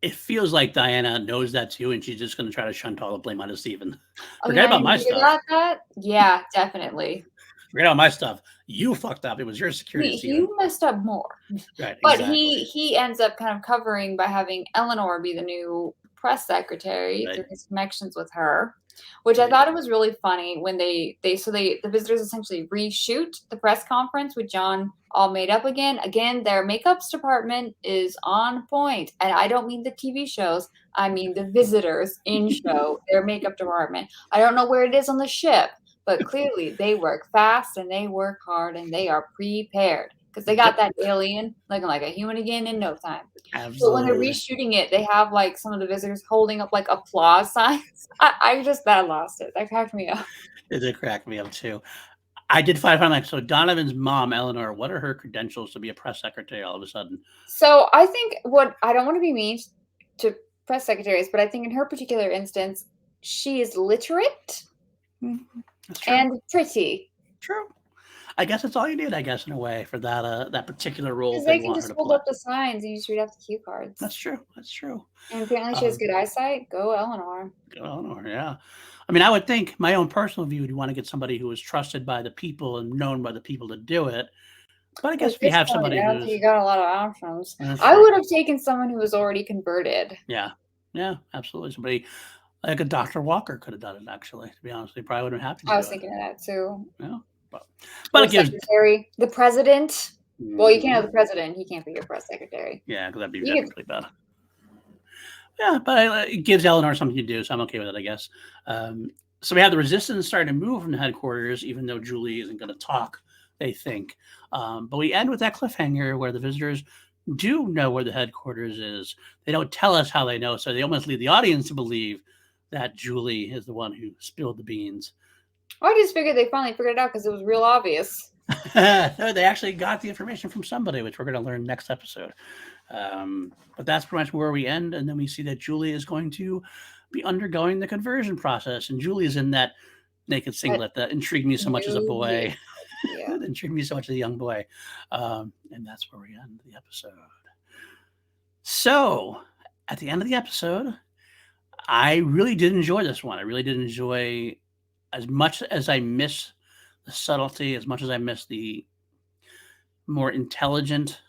It feels like Diana knows that too, and she's just going to try to shunt all the blame onto Stephen. Forget about my stuff. That? Yeah, definitely. Forget about my stuff. You fucked up. It was your security. You messed up more. Right, but exactly. he ends up kind of covering by having Eleanor be the new press secretary through his connections with her, which I thought it was really funny when the visitors essentially reshoot the press conference with John all made up again. Again, their makeups department is on point. And I don't mean the TV shows. I mean the visitors in show, their makeup department. I don't know where it is on the ship, but clearly they work fast and they work hard and they are prepared. Because they got that alien looking like a human again in no time. Absolutely. But when they're reshooting it, they have like some of the visitors holding up like applause signs. I lost it. That cracked me up. It did crack me up too. I did find like, so Donovan's mom, Eleanor, what are her credentials to be a press secretary all of a sudden? So I think I don't want to be mean to press secretaries, but I think in her particular instance, she is literate and pretty. True. I guess that's all you need, I guess, in a way, for that particular role. Because they can just hold up the signs and you just read off the cue cards. That's true. That's true. And apparently she has good eyesight. Go Eleanor. Go Eleanor, yeah. I mean, I would think my own personal view, you want to get somebody who is trusted by the people and known by the people to do it. But I guess if you have somebody who's... You got a lot of options. I would have taken someone who was already converted. Yeah. Yeah, absolutely. Somebody like a Dr. Walker could have done it, actually, to be honest. They probably would have been happy to do it. I was thinking of that, too. Yeah. But it gives the president. Well, you can't have the president. He can't be your press secretary. Yeah, because that'd be really bad. Yeah, but it gives Eleanor something to do, so I'm okay with it, I guess. So we have the resistance starting to move from the headquarters, even though Julie isn't going to talk, they think. But we end with that cliffhanger where the visitors do know where the headquarters is. They don't tell us how they know, so they almost lead the audience to believe that Julie is the one who spilled the beans. I just figured they finally figured it out because it was real obvious. No, they actually got the information from somebody, which we're going to learn next episode. But that's pretty much where we end. And then we see that Julie is going to be undergoing the conversion process. And Julie is in that naked singlet that intrigued me so much as a New year. boy. Yeah. It intrigued me so much as a young boy. And that's where we end the episode. So at the end of the episode, I really did enjoy this one. I really did enjoy, as much as I miss the subtlety, as much as I miss the more intelligent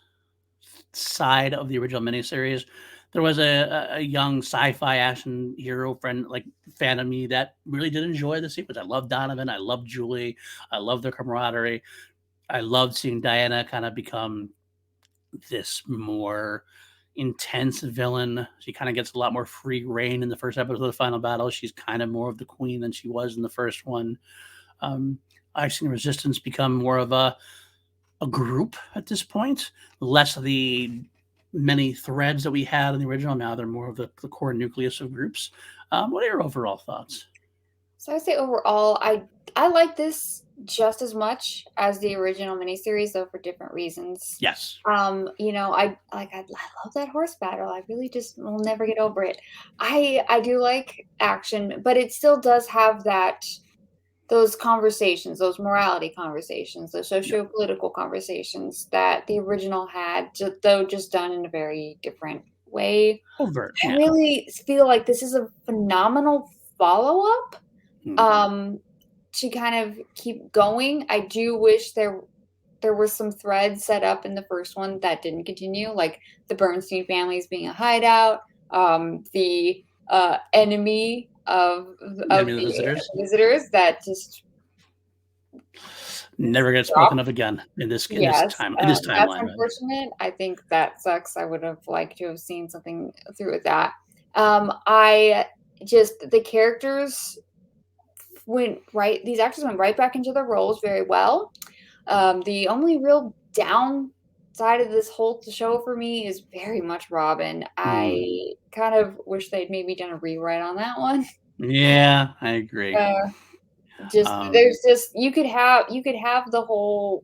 side of the original miniseries. There was a young sci-fi action hero friend, like fan of me, that really did enjoy the sequence. I love Donovan. I love Julie. I love their camaraderie. I loved seeing Diana kind of become this more intense villain. She kind of gets a lot more free reign in the first episode of the final battle. She's kind of more of the queen than she was in the first one. I've seen Resistance become more of a group at this point, less of the many threads that we had in the original. Now they're more of the core nucleus of groups. What are your overall thoughts? So I say overall, I like this just as much as the original miniseries, though for different reasons. Yes. I love that horse battle. I really just will never get over it. I do like action, but it still does have those conversations, those morality conversations, those socio-political conversations that the original had, though just done in a very different way. Overt. I Yeah. really feel like this is a phenomenal follow-up to kind of keep going. I do wish there were some threads set up in the first one that didn't continue, like the Bernstein families being a hideout, the enemy of The visitors that just never get spoken of again in this yes, timeline. that's unfortunate. I think that sucks. I would have liked to have seen something through with that. I just the characters these actors went right back into their roles very well. The only real downside of this whole show for me is very much Robin. I kind of wish they'd maybe done a rewrite on that one. Yeah, I agree. There's just you could have the whole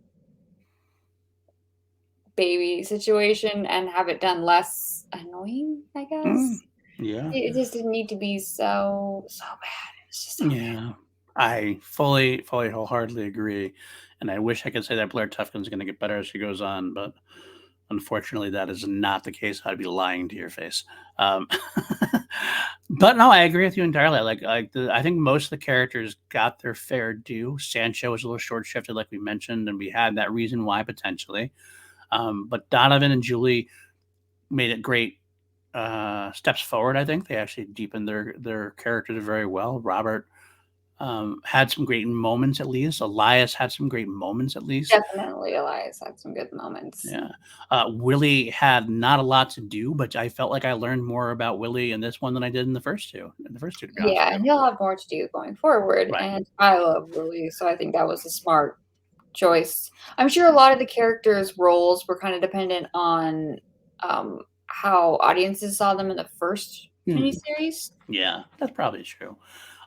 baby situation and have it done less annoying, I guess. Yeah. It just didn't need to be so bad. It's just so bad. I fully wholeheartedly agree. And I wish I could say that Blair Tufkin's going to get better as she goes on, but unfortunately, that is not the case. I'd be lying to your face. But no, I agree with you entirely. I think most of the characters got their fair due. Sancho was a little short-shifted, like we mentioned, and we had that reason why potentially. But Donovan and Julie made it great steps forward. I think they actually deepened their characters very well. Robert had some great moments, at least. Elias had some great moments, at least. Definitely, Elias had some good moments. Yeah. Willie had not a lot to do, but I felt like I learned more about Willie in this one than I did in the first two. Yeah, and he'll have more to do going forward. Right. And I love Willie, so I think that was a smart choice. I'm sure a lot of the characters' roles were kind of dependent on how audiences saw them in the first miniseries. Yeah, that's probably true.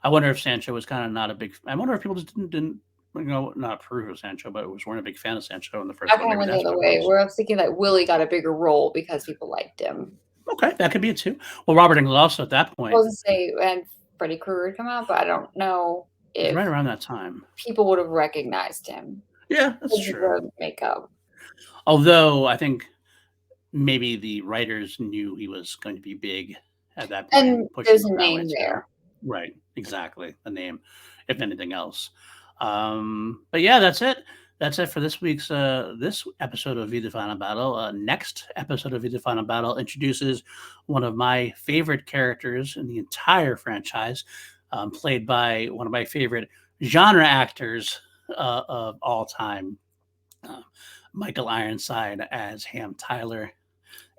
I wonder if Sancho was kind of not a big. I wonder if people just didn't not approve of Sancho, but weren't a big fan of Sancho in the first. I kind of went the other way, where I was thinking that Willie got a bigger role because people liked him. Okay, that could be it too. Well, Robert Englund also at that point. I wasn't say and Freddy Krueger had come out, but I don't know if right around that time people would have recognized him. Yeah, that's true. Makeup. Although I think maybe the writers knew he was going to be big at that point. And there's a name there. Right, exactly. The name, if anything else. But yeah, that's it. That's it for this week's this episode of V the Final Battle. Next episode of V the Final Battle introduces one of my favorite characters in the entire franchise, played by one of my favorite genre actors of all time, Michael Ironside as Ham Tyler.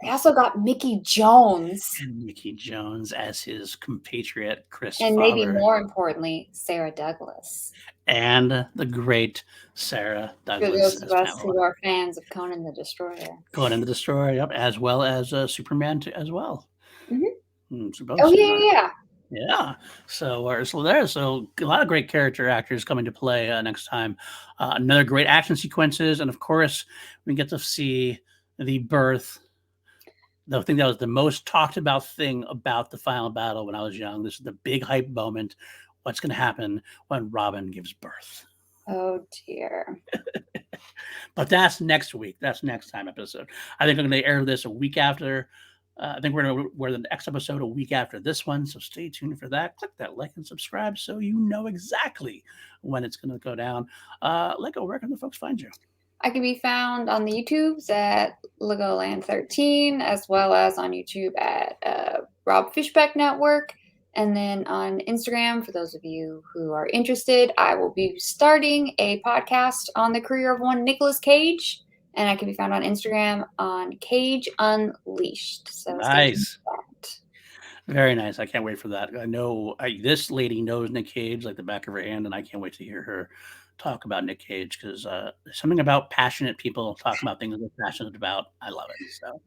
They also got Mickey Jones. And Mickey Jones as his compatriot, Chris And maybe Fowler. more importantly, Sarah Douglas. And the great Sarah For Douglas those of as us Pamela. who are fans of Conan the Destroyer. Conan the Destroyer, yep, as well as Superman as well. So both Oh, seen on it. yeah. Yeah. So a lot of great character actors coming to play next time. Another great action sequences, and of course, we get to see the birth. The thing that was the most talked about thing about the final battle when I was young. This is the big hype moment. What's going to happen when Robin gives birth? Oh, dear. But that's next week. That's next time episode. I think I'm going to air this a week after. I think we're going to wear the next episode a week after this one. So stay tuned for that. Click that like and subscribe so you know exactly when it's going to go down. Lego, where can the folks find you? I can be found on the YouTubes at Legoland13, as well as on YouTube at Rob Fishbeck Network. And then on Instagram, for those of you who are interested, I will be starting a podcast on the career of one Nicolas Cage. And I can be found on Instagram on Cage Unleashed. So Nice. Very nice. I can't wait for that. I know this lady knows Nick Cage like the back of her hand, and I can't wait to hear her talk about Nick Cage because there's something about passionate people talking about things they're passionate about. I love it. So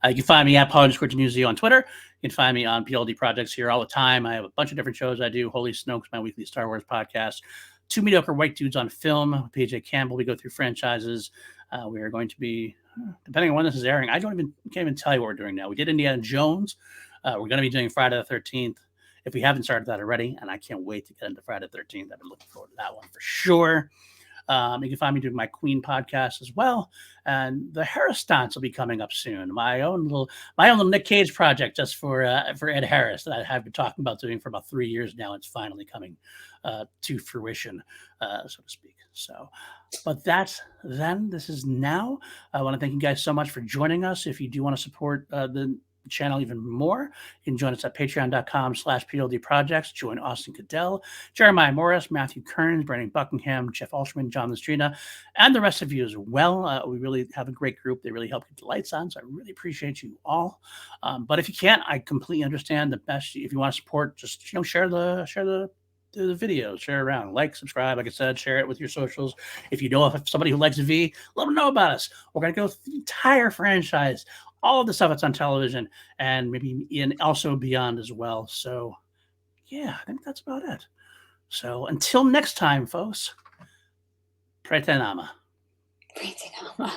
you can find me at Paul_Newsy on Twitter. You can find me on PLD Projects here all the time. I have a bunch of different shows I do. Holy Snokes, my weekly Star Wars podcast. Two Mediocre White Dudes on Film. PJ Campbell. We go through franchises. We are going to be, depending on when this is airing, can't even tell you what we're doing now. We did Indiana Jones. We're going to be doing Friday the 13th. If we haven't started that already, and I can't wait to get into Friday the 13th. I've been looking forward to that one for sure. You can find me doing my Queen podcast as well, and the Harris stunts will be coming up soon. My own little Nick Cage project just for Ed Harris that I have been talking about doing for about 3 years now. It's finally coming to fruition, so to speak. So, but that's then. This is now. I want to thank you guys so much for joining us. If you do want to support the channel even more, you can join us at patreon.com/PLD Projects. Join Austin Cadell, Jeremiah Morris, Matthew Kearns, Brandon Buckingham, Jeff Alsherman, John Lestrina, and the rest of you as well. We really have a great group. They really help keep the lights on, so I really appreciate you all. But if you can't, I completely understand. The best, if you want to support, just share the videos, share around, like, subscribe, like I said, share it with your socials. If you know of somebody who likes V, let them know about us. We're going to go through the entire franchise, all of the stuff that's on television, and maybe also beyond as well. So yeah, I think that's about it. So until next time, folks, Pretenama. Pretenama.